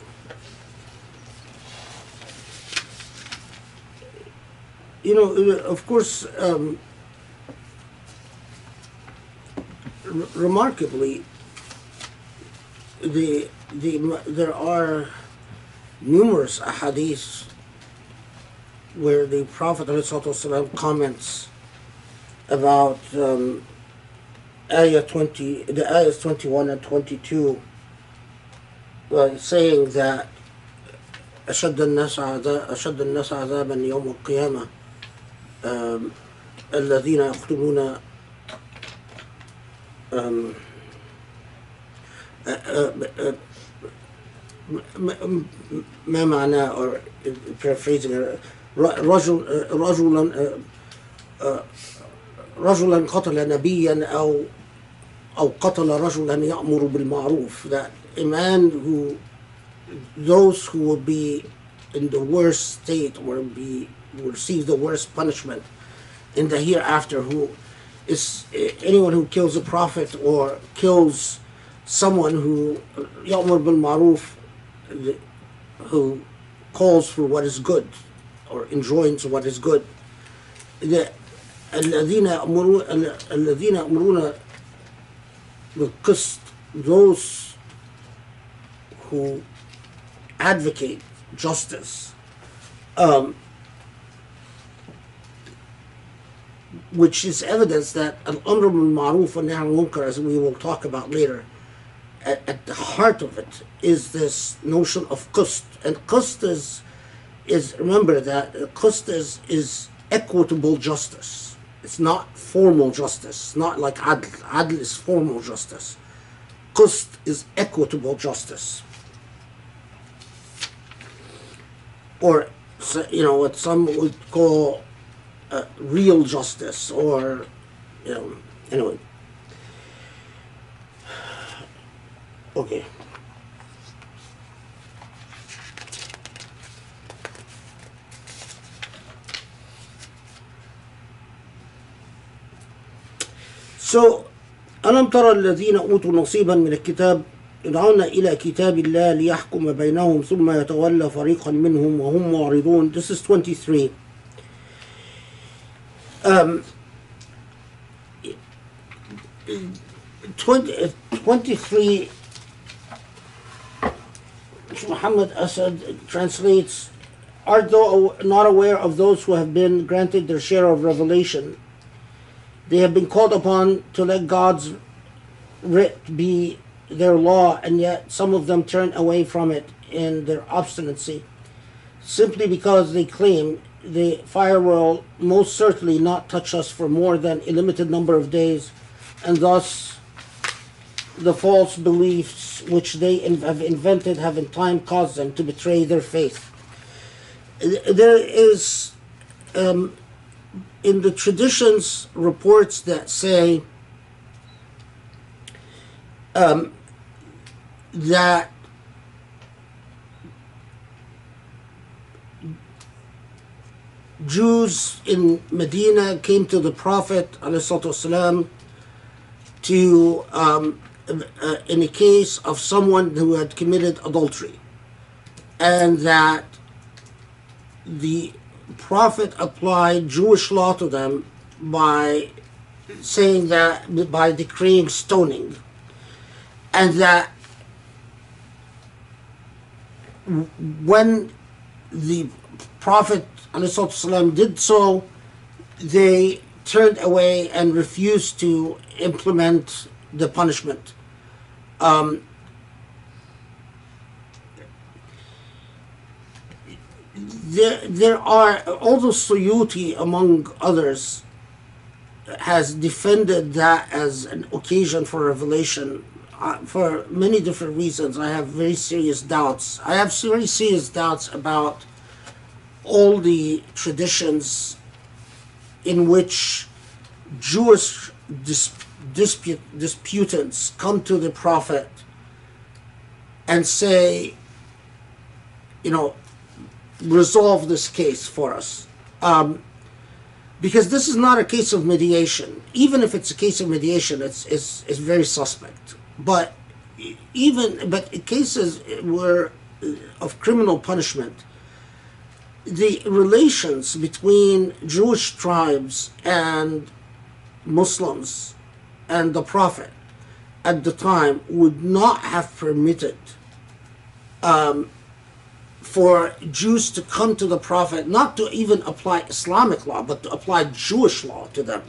You know, of course, remarkably, there are numerous ahadith where the Prophet ﷺ comments about ayah 20, the ayahs 21 and 22, saying that أشد الناس عذابا يوم القيامة الذين يقتلون ما معناه, or paraphrasing, رجلا قتل نبيا أو قتل رجلا يأمر بالمعروف, that a man who, those who will be in the worst state, or will receive the worst punishment in the hereafter, who is anyone who kills a prophet or kills someone who يأمر بالمعروف, who calls for what is good or enjoins what is good, the الذين يأمرون بالقسط, those who advocate justice, which is evidence that al-amr bil-ma'ruf and nahy anil-munkar, as we will talk about later, at the heart of it is this notion of qist. And qist is remember that qist is equitable justice. It's not formal justice. Not like adl. Adl is formal justice. Qist is equitable justice. Or, what some would call real justice, or, anyway. Okay. So, ألم ترى الذين أوتوا نصيبا من الكتاب يدعون إلى كتاب الله ليحكم بينهم ثم يتولى فريقا منهم وهم معرضون. This is 23. 23, Muhammad Asad translates, "Art thou not aware of those who have been granted their share of revelation? They have been called upon to let God's writ be their law, and yet some of them turn away from it in their obstinacy, simply because they claim the fire will most certainly not touch us for more than a limited number of days, and thus the false beliefs which they have invented have in time caused them to betray their faith." There is in the traditions reports that say that Jews in Medina came to the Prophet ﷺ to in a case of someone who had committed adultery, and that the Prophet applied Jewish law to them by saying that, by decreeing stoning, and that when the Prophet ﷺ did so, they turned away and refused to implement the punishment. There are, although Suyuti, among others, has defended that as an occasion for revelation, for many different reasons. I have very serious doubts. I have very serious doubts about all the traditions in which Jewish disputants come to the Prophet and say, resolve this case for us. Because this is not a case of mediation. Even if it's a case of mediation, it's very suspect. But cases were of criminal punishment, the relations between Jewish tribes and Muslims and the Prophet at the time would not have permitted for Jews to come to the Prophet, not to even apply Islamic law, but to apply Jewish law to them.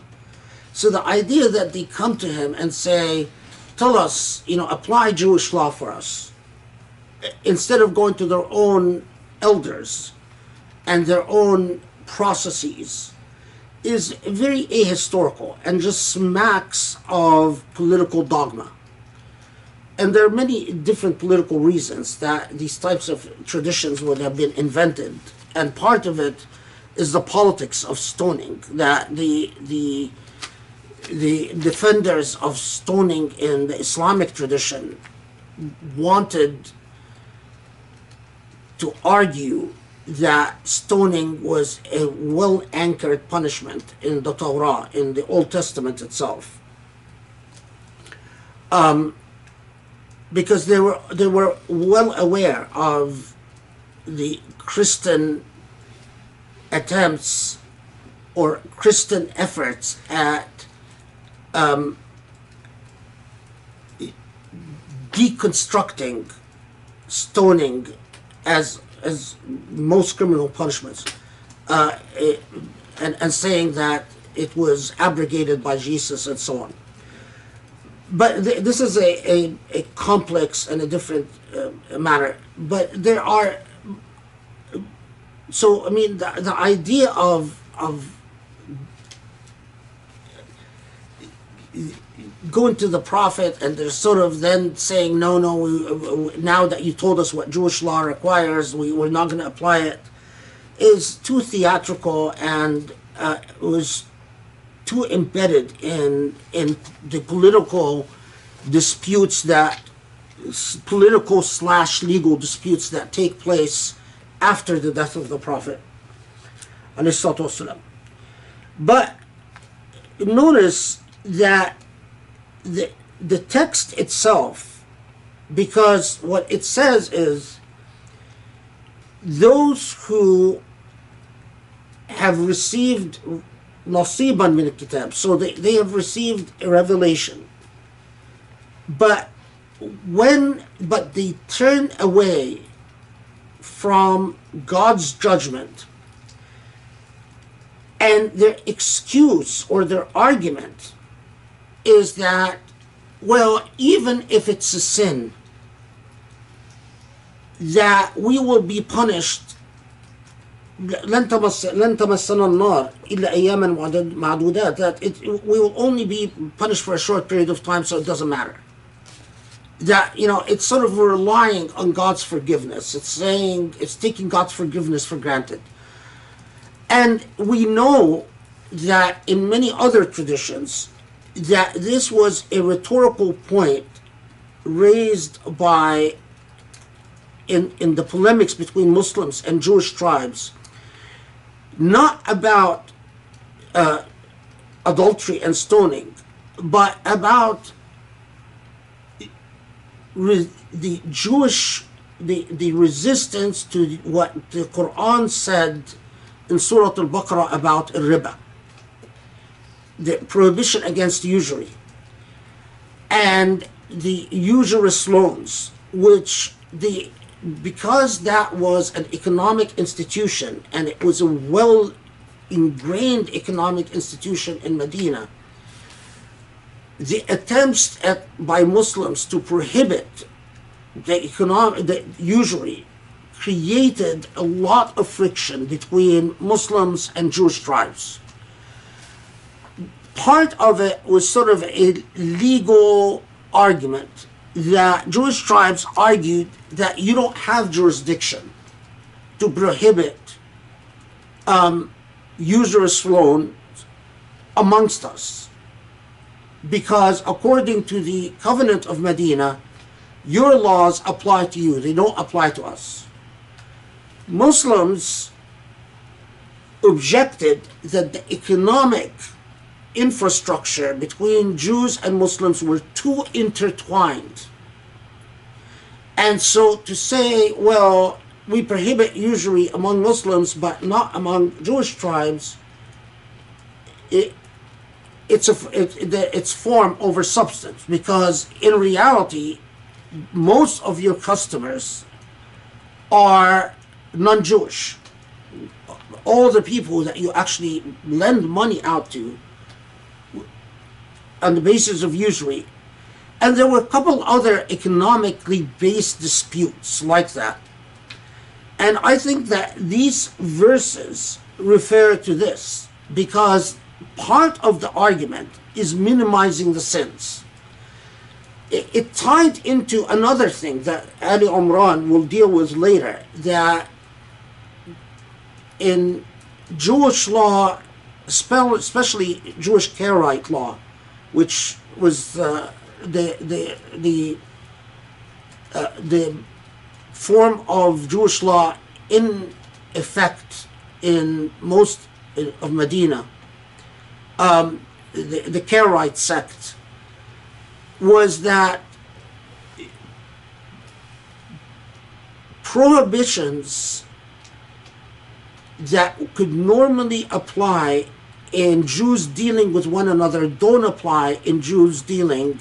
So the idea that they come to him and say, tell us, apply Jewish law for us, instead of going to their own elders and their own processes, is very ahistorical and just smacks of political dogma. And there are many different political reasons that these types of traditions would have been invented. And part of it is the politics of stoning, that the defenders of stoning in the Islamic tradition wanted to argue that stoning was a well-anchored punishment in the Torah, in the Old Testament itself. Because they were well aware of the Christian attempts or Christian efforts at deconstructing stoning as most criminal punishments, and saying that it was abrogated by Jesus and so on. But this is a complex and a different matter. But there are, so I mean, the idea of going to the prophet and they're sort of then saying, no, now that you told us what Jewish law requires, we're not going to apply it, is too theatrical, and was too embedded in the political disputes that, political/legal disputes that take place after the death of the Prophet. But notice that the text itself, because what it says is those who have received nasiban min al-kitab, so they have received a revelation, but they turn away from God's judgment, and their excuse or their argument is that, well, even if it's a sin, that we will be punished. لن تمسنا النار إلا أياما معدودات, that we will only be punished for a short period of time, so it doesn't matter. That, it's sort of relying on God's forgiveness. It's saying, it's taking God's forgiveness for granted. And we know that in many other traditions, that this was a rhetorical point raised by, in the polemics between Muslims and Jewish tribes, not about adultery and stoning, but about the Jewish, the resistance to what the Quran said in Surah Al-Baqarah about riba, the prohibition against usury, and the usurious loans, which because that was an economic institution, and it was a well ingrained economic institution in Medina, the attempts by Muslims to prohibit the usury created a lot of friction between Muslims and Jewish tribes. Part of it was sort of a legal argument that Jewish tribes argued that you don't have jurisdiction to prohibit usurious loans amongst us, because according to the Covenant of Medina, your laws apply to you, they don't apply to us. Muslims objected that the economic infrastructure between Jews and Muslims were too intertwined. And so to say, well, we prohibit usury among Muslims but not among Jewish tribes, it's form over substance, because in reality most of your customers are non-Jewish. All the people that you actually lend money out to on the basis of usury. And there were a couple other economically based disputes like that. And I think that these verses refer to this, because part of the argument is minimizing the sins. It tied into another thing that Ali Imran will deal with later, that in Jewish law, especially Jewish Karaite law, which was the form of Jewish law in effect in most of Medina, the Karaite sect, was that prohibitions that could normally apply in Jews dealing with one another don't apply in Jews dealing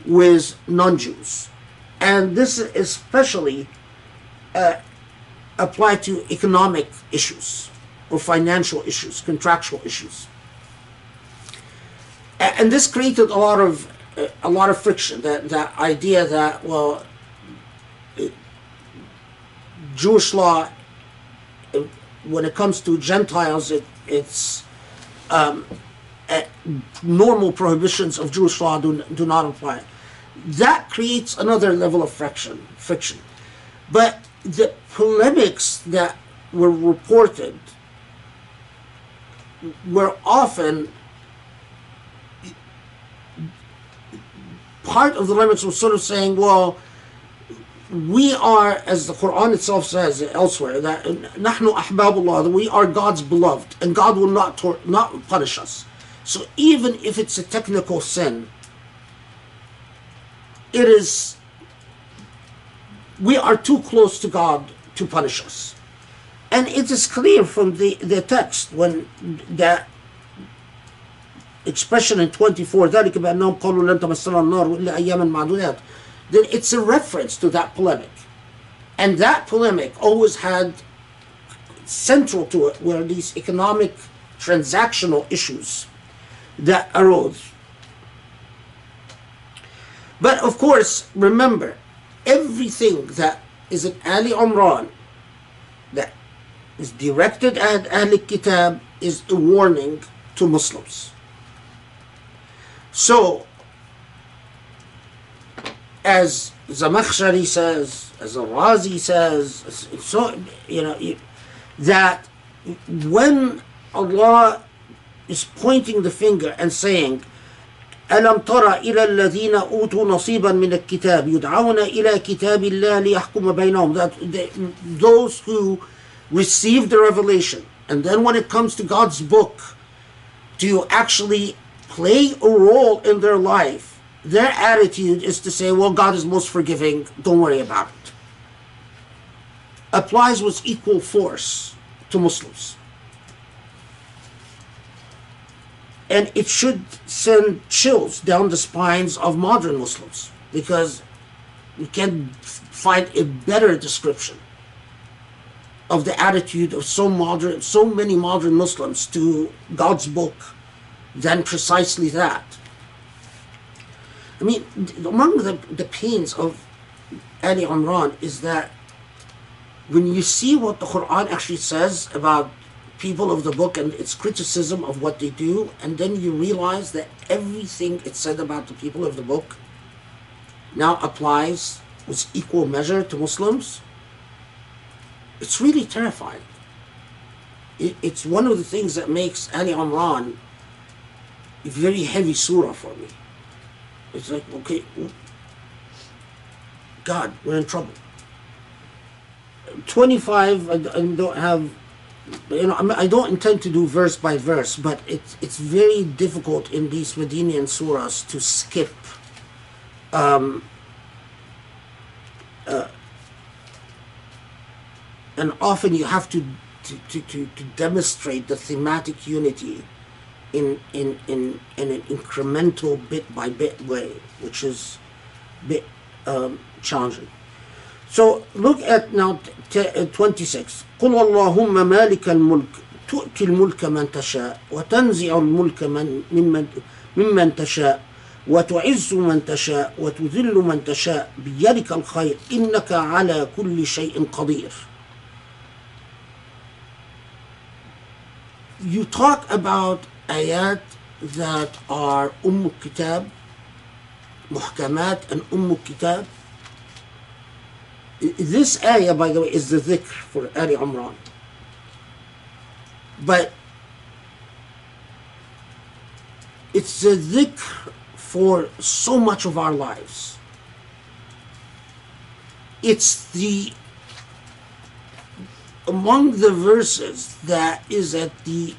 with non-Jews. And this especially apply to economic issues or financial issues, contractual issues. And this created a lot of friction. That idea that, well, Jewish law, when it comes to Gentiles, it's normal prohibitions of Jewish law do not apply. That creates another level of friction. But the polemics that were reported were often part of the limits was sort of saying, well, we are, as the Quran itself says elsewhere, that نحن أحباب الله, that we are God's beloved, and God will not punish us. So even if it's a technical sin, we are too close to God to punish us. And it is clear from the text when that expression in 24, ذلك بأنهم قالوا لن تمسنا النار إلا أياما معدودات, then it's a reference to that polemic. And that polemic always had central to it were these economic transactional issues that arose. But of course, remember, everything that is in Ali Imran that is directed at Ahl Kitab is a warning to Muslims. So, as Zamakhshari says, as Al-Razi says, so that when Allah is pointing the finger and saying, أَلَمْ تَرَ إِلَى الَّذِينَ أُوتُوا نَصِيبًا مِنَ الكِّتَابِ يُدْعَوْنَ إِلَى كِتَابِ اللَّهِ لِيَحْكُمَ بَيْنَهُم, that those who receive the revelation, and then when it comes to God's book, to actually play a role in their life, their attitude is to say, well, God is most forgiving, don't worry about it. Applies with equal force to Muslims. And it should send chills down the spines of modern Muslims, because we can't find a better description of the attitude of so many modern Muslims to God's book than precisely that. I mean, among the pains of Ali Imran is that when you see what the Quran actually says about people of the book and its criticism of what they do, and then you realize that everything it said about the people of the book now applies with equal measure to Muslims, it's really terrifying. It's one of the things that makes Ali Imran a very heavy surah for me. It's like, okay, God, we're in trouble. 25, I don't have, I don't intend to do verse by verse, but it's very difficult in these Medinian surahs to skip and often you have to demonstrate the thematic unity in an incremental bit by bit way, which is a bit challenging. So look at now 26. قل اللهم مالك الملك تؤتي الملك من تشاء وتنزع الملك ممن تشاء وتعز من تشاء وتذل من تشاء بيدك الخير إنك على كل شيء قدير. You talk about ayat that are Kitab, Muhkamat and Kitab. This ayah, by the way, is the dhikr for Ali Imran. But it's the dhikr for so much of our lives. It's among the verses that is at the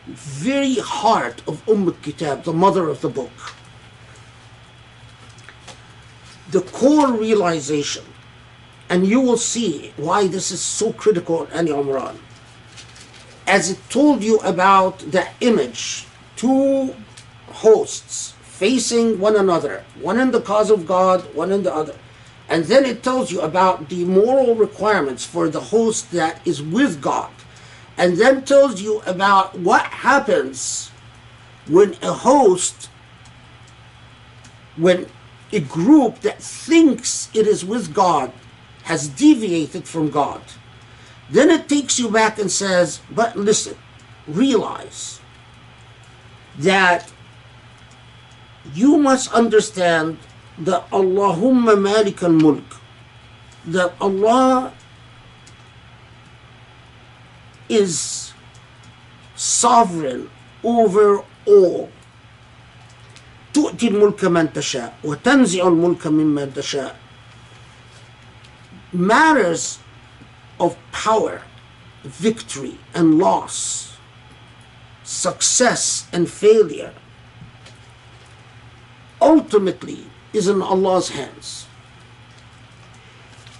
very heart of Kitab, the mother of the book. The core realization, and you will see why this is so critical in Ali Imran, as it told you about the image, two hosts facing one another, one in the cause of God, one in the other. And then it tells you about the moral requirements for the host that is with God. And then tells you about what happens when a host, when a group that thinks it is with God has deviated from God. Then it takes you back and says, but listen, realize that you must understand that Allahumma malik al-mulk, that Allah is sovereign over all. تؤتي الملك من تشاء وتنزع الملك ممن تشاء. Matters of power, victory and loss, success and failure, ultimately is in Allah's hands.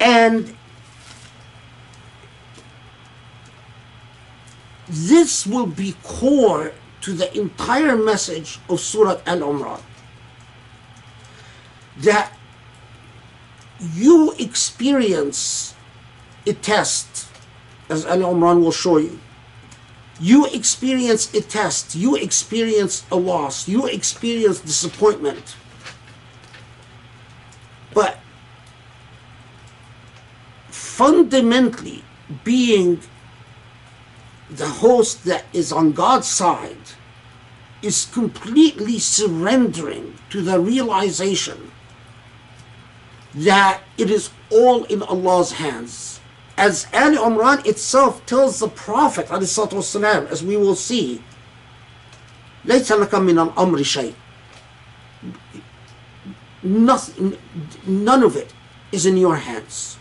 And this will be core to the entire message of Surah Al-Imran. That you experience a test, as Al-Imran will show you. You experience a test, you experience a loss, you experience disappointment. But fundamentally, being the host that is on God's side is completely surrendering to the realization that it is all in Allah's hands. As Ali Imran itself tells the Prophet ﷺ, as we will see, لَيْسَ لَكَ مِنَ الْأَمْرِ شَيْءٍ. None of it is in your hands.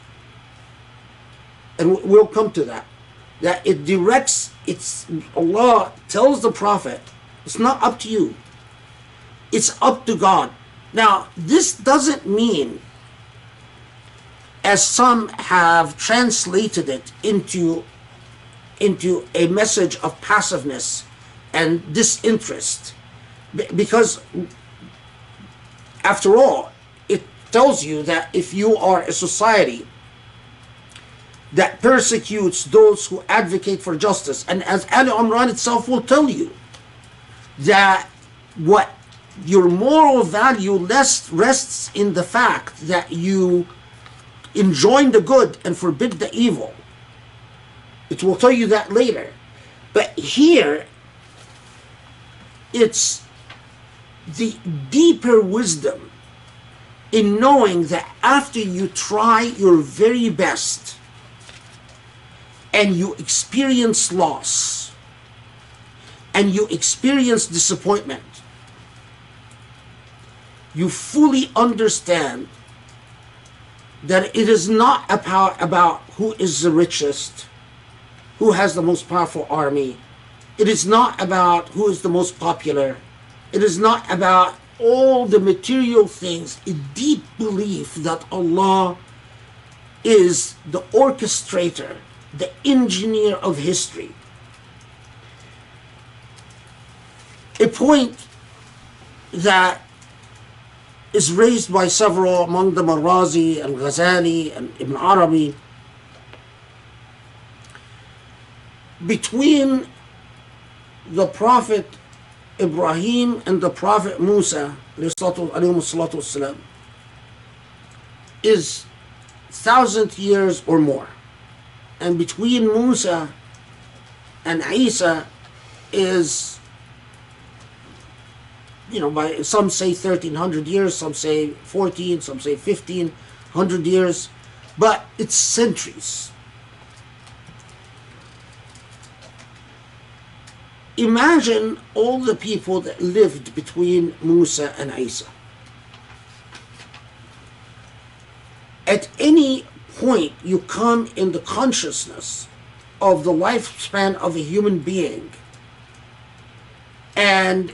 And we'll come to that. That it directs, Allah tells the Prophet, it's not up to you. It's up to God. Now, this doesn't mean, as some have translated it into a message of passiveness and disinterest. Because, after all, it tells you that if you are a society that persecutes those who advocate for justice, and as Ali Imran itself will tell you, that what your moral value rests in the fact that you enjoin the good and forbid the evil. It will tell you that later. But here, it's the deeper wisdom in knowing that after you try your very best and you experience loss and you experience disappointment, you fully understand that it is not about who is the richest, who has the most powerful army. It is not about who is the most popular. It is not about all the material things. A deep belief that Allah is the orchestrator, the engineer of history. A point that is raised by several, among them Al-Razi and Ghazali and Ibn Arabi, between the Prophet Ibrahim and the Prophet Musa والسلام, is 1,000 years or more. And between Musa and Isa is, by some say 1,300 years, some say 14, some say 1,500 years, but it's centuries. Imagine all the people that lived between Musa and Isa. At any point you come in the consciousness of the lifespan of a human being, and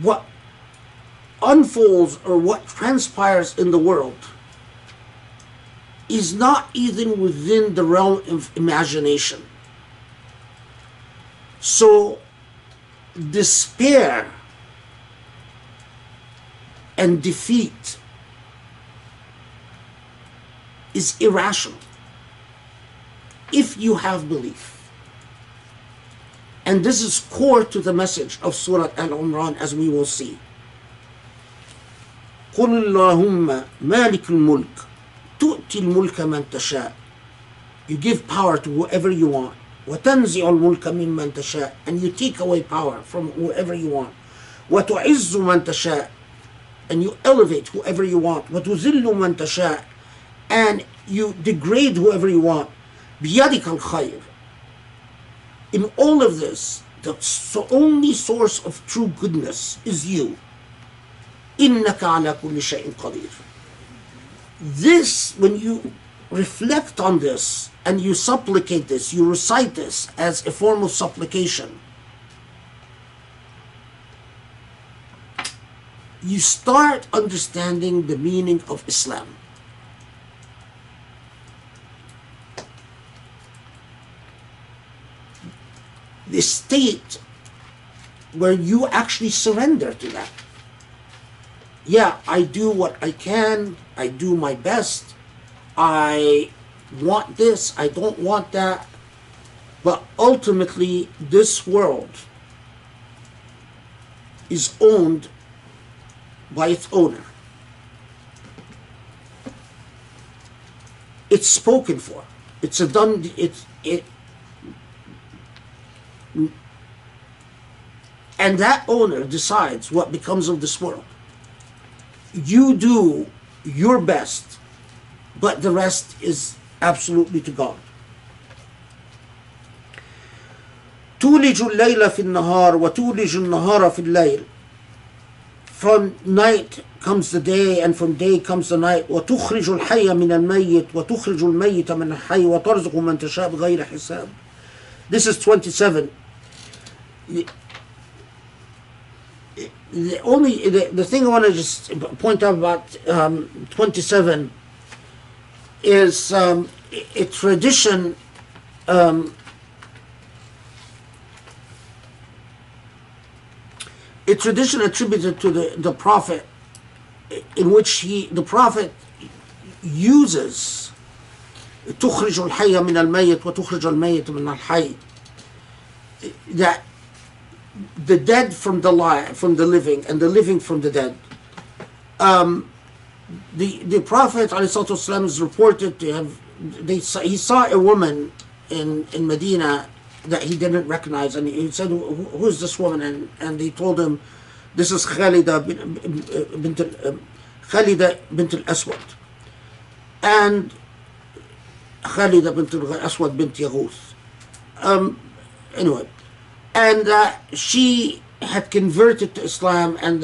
what unfolds or what transpires in the world, is not even within the realm of imagination. So despair and defeat is irrational if you have belief. And this is core to the message of Surah Al-Imran, as we will see. قُلِ اللَّهُمَّ مَالِكِ الْمُلْكِ تُؤْتِي الْمُلْكَ مَنْ تَشَاءُ. You give power to whoever you want. وَتَنْزِعُ الْمُلْكَ مِمَّنْ تَشَاءُ. And you take away power from whoever you want. وَتُعِزُّ مَنْ تَشَاءُ. And you elevate whoever you want. وَتُذِلُّ مَنْ تَشَاءُ. And you degrade whoever you want. بِيَدِكَ الْخَيْرِ. In all of this, the only source of true goodness is you. إِنَّكَ عَلَى كُلِّ شَيْءٍ قَدِيرٌ. This, when you reflect on this and you supplicate this, you recite this as a form of supplication, you start understanding the meaning of Islam. The state where you actually surrender to that. Yeah, I do what I can, I do my best, I want this, I don't want that, but ultimately this world is owned by its owner. It's spoken for. It's a done. And that owner decides what becomes of this world. You do your best, but the rest is absolutely to God. تولج الليل في النهار وتولج النهار في الليل. From night comes the day, and from day comes the night. وتخرج الحي من الميت وتخرج الميت من الحي وترزق من تشاء بغير حساب. This is 27. The thing I want to just point out about 27 is a tradition attributed to the Prophet, in which the Prophet uses تخرج الحي من الميت وتخرج الميت من الحي, that the dead from the living and the living from the dead. The Prophet ﷺ is reported to have, he saw a woman in Medina that he didn't recognize, and he said, who is this woman? And they told him, this is Khalida bint al-Aswad, and Khalida bint al-Aswad bint Yaghuth. Anyway, and she had converted to Islam, and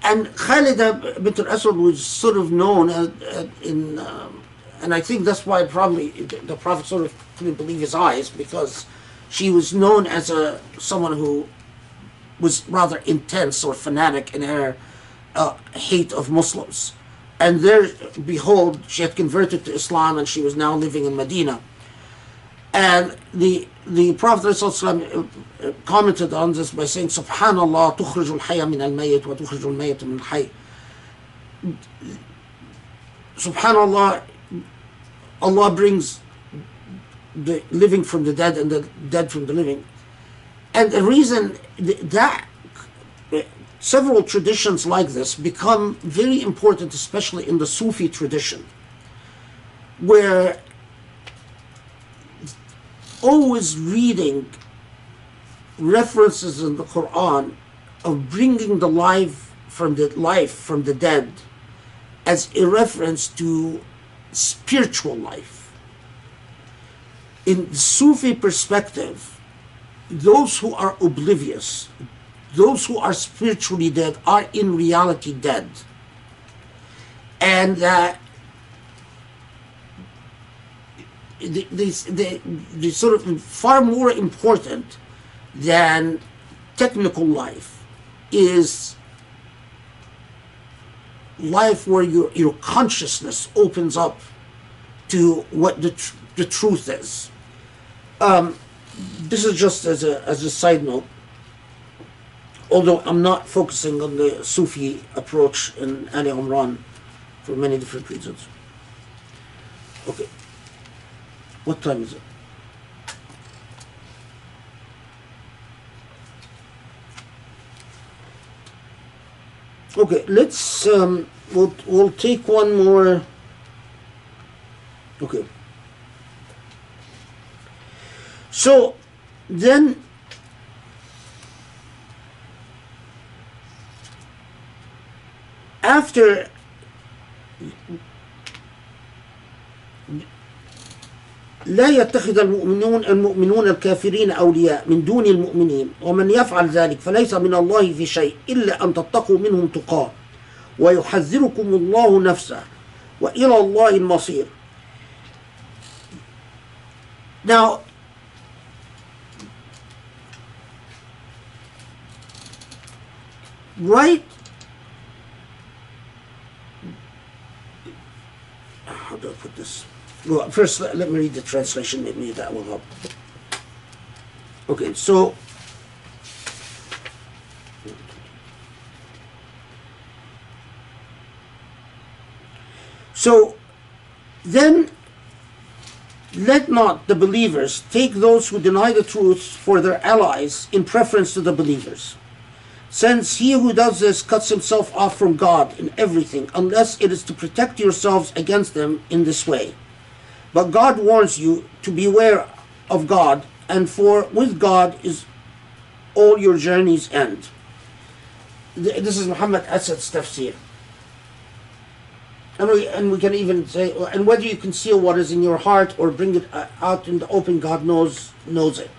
Khalida bint al-Aswad was sort of known and I think that's why probably the Prophet sort of couldn't believe his eyes, because she was known as someone who was rather intense or fanatic in her hate of Muslims. And there, behold, she had converted to Islam, and she was now living in Medina. And the Prophet ﷺ commented on this by saying, Subhanallah, تخرج الحي من الميت وتخرج الميت من الحي. Subhanallah, Allah brings the living from the dead and the dead from the living. And the reason that several traditions like this become very important, especially in the Sufi tradition, where always reading references in the Quran of bringing the life from the dead as a reference to spiritual life. In the Sufi perspective, those who are oblivious, those who are spiritually dead, are in reality dead. And the sort of far more important than technical life is life where your consciousness opens up to what the truth is. This is just as a side note, although I'm not focusing on the Sufi approach in Ali Imran for many different reasons. Okay, what time is it? Okay, let's we'll take one more. Okay. So then after لا يتخذ المؤمنون الكافرين أولياء من دون المؤمنين ومن يفعل ذلك فليس من الله في شيء إلا أن تتقوا منهم تقاه ويحذركم الله نفسه وإلى الله المصير. Now, right, how do I put this? Well, first let me read the translation, maybe that will help. Okay, so then let not the believers take those who deny the truth for their allies in preference to the believers, since he who does this cuts himself off from God in everything, unless it is to protect yourselves against them in this way. But God warns you to beware of God, and for with God is all your journeys end. This is Muhammad Asad's tafsir. And we can even say, and whether you conceal what is in your heart or bring it out in the open, God knows it.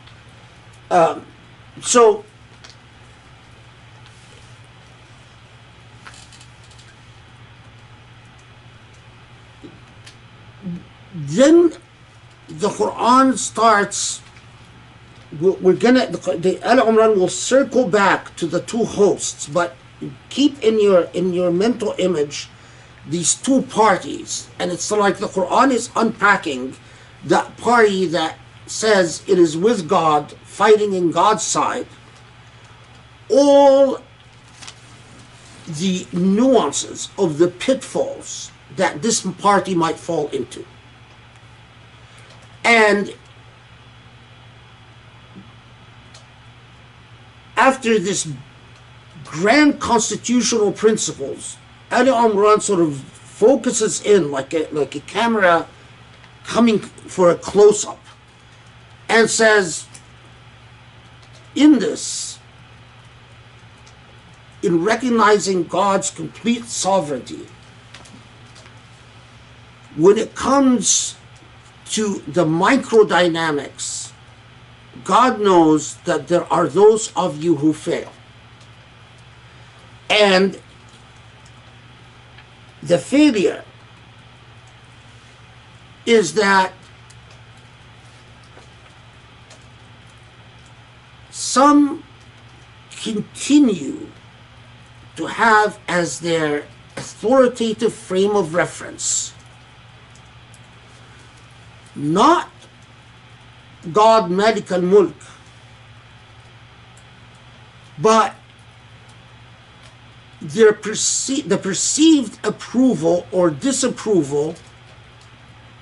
So then the Quran starts. The Al Imran will circle back to the two hosts, but keep in your mental image these two parties, and it's like the Quran is unpacking that party that says it is with God, fighting in God's side, all the nuances of the pitfalls that this party might fall into. And after this grand constitutional principles, Ali Imran sort of focuses in like a camera coming for a close-up and says, in this, in recognizing God's complete sovereignty, when it comes to the microdynamics, God knows that there are those of you who fail. And the failure is that some continue to have as their authoritative frame of reference not God, Malik al-Mulk, but the perceived approval or disapproval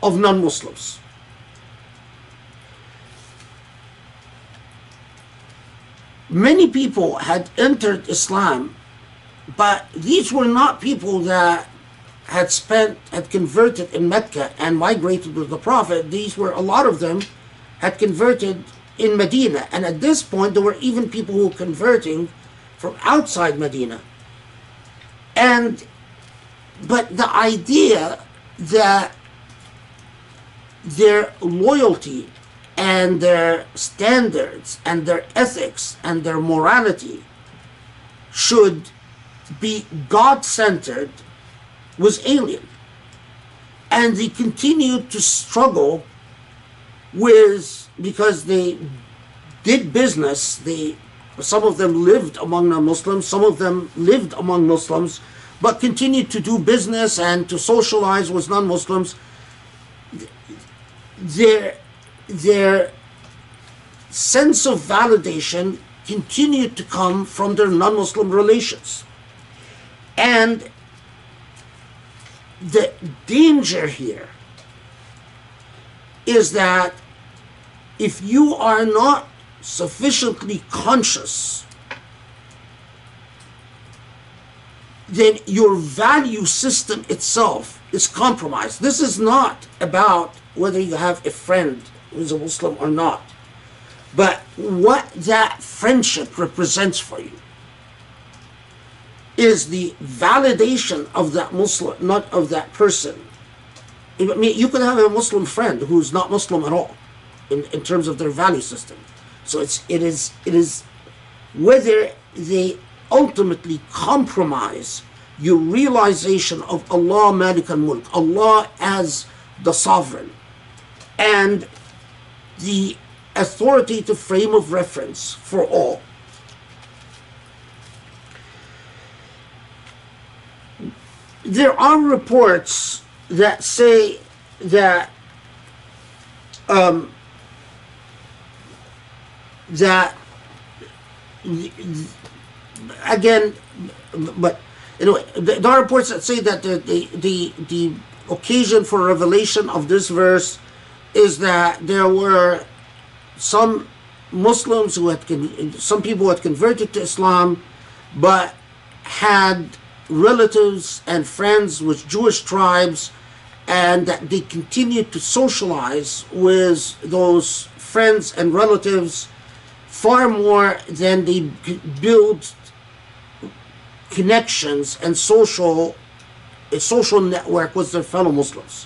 of non-Muslims. Many people had entered Islam, but these were not people that had converted in Mecca and migrated with the Prophet. A lot of them had converted in Medina, and at this point there were even people who were converting from outside Medina. But the idea that their loyalty and their standards and their ethics and their morality should be God-centered was alien. And they continued to struggle because they did business. Some of them lived among non-Muslims, some of them lived among Muslims, but continued to do business and to socialize with non-Muslims, their sense of validation continued to come from their non-Muslim relations. And the danger here is that if you are not sufficiently conscious, then your value system itself is compromised. This is not about whether you have a friend who's a Muslim or not, but what that friendship represents for you is the validation of that Muslim, not of that person. I mean, you could have a Muslim friend who's not Muslim at all in terms of their value system. So it is whether they ultimately compromise your realization of Allah Malik al-Mulk, Allah as the sovereign, and the authoritative frame of reference for all. There are reports that say that again, but anyway, there are reports that say that the occasion for revelation of this verse is that there were some Muslims some people who had converted to Islam, but had relatives and friends with Jewish tribes, and that they continued to socialize with those friends and relatives far more than they build connections and a social network with their fellow Muslims.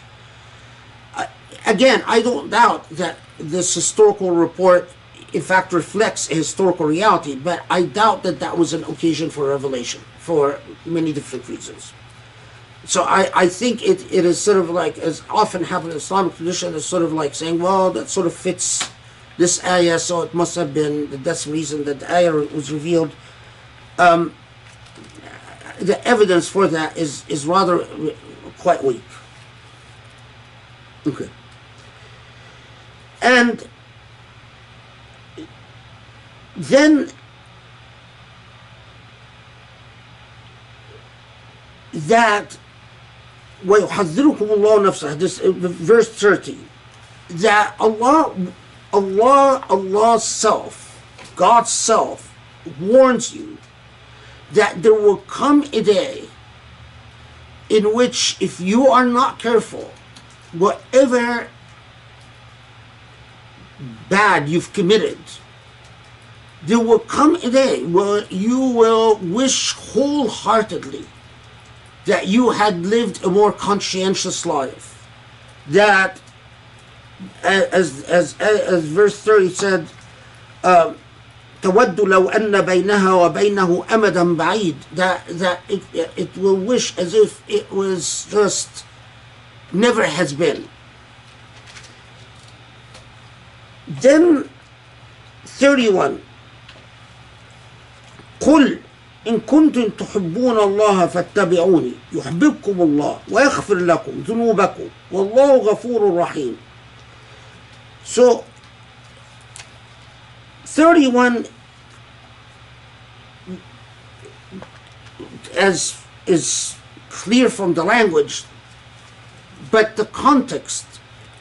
Again, I don't doubt that this historical report in fact reflects a historical reality, but I doubt that that was an occasion for revelation for many different reasons. So I think it is sort of like, as often happens in Islamic tradition, is sort of like saying, well, that sort of fits this ayah, so it must have been, that's the reason that the ayah was revealed. The evidence for that is rather quite weak. Okay. And then that وَيُحَذِّرُكُمُ اللَّهُ نَفْسَهُ, this verse 30, that Allah's self, God's self, warns you that there will come a day in which, if you are not careful, whatever bad you've committed, there will come a day where you will wish wholeheartedly that you had lived a more conscientious life. That, as verse 30 said, تود لو أن بينها وبينه أمدا بعيد, that it will wish as if it was just never has been. Then 31, قل إن كنتم تحبون الله فاتبعوني يحببكم الله ويغفر لكم ذنوبكم والله غفور رحيم. So 31, as is clear from the language, but the context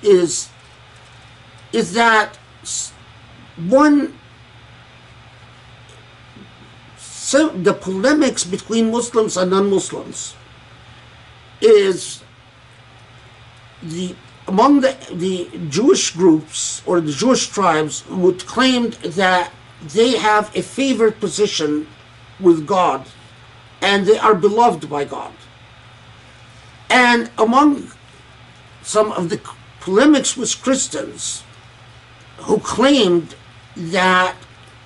is that one, so the polemics between Muslims and non-Muslims is among the Jewish groups or the Jewish tribes would claim that they have a favored position with God and they are beloved by God. And among some of the polemics with Christians who claimed that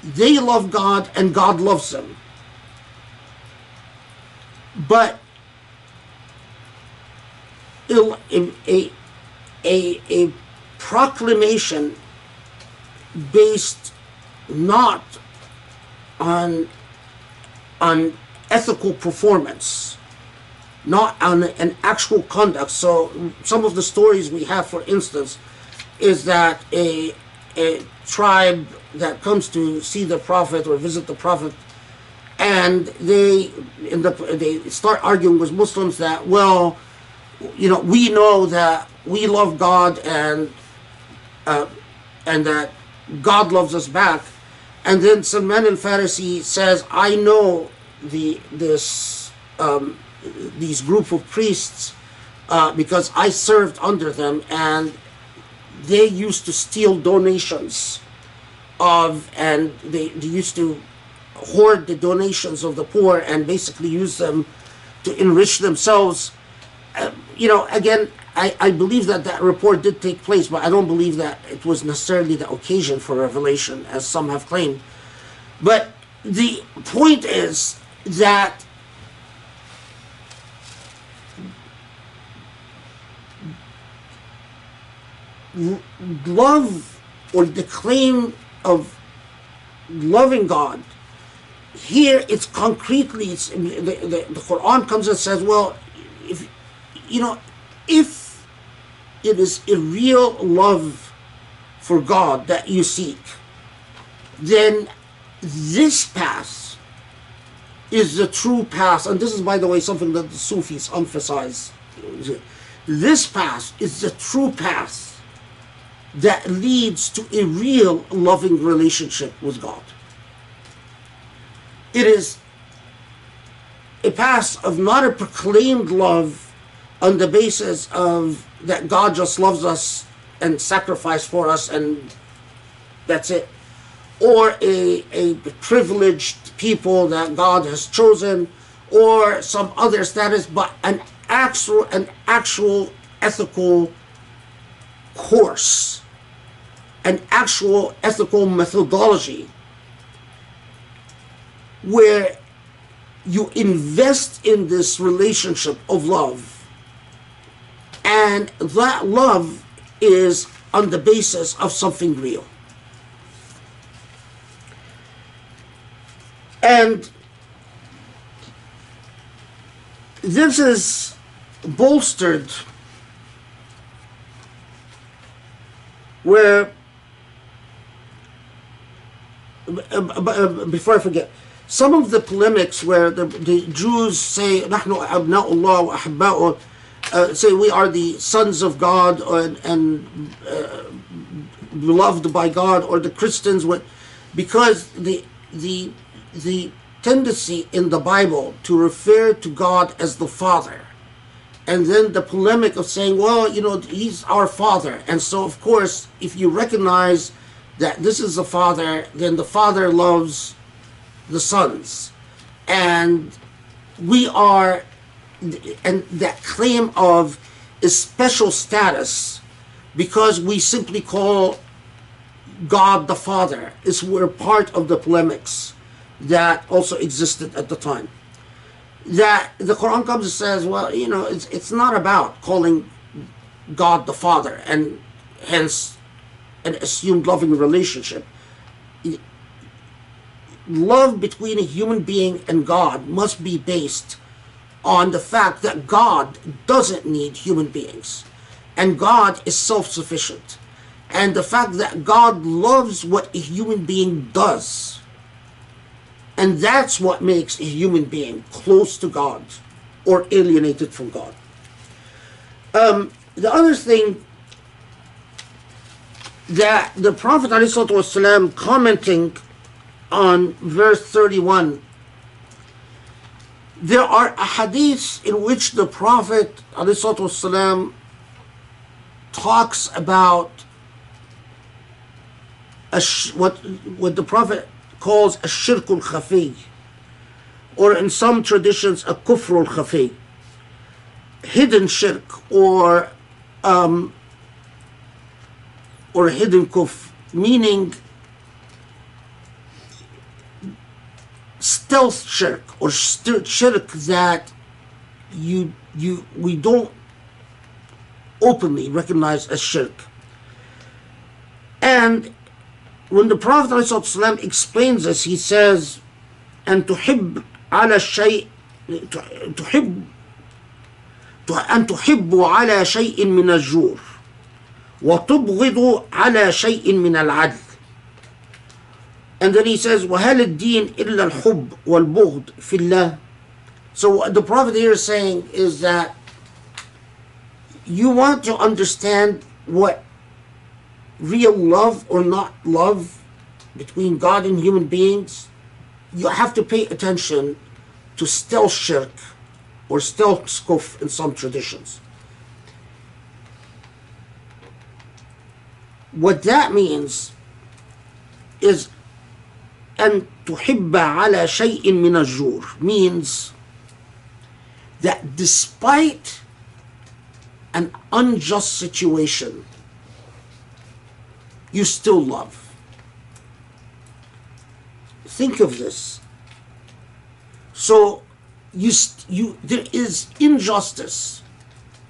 they love God and God loves them, but a proclamation based not on ethical performance, not on an actual conduct. So some of the stories we have, for instance, is that a tribe that comes to see the prophet or visit the prophet, and they start arguing with Muslims that, well, we know that we love God and that God loves us back. And then Salman al-Farisi says, I know these group of priests because I served under them, and they used to steal donations and they used to hoard the donations of the poor and basically use them to enrich themselves. Again, I believe that report did take place, but I don't believe that it was necessarily the occasion for revelation, as some have claimed. But the point is that love, or the claim of loving God, here it's concretely, the Quran comes and says, well, if it is a real love for God that you seek, then this path is the true path. And this is, by the way, something that the Sufis emphasize. This path is the true path that leads to a real loving relationship with God. It is a path of not a proclaimed love on the basis of that God just loves us and sacrificed for us and that's it, or a privileged people that God has chosen, or some other status, but an actual ethical course, an actual ethical methodology where you invest in this relationship of love, and that love is on the basis of something real. And this is bolstered where, before I forget, some of the polemics where the Jews say, نحن أبناء الله وأحباؤه, say we are the sons of God and beloved by God, or the Christians, because the tendency in the Bible to refer to God as the Father, and then the polemic of saying, well, he's our Father, and so of course if you recognize that this is the Father, then the Father loves the sons, and we are, and that claim of a special status because we simply call God the Father were part of the polemics that also existed at the time. That the Quran comes and says, well, it's not about calling God the Father and hence an assumed loving relationship. Love between a human being and God must be based on the fact that God doesn't need human beings, and God is self-sufficient, and the fact that God loves what a human being does, and that's what makes a human being close to God or alienated from God. The other thing that the Prophet ﷺ, commenting on verse 31, there are hadiths in which the Prophet ﷺ talks about what the Prophet calls a shirk al-khafi, or in some traditions a kufr al-khafi, hidden shirk, or hidden kufr, meaning stealth shirk, or shirk that we don't openly recognize as shirk. And when the Prophet ﷺ explains this, he says, and tuhib ala shay, tuhib أن تحبوا على شيء من الجور وتبغضوا على شيء من العدل. And then he says, وَهَلِ الدِّينِ إِلَّا الْحُبِّ وَالْبُغْضِ فِي اللَّهِ. So what the Prophet here is saying is that you want to understand what real love or not love between God and human beings, you have to pay attention to stealth shirk or stealth skuf in some traditions. What that means is أن تحب على شيء من الجور, means that despite an unjust situation, you still love. Think of this. So there is injustice,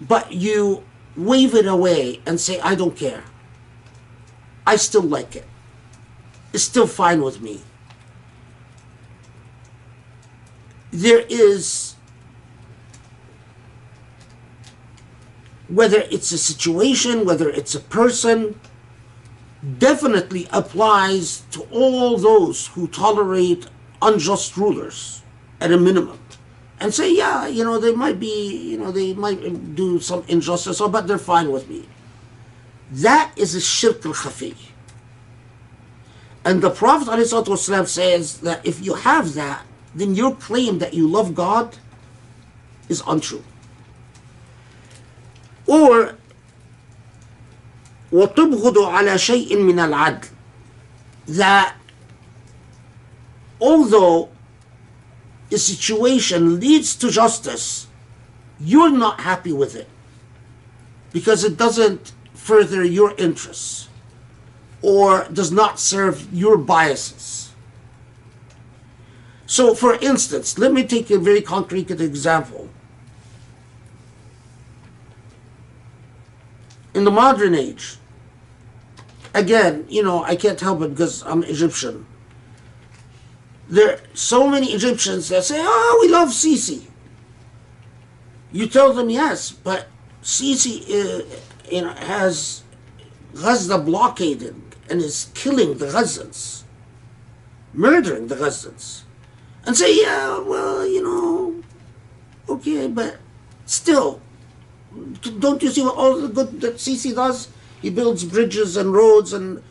but you wave it away and say, I don't care. I still like it. It's still fine with me. There is, whether it's a situation, whether it's a person, definitely applies to all those who tolerate unjust rulers at a minimum and say, yeah, they might be, they might do some injustice, but they're fine with me. That is a shirk al-khafi. And the Prophet ﷺ says that if you have that, then your claim that you love God is untrue. Or وَتُبْغُضُ عَلَى شَيْءٍ مِّنَ الْعَدْلِ, that although a situation leads to justice, you're not happy with it because it doesn't further your interests or does not serve your biases. So, for instance, let me take a very concrete example. In the modern age, again, I can't help it because I'm Egyptian. There are so many Egyptians that say, oh, we love Sisi. You tell them yes, but Sisi has Gaza blockaded and is killing the Gazans, murdering the Gazans. And say, yeah, well, okay, but still, don't you see what all the good that Sisi does? He builds bridges and roads, and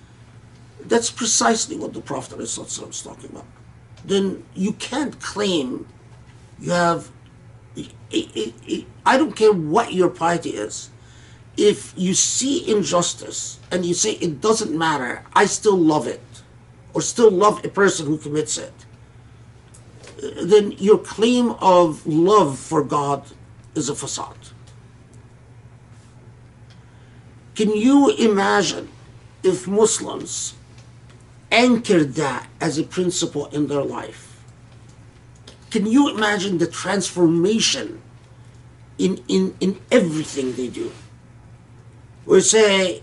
that's precisely what the Prophet ﷺ is talking about. Then you can't claim you have, I don't care what your piety is. If you see injustice and you say it doesn't matter, I still love it, or still love a person who commits it, then your claim of love for God is a facade. Can you imagine if Muslims anchored that as a principle in their life? Can you imagine the transformation in everything they do? We say,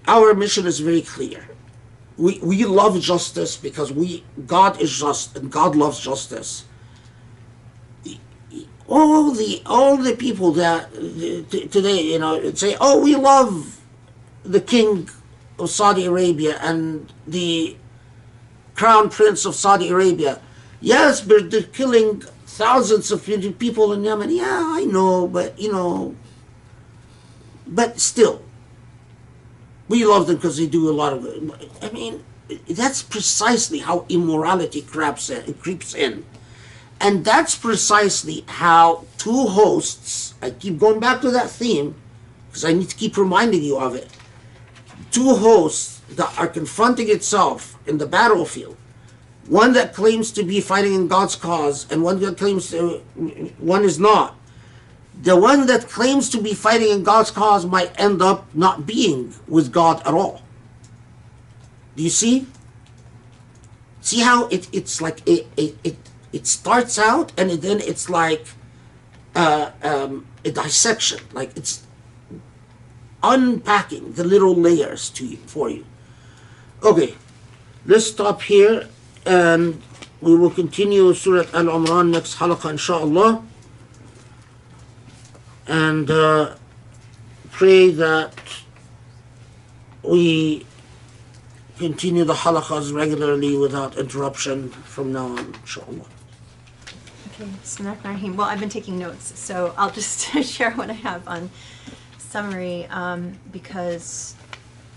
our mission is very clear. We love justice because God is just and God loves justice. All the people that today say, oh, we love the king of Saudi Arabia and the crown prince of Saudi Arabia. Yes, but they're killing thousands of people in Yemen. Yeah, I know, but still, we love them because they do a lot of good. I mean, that's precisely how immorality creeps in. And that's precisely how two hosts, I keep going back to that theme because I need to keep reminding you of it. Two hosts that are confronting itself in the battlefield. One that claims to be fighting in God's cause and one that claims one is not. The one that claims to be fighting in God's cause might end up not being with God at all. Do you see? See how it's like it starts out and then it's like a dissection, like it's unpacking the little layers for you. Okay, let's stop here and We will continue Surah Al-Imran next halaqah, inshaAllah, and pray that we continue the halaqahs regularly without interruption from now on, inshaAllah. Okay, Bismillahirrahmanirrahim. Well, I've been taking notes, so I'll just share what I have on summary, because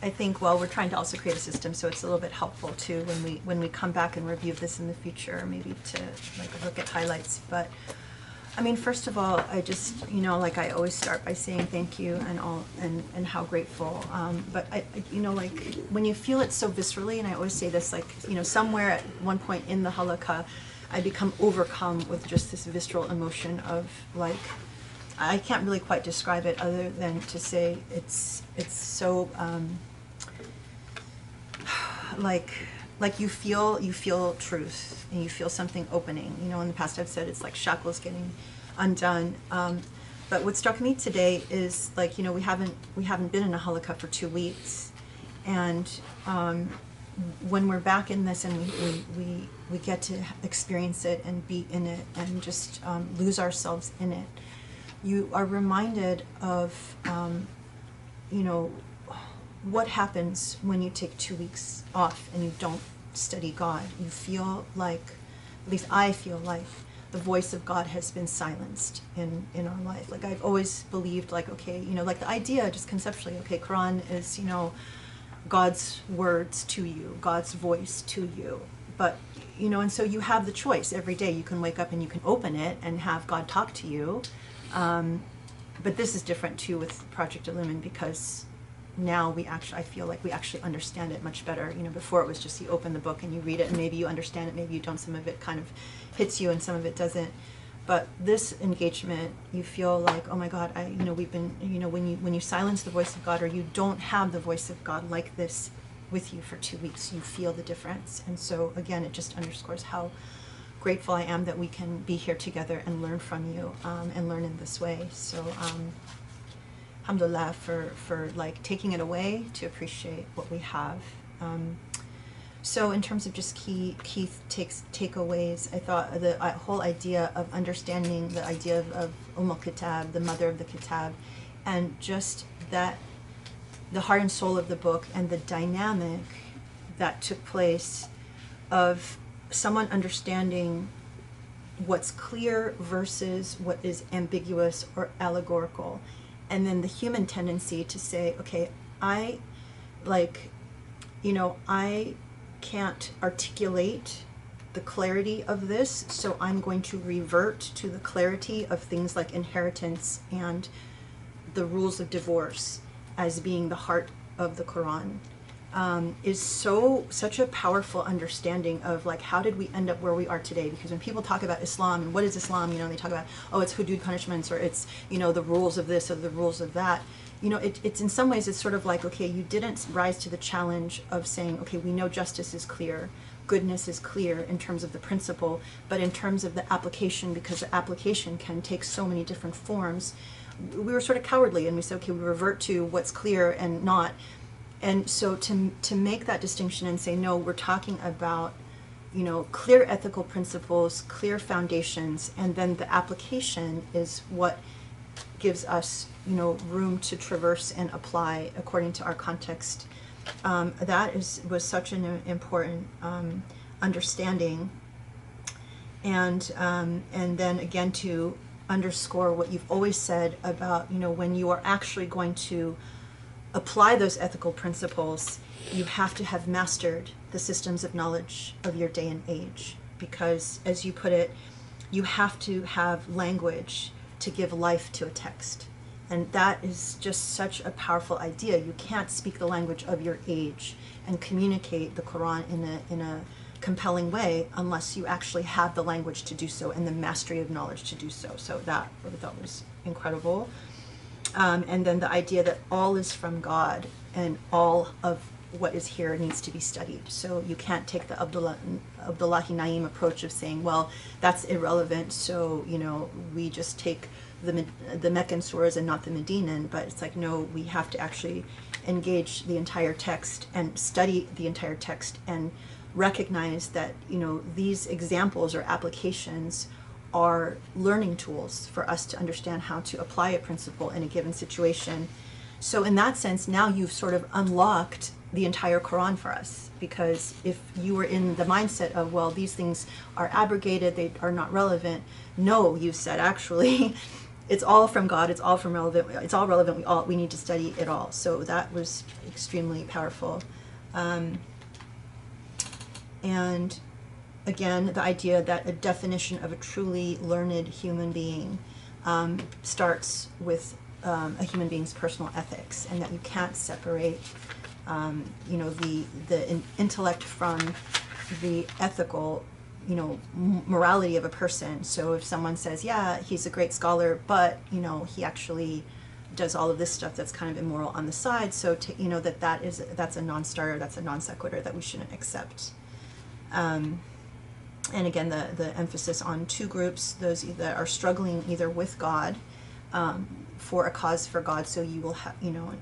I think, well, we're trying to also create a system, so it's a little bit helpful too when we come back and review this in the future, maybe to like look at highlights. But I mean, first of all, I just, like I always start by saying thank you and how grateful. But I, like when you feel it so viscerally, and I always say this, like, somewhere at one point in the halakha, I become overcome with just this visceral emotion of like, I can't really quite describe it other than to say it's so like you feel truth, and you feel something opening. In the past I've said it's like shackles getting undone. But what struck me today is like, we haven't been in a halakha for 2 weeks, and when we're back in this and we get to experience it and be in it and just lose ourselves in it, you are reminded of what happens when you take 2 weeks off and you don't study God. You feel like, at least I feel like, the voice of God has been silenced in our life. Like I've always believed, like, okay, like the idea just conceptually, okay, Quran is, God's words to you, God's voice to you. But, and so you have the choice every day. You can wake up and you can open it and have God talk to you. But this is different too with Project Illumine, because now I feel like we actually understand it much better. Before it was just you open the book and you read it and maybe you understand it, maybe you don't. Some of it kind of hits you and some of it doesn't. But this engagement, you feel like, oh my God, we've been, when you silence the voice of God, or you don't have the voice of God like this with you for 2 weeks, you feel the difference. And so again, it just underscores how grateful I am that we can be here together and learn from you, and learn in this way. So alhamdulillah for like taking it away to appreciate what we have. So in terms of just key takeaways, I thought the whole idea of understanding the idea of al-Kitab, the mother of the Kitab, and just that the heart and soul of the book and the dynamic that took place of someone understanding what's clear versus what is ambiguous or allegorical, and then the human tendency to say, okay, I can't articulate the clarity of this, so I'm going to revert to the clarity of things like inheritance and the rules of divorce as being the heart of the Quran. Is such a powerful understanding of like, how did we end up where we are today? Because when people talk about Islam and what is Islam, they talk about, oh, it's hudud punishments, or it's, the rules of this or the rules of that. It's in some ways, it's sort of like, okay, you didn't rise to the challenge of saying, okay, we know justice is clear, goodness is clear in terms of the principle, but in terms of the application, because the application can take so many different forms, we were sort of cowardly, and we said, okay, we revert to what's clear and not. And so to make that distinction and say, no, we're talking about, clear ethical principles, clear foundations, and then the application is what gives us, room to traverse and apply according to our context. That was such an important understanding. And then again, to underscore what you've always said about, when you are actually going to apply those ethical principles, you have to have mastered the systems of knowledge of your day and age, because, as you put it, you have to have language to give life to a text. And that is just such a powerful idea. You can't speak the language of your age and communicate the Quran in a compelling way unless you actually have the language to do so and the mastery of knowledge to do so. So that I thought was incredible. And then the idea that all is from God and all of what is here needs to be studied. So you can't take the Abdullahi Naim approach of saying, well, that's irrelevant, so we just take the Meccan surahs and not the Medinan. But it's like, no, we have to actually engage the entire text and study the entire text and recognize that, these examples or applications are learning tools for us to understand how to apply a principle in a given situation. So in that sense, now you've sort of unlocked the entire Quran for us, because if you were in the mindset of, well, these things are abrogated, they are not relevant, no, you said, actually, it's all from God, it's all relevant, we need to study it all. So that was extremely powerful. And again, the idea that a definition of a truly learned human being starts with a human being's personal ethics, and that you can't separate, the intellect from the ethical, morality of a person. So if someone says, yeah, he's a great scholar, but, he actually does all of this stuff that's kind of immoral on the side, so that's a non-starter, that's a non sequitur that we shouldn't accept. And again, the emphasis on two groups, those that are struggling either with God, for a cause for God, so you will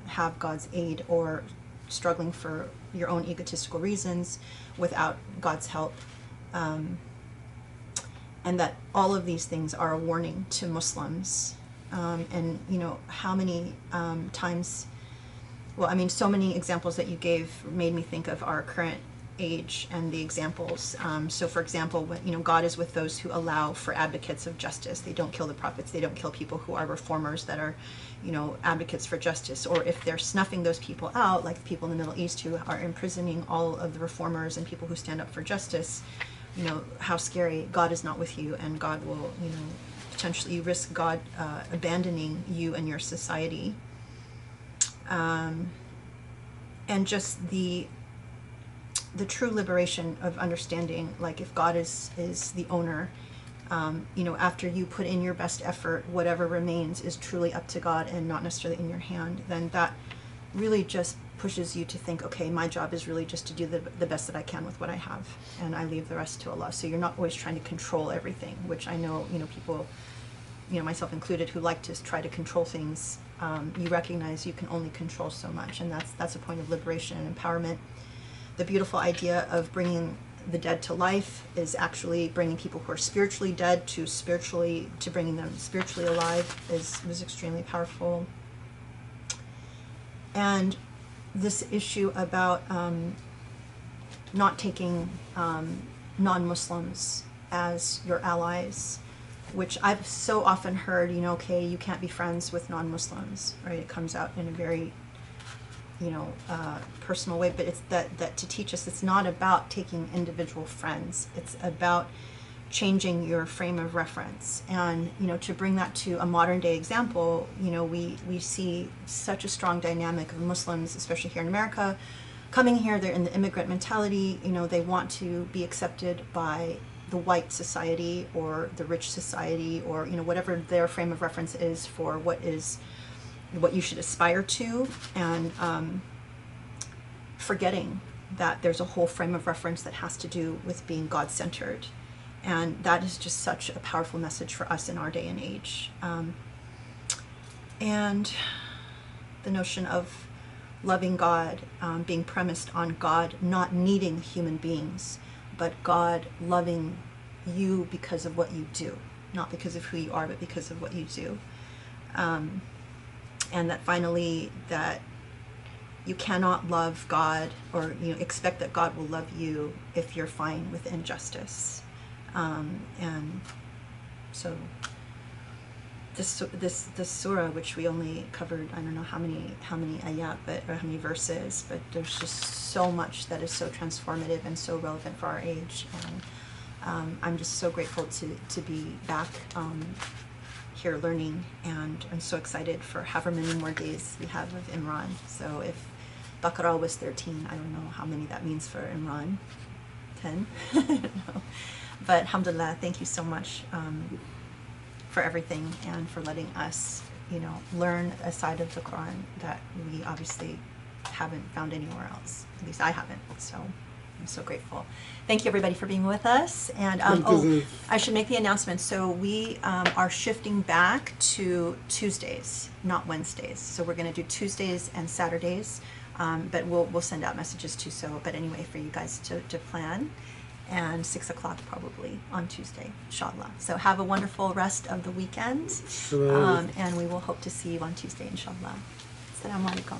have God's aid, or struggling for your own egotistical reasons without God's help. And that all of these things are a warning to Muslims. And how many times, so many examples that you gave made me think of our current age and the examples. So for example, God is with those who allow for advocates of justice. They don't kill the prophets, they don't kill people who are reformers that are, advocates for justice. Or if they're snuffing those people out, like people in the Middle East who are imprisoning all of the reformers and people who stand up for justice, how scary. God is not with you, and God will, potentially risk God abandoning you and your society. And just the true liberation of understanding, like if God is the owner, after you put in your best effort, whatever remains is truly up to God and not necessarily in your hand, then that really just pushes you to think, okay, my job is really just to do the best that I can with what I have, and I leave the rest to Allah. So you're not always trying to control everything, which I know, people, myself included, who like to try to control things. You recognize you can only control so much, and that's a point of liberation and empowerment. The beautiful idea of bringing the dead to life is actually bringing people who are spiritually dead to bringing them spiritually alive was extremely powerful. And this issue about not taking non-Muslims as your allies, which I've so often heard, okay, you can't be friends with non-Muslims, right? It comes out in a very personal way, but it's that to teach us it's not about taking individual friends, it's about changing your frame of reference. And to bring that to a modern day example, we see such a strong dynamic of Muslims, especially here in America, coming here. They're in the immigrant mentality, they want to be accepted by the white society or the rich society, or whatever their frame of reference is for what you should aspire to, and forgetting that there's a whole frame of reference that has to do with being God-centered. And that is just such a powerful message for us in our day and age. And the notion of loving God being premised on God not needing human beings, but God loving you because of what you do, not because of who you are, but because of what you do. And that finally, that you cannot love God or expect that God will love you if you're fine with injustice. And so this surah, which we only covered, I don't know how many ayat, or how many verses, but there's just so much that is so transformative and so relevant for our age. And I'm just so grateful to be back here learning, and I'm so excited for however many more days we have of Imran. So if Baqarah was 13, I don't know how many that means for Imran. 10? I don't know. But alhamdulillah, thank you so much for everything, and for letting us, learn a side of the Quran that we obviously haven't found anywhere else. At least I haven't. So I'm so grateful. Thank you, everybody, for being with us. And I should make the announcement. So we are shifting back to Tuesdays, not Wednesdays. So we're going to do Tuesdays and Saturdays But we'll send out messages too. So, but anyway, for you guys to plan, and 6 o'clock probably on Tuesday, inshallah. So have a wonderful rest of the weekend, and we will hope to see you on Tuesday, inshallah. Assalamu alaikum.